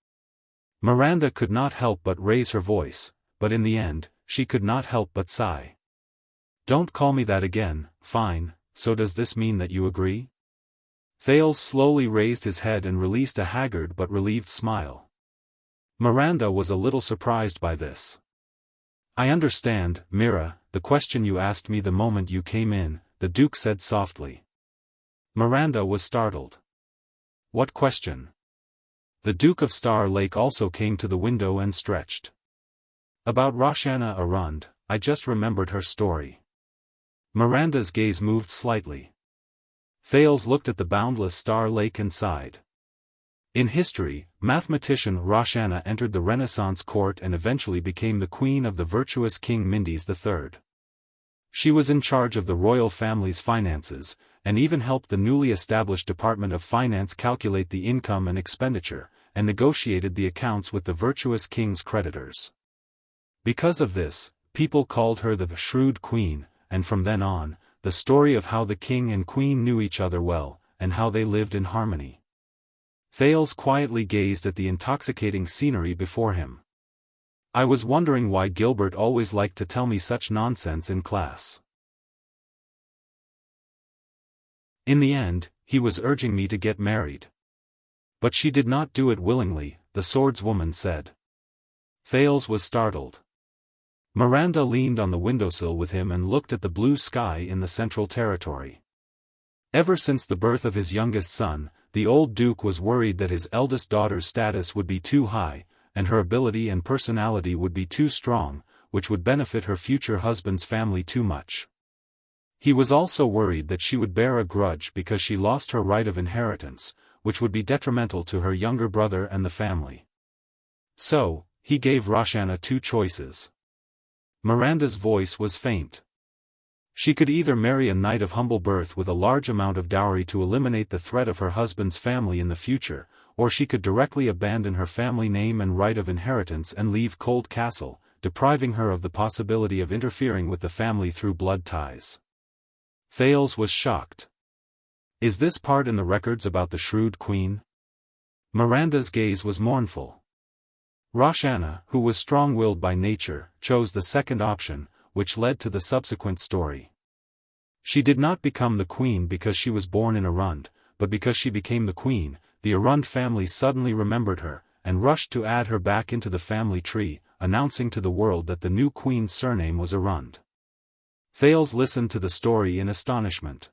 Miranda could not help but raise her voice, but in the end, she could not help but sigh. Don't call me that again, fine, so does this mean that you agree? Thales slowly raised his head and released a haggard but relieved smile. Miranda was a little surprised by this. I understand, Mira, the question you asked me the moment you came in, the Duke said softly. Miranda was startled. What question? The Duke of Star Lake also came to the window and stretched. About Roshana Arund, I just remembered her story. Miranda's gaze moved slightly. Thales looked at the boundless Star Lake and sighed. In history, mathematician Roshana entered the Renaissance court and eventually became the queen of the virtuous King Mindis III. She was in charge of the royal family's finances, and even helped the newly established Department of Finance calculate the income and expenditure, and negotiated the accounts with the virtuous king's creditors. Because of this, people called her the Shrewd Queen, and from then on, the story of how the king and queen knew each other well, and how they lived in harmony. Thales quietly gazed at the intoxicating scenery before him. I was wondering why Gilbert always liked to tell me such nonsense in class. In the end, he was urging me to get married. But she did not do it willingly, the swordswoman said. Thales was startled. Miranda leaned on the windowsill with him and looked at the blue sky in the central territory. Ever since the birth of his youngest son, the old duke was worried that his eldest daughter's status would be too high, and her ability and personality would be too strong, which would benefit her future husband's family too much. He was also worried that she would bear a grudge because she lost her right of inheritance, which would be detrimental to her younger brother and the family. So, he gave Roxana two choices. Miranda's voice was faint. She could either marry a knight of humble birth with a large amount of dowry to eliminate the threat of her husband's family in the future, or she could directly abandon her family name and right of inheritance and leave Cold Castle, depriving her of the possibility of interfering with the family through blood ties. Thales was shocked. Is this part in the records about the shrewd queen? Miranda's gaze was mournful. Roxana, who was strong-willed by nature, chose the second option, which led to the subsequent story. She did not become the queen because she was born in Arund, but because she became the queen. The Arund family suddenly remembered her, and rushed to add her back into the family tree, announcing to the world that the new queen's surname was Arund. Thales listened to the story in astonishment.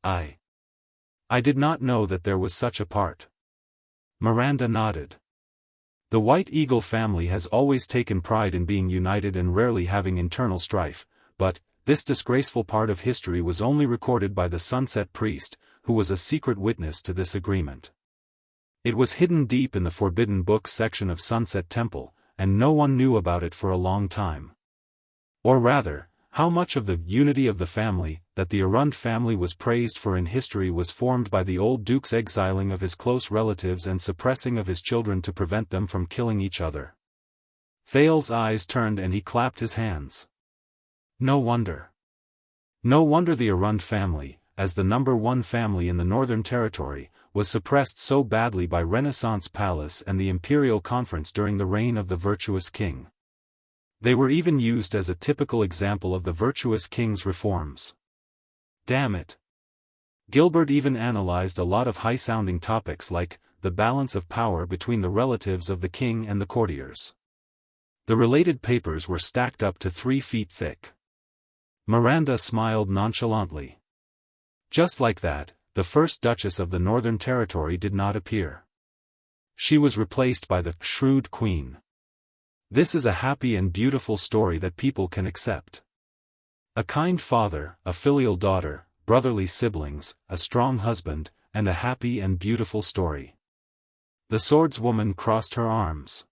I did not know that there was such a part. Miranda nodded. The White Eagle family has always taken pride in being united and rarely having internal strife, but this disgraceful part of history was only recorded by the Sunset Priest, who was a secret witness to this agreement. It was hidden deep in the Forbidden Books section of Sunset Temple, and no one knew about it for a long time. Or rather, how much of the unity of the family that the Arund family was praised for in history was formed by the old duke's exiling of his close relatives and suppressing of his children to prevent them from killing each other. Thales' eyes turned and he clapped his hands. No wonder. No wonder the Arund family, as the number one family in the Northern Territory, was suppressed so badly by Renaissance Palace and the Imperial Conference during the reign of the virtuous king. They were even used as a typical example of the virtuous king's reforms. Damn it. Gilbert even analyzed a lot of high-sounding topics like the balance of power between the relatives of the king and the courtiers. The related papers were stacked up to 3 feet thick. Miranda smiled nonchalantly. Just like that, the first Duchess of the Northern Territory did not appear. She was replaced by the shrewd queen. This is a happy and beautiful story that people can accept. A kind father, a filial daughter, brotherly siblings, a strong husband, and a happy and beautiful story. The swordswoman crossed her arms.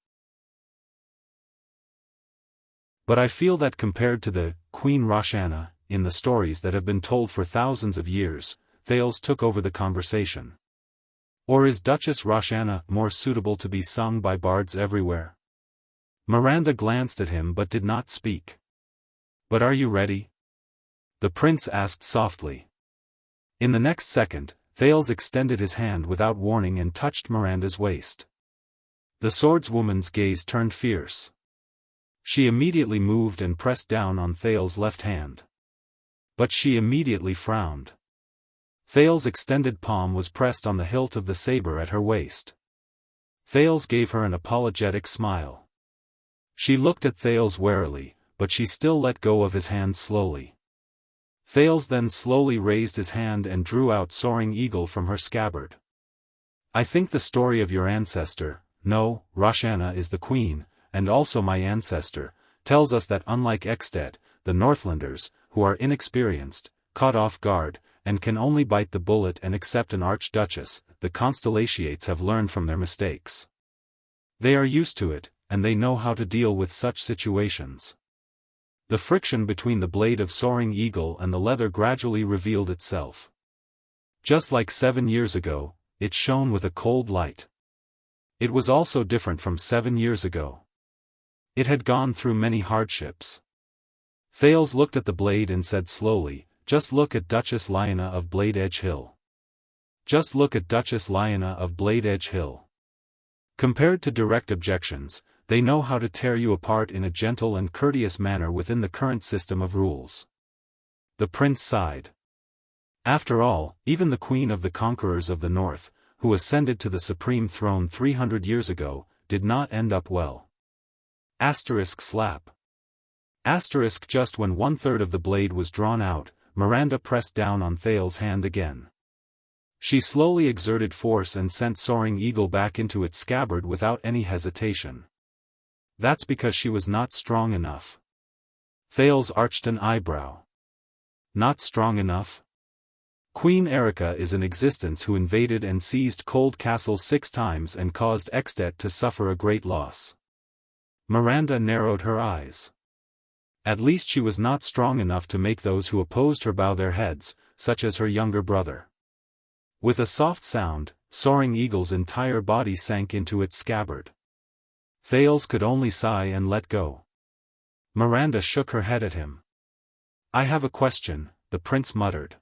But I feel that compared to the Queen Roxana, in the stories that have been told for thousands of years, Thales took over the conversation. Or is Duchess Roxana more suitable to be sung by bards everywhere? Miranda glanced at him but did not speak. But are you ready? The prince asked softly. In the next second, Thales extended his hand without warning and touched Miranda's waist. The swordswoman's gaze turned fierce. She immediately moved and pressed down on Thales' left hand. But she immediately frowned. Thales' extended palm was pressed on the hilt of the saber at her waist. Thales gave her an apologetic smile. She looked at Thales warily, but she still let go of his hand slowly. Thales then slowly raised his hand and drew out Soaring Eagle from her scabbard. I think the story of your ancestor, no, Roxana is the queen, and also my ancestor, tells us that unlike Exted, the Northlanders, who are inexperienced, caught off guard, and can only bite the bullet and accept an archduchess, the Constellatiates have learned from their mistakes. They are used to it, and they know how to deal with such situations. The friction between the blade of Soaring Eagle and the leather gradually revealed itself. Just like 7 years ago, it shone with a cold light. It was also different from 7 years ago. It had gone through many hardships. Thales looked at the blade and said slowly, just look at Duchess Lyanna of Blade Edge Hill. Just look at Duchess Lyanna of Blade Edge Hill. Compared to direct objections, they know how to tear you apart in a gentle and courteous manner within the current system of rules. The prince sighed. After all, even the queen of the conquerors of the north, who ascended to the supreme throne 300 years ago, did not end up well. Slap. Just when 1/3 of the blade was drawn out, Miranda pressed down on Thales's hand again. She slowly exerted force and sent Soaring Eagle back into its scabbard without any hesitation. That's because she was not strong enough. Thales arched an eyebrow. Not strong enough? Queen Erica is an existence who invaded and seized Cold Castle 6 times and caused Extet to suffer a great loss. Miranda narrowed her eyes. At least she was not strong enough to make those who opposed her bow their heads, such as her younger brother. With a soft sound, Soaring Eagle's entire body sank into its scabbard. Thales could only sigh and let go. Miranda shook her head at him. "I have a question," the prince muttered.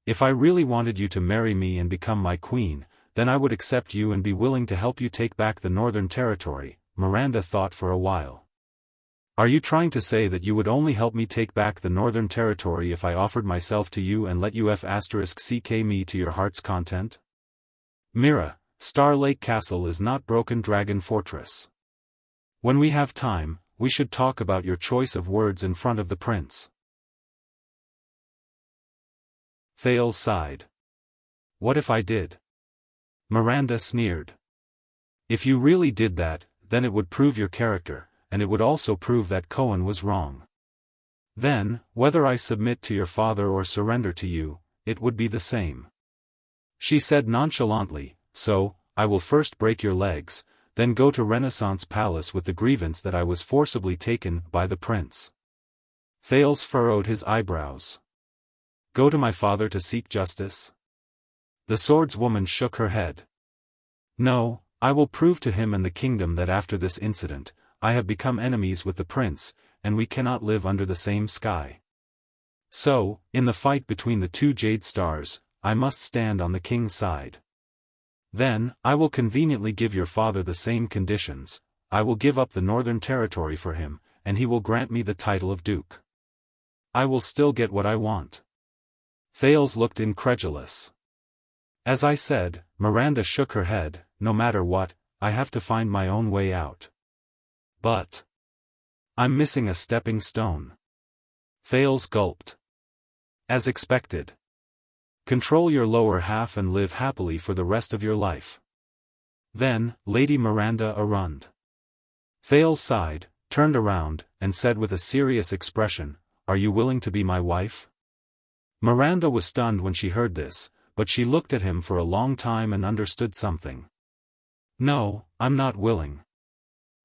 "If I really wanted you to marry me and become my queen, then I would accept you and be willing to help you take back the Northern Territory." Miranda thought for a while. "Are you trying to say that you would only help me take back the Northern Territory if I offered myself to you and let you *ck me to your heart's content?" "Mira, Star Lake Castle is not Broken Dragon Fortress. When we have time, we should talk about your choice of words in front of the prince." Thales sighed. "What if I did?" Miranda sneered. "If you really did that, then it would prove your character, and it would also prove that Cohen was wrong. Then, whether I submit to your father or surrender to you, it would be the same." She said nonchalantly, "So, I will first break your legs, then go to Renaissance Palace with the grievance that I was forcibly taken by the prince." Thales furrowed his eyebrows. "Go to my father to seek justice?" The swordswoman shook her head. "No, I will prove to him and the kingdom that after this incident, I have become enemies with the prince, and we cannot live under the same sky. So, in the fight between the 2 jade stars, I must stand on the king's side. Then, I will conveniently give your father the same conditions. I will give up the Northern Territory for him, and he will grant me the title of Duke. I will still get what I want." Thales looked incredulous. "As I said," Miranda shook her head, "no matter what, I have to find my own way out. But I'm missing a stepping stone." Thales gulped. "As expected. Control your lower half and live happily for the rest of your life." "Then, Lady Miranda Arund." Thales sighed, turned around, and said with a serious expression, "Are you willing to be my wife?" Miranda was stunned when she heard this, but she looked at him for a long time and understood something. "No, I'm not willing."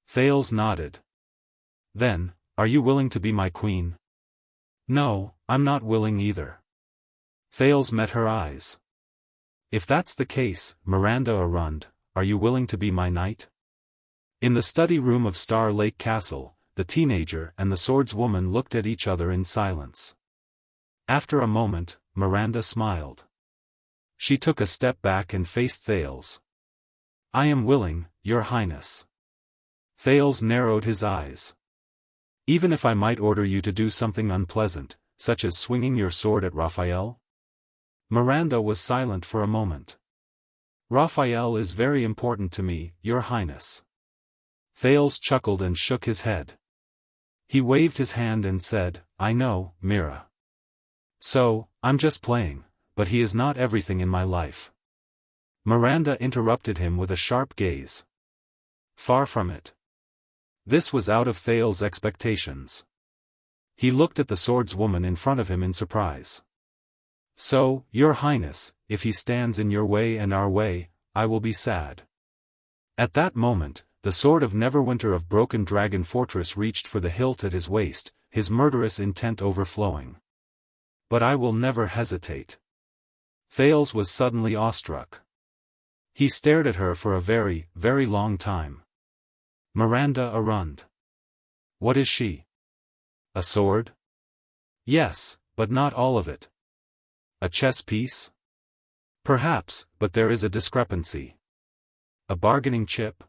Thales nodded. "Then, are you willing to be my queen?" "No, I'm not willing either." Thales met her eyes. "If that's the case, Miranda Arund, are you willing to be my knight?" In the study room of Star Lake Castle, the teenager and the swordswoman looked at each other in silence. After a moment, Miranda smiled. She took a step back and faced Thales. "I am willing, Your Highness." Thales narrowed his eyes. "Even if I might order you to do something unpleasant, such as swinging your sword at Raphael?" Miranda was silent for a moment. "Raphael is very important to me, Your Highness." Thales chuckled and shook his head. He waved his hand and said, "I know, Mira. So, I'm just playing, but he is not everything in my life." Miranda interrupted him with a sharp gaze. Far from it. This was out of Thales' expectations. He looked at the swordswoman in front of him in surprise. "So, Your Highness, if he stands in your way and our way, I will be sad." At that moment, the sword of Neverwinter of Broken Dragon Fortress reached for the hilt at his waist, his murderous intent overflowing. "But I will never hesitate." Thales was suddenly awestruck. He stared at her for a very, very long time. "Miranda Arund. What is she? A sword?" "Yes, but not all of it." "A chess piece?" "Perhaps, but there is a discrepancy." "A bargaining chip?"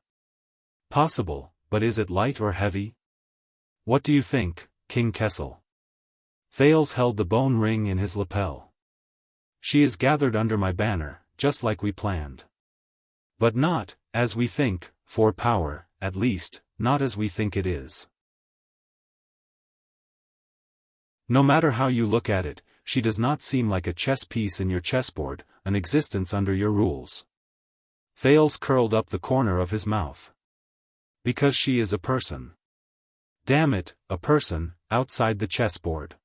"Possible, but is it light or heavy? What do you think, King Kessel? Thales held the bone ring in his lapel. She is gathered under my banner, just like we planned. But not, as we think, for power, at least, not as we think it is. No matter how you look at it, she does not seem like a chess piece in your chessboard, an existence under your rules. Thales curled up the corner of his mouth. Because she is a person. Damn it, a person, outside the chessboard.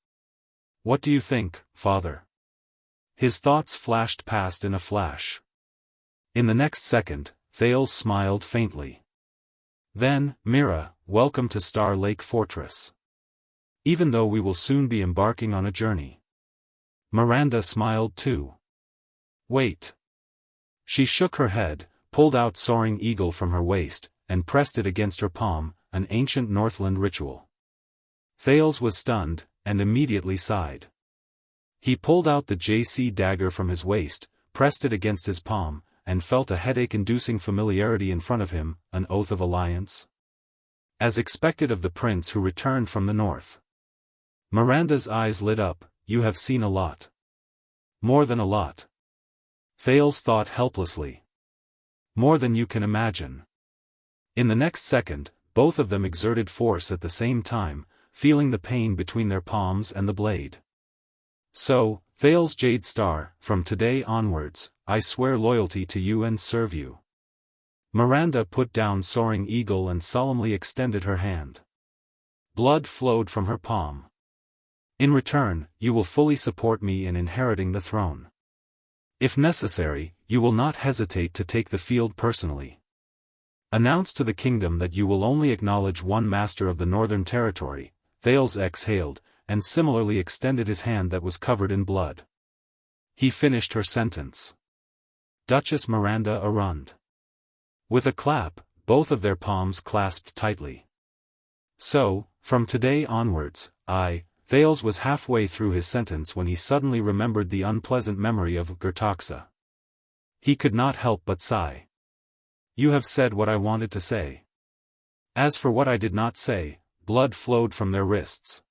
What do you think, father? His thoughts flashed past in a flash. In the next second, Thales smiled faintly. Then, Mira, welcome to Star Lake Fortress. Even though we will soon be embarking on a journey. Miranda smiled too. Wait. She shook her head, pulled out Soaring Eagle from her waist, and pressed it against her palm, an ancient Northland ritual. Thales was stunned, and immediately sighed. He pulled out the JC dagger from his waist, pressed it against his palm, and felt a headache-inducing familiarity in front of him, an oath of alliance. As expected of the prince who returned from the north. Miranda's eyes lit up. You have seen a lot. More than a lot. Thales thought helplessly. More than you can imagine. In the next second, both of them exerted force at the same time, feeling the pain between their palms and the blade. So, Thales Jade Star, from today onwards, I swear loyalty to you and serve you. Miranda put down Soaring Eagle and solemnly extended her hand. Blood flowed from her palm. In return, you will fully support me in inheriting the throne. If necessary, you will not hesitate to take the field personally. Announce to the kingdom that you will only acknowledge one master of the Northern Territory. Thales exhaled, and similarly extended his hand that was covered in blood. He finished her sentence. Duchess Miranda Arund. With a clap, both of their palms clasped tightly. So, from today onwards, Thales was halfway through his sentence when he suddenly remembered the unpleasant memory of Gertoxa. He could not help but sigh. You have said what I wanted to say. As for what I did not say, blood flowed from their wrists.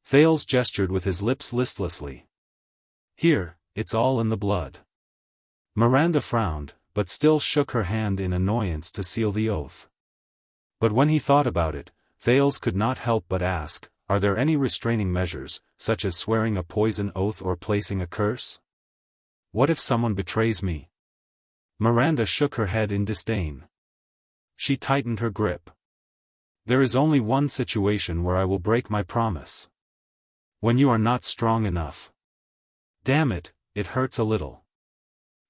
Thales gestured with his lips listlessly. Here, it's all in the blood. Miranda frowned, but still shook her hand in annoyance to seal the oath. But when he thought about it, Thales could not help but ask, are there any restraining measures, such as swearing a poison oath or placing a curse? What if someone betrays me? Miranda shook her head in disdain. She tightened her grip. There is only one situation where I will break my promise. When you are not strong enough. Damn it, it hurts a little.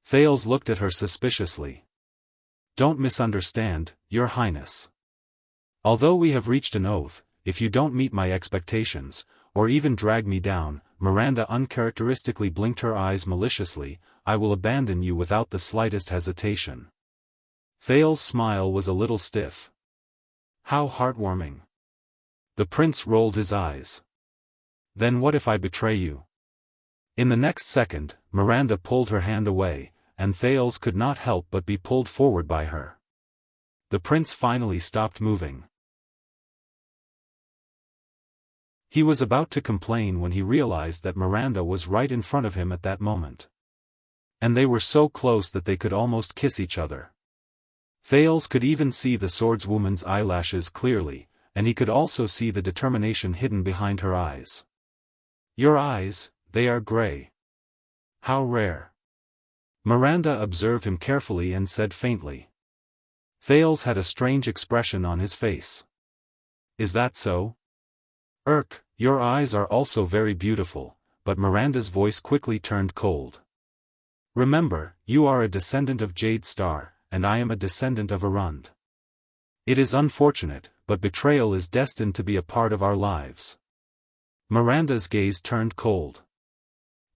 Thales looked at her suspiciously. Don't misunderstand, Your Highness. Although we have reached an oath, if you don't meet my expectations, or even drag me down, Miranda uncharacteristically blinked her eyes maliciously, I will abandon you without the slightest hesitation. Thales' smile was a little stiff. How heartwarming. The prince rolled his eyes. Then what if I betray you? In the next second, Miranda pulled her hand away, and Thales could not help but be pulled forward by her. The prince finally stopped moving. He was about to complain when he realized that Miranda was right in front of him at that moment. And they were so close that they could almost kiss each other. Thales could even see the swordswoman's eyelashes clearly, and he could also see the determination hidden behind her eyes. Your eyes, they are gray. How rare. Miranda observed him carefully and said faintly. Thales had a strange expression on his face. Is that so? Your eyes are also very beautiful, but Miranda's voice quickly turned cold. Remember, you are a descendant of Jade Star, and I am a descendant of Arund. It is unfortunate, but betrayal is destined to be a part of our lives. Miranda's gaze turned cold.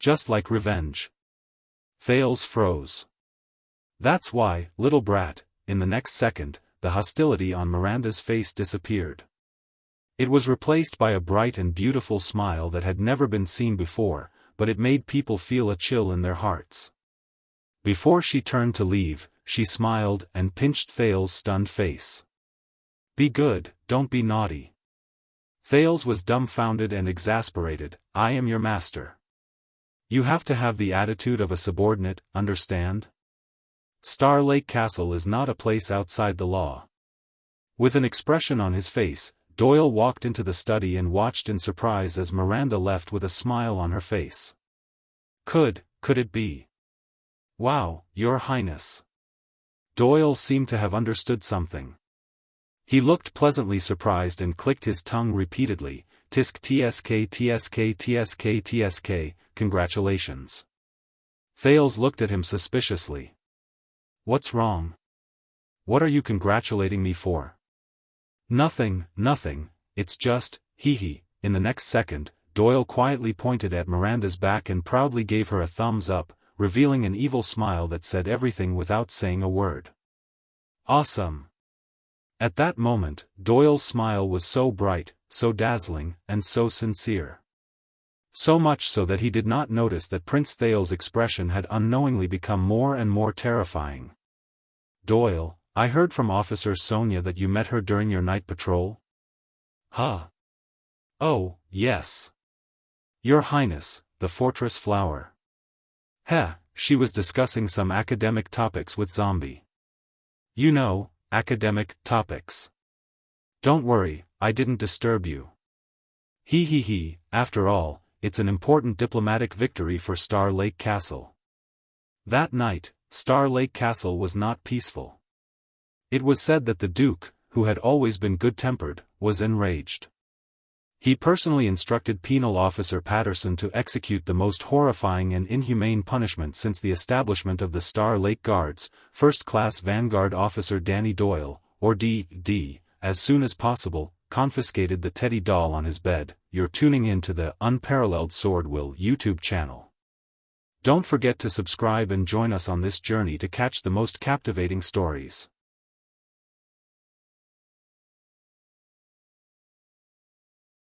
Just like revenge. Thales froze. That's why, little brat, in the next second, the hostility on Miranda's face disappeared. It was replaced by a bright and beautiful smile that had never been seen before, but it made people feel a chill in their hearts. Before she turned to leave, she smiled and pinched Thales' stunned face. Be good, don't be naughty. Thales was dumbfounded and exasperated. I am your master. You have to have the attitude of a subordinate, understand? Star Lake Castle is not a place outside the law. With an expression on his face, Doyle walked into the study and watched in surprise as Miranda left with a smile on her face. Could it be? Wow, Your Highness. Doyle seemed to have understood something. He looked pleasantly surprised and clicked his tongue repeatedly. Tisk tsk tsk tsk tsk, congratulations. Thales looked at him suspiciously. What's wrong? What are you congratulating me for? Nothing, it's just, hee. In the next second, Doyle quietly pointed at Miranda's back and proudly gave her a thumbs up, revealing an evil smile that said everything without saying a word. Awesome. At that moment, Doyle's smile was so bright, so dazzling, and so sincere. So much so that he did not notice that Prince Thales' expression had unknowingly become more and more terrifying. Doyle, I heard from Officer Sonia that you met her during your night patrol? Huh? Oh, yes. Your Highness, the Fortress Flower. Heh, she was discussing some academic topics with Zombie. You know, academic topics. Don't worry, I didn't disturb you. He, after all, it's an important diplomatic victory for Star Lake Castle. That night, Star Lake Castle was not peaceful. It was said that the Duke, who had always been good-tempered, was enraged. He personally instructed Penal Officer Patterson to execute the most horrifying and inhumane punishment since the establishment of the Star Lake Guards, First-Class Vanguard Officer Danny Doyle, or D, as soon as possible, confiscated the teddy doll on his bed. You're tuning in to the Unparalleled SwordWill YouTube channel. Don't forget to subscribe and join us on this journey to catch the most captivating stories.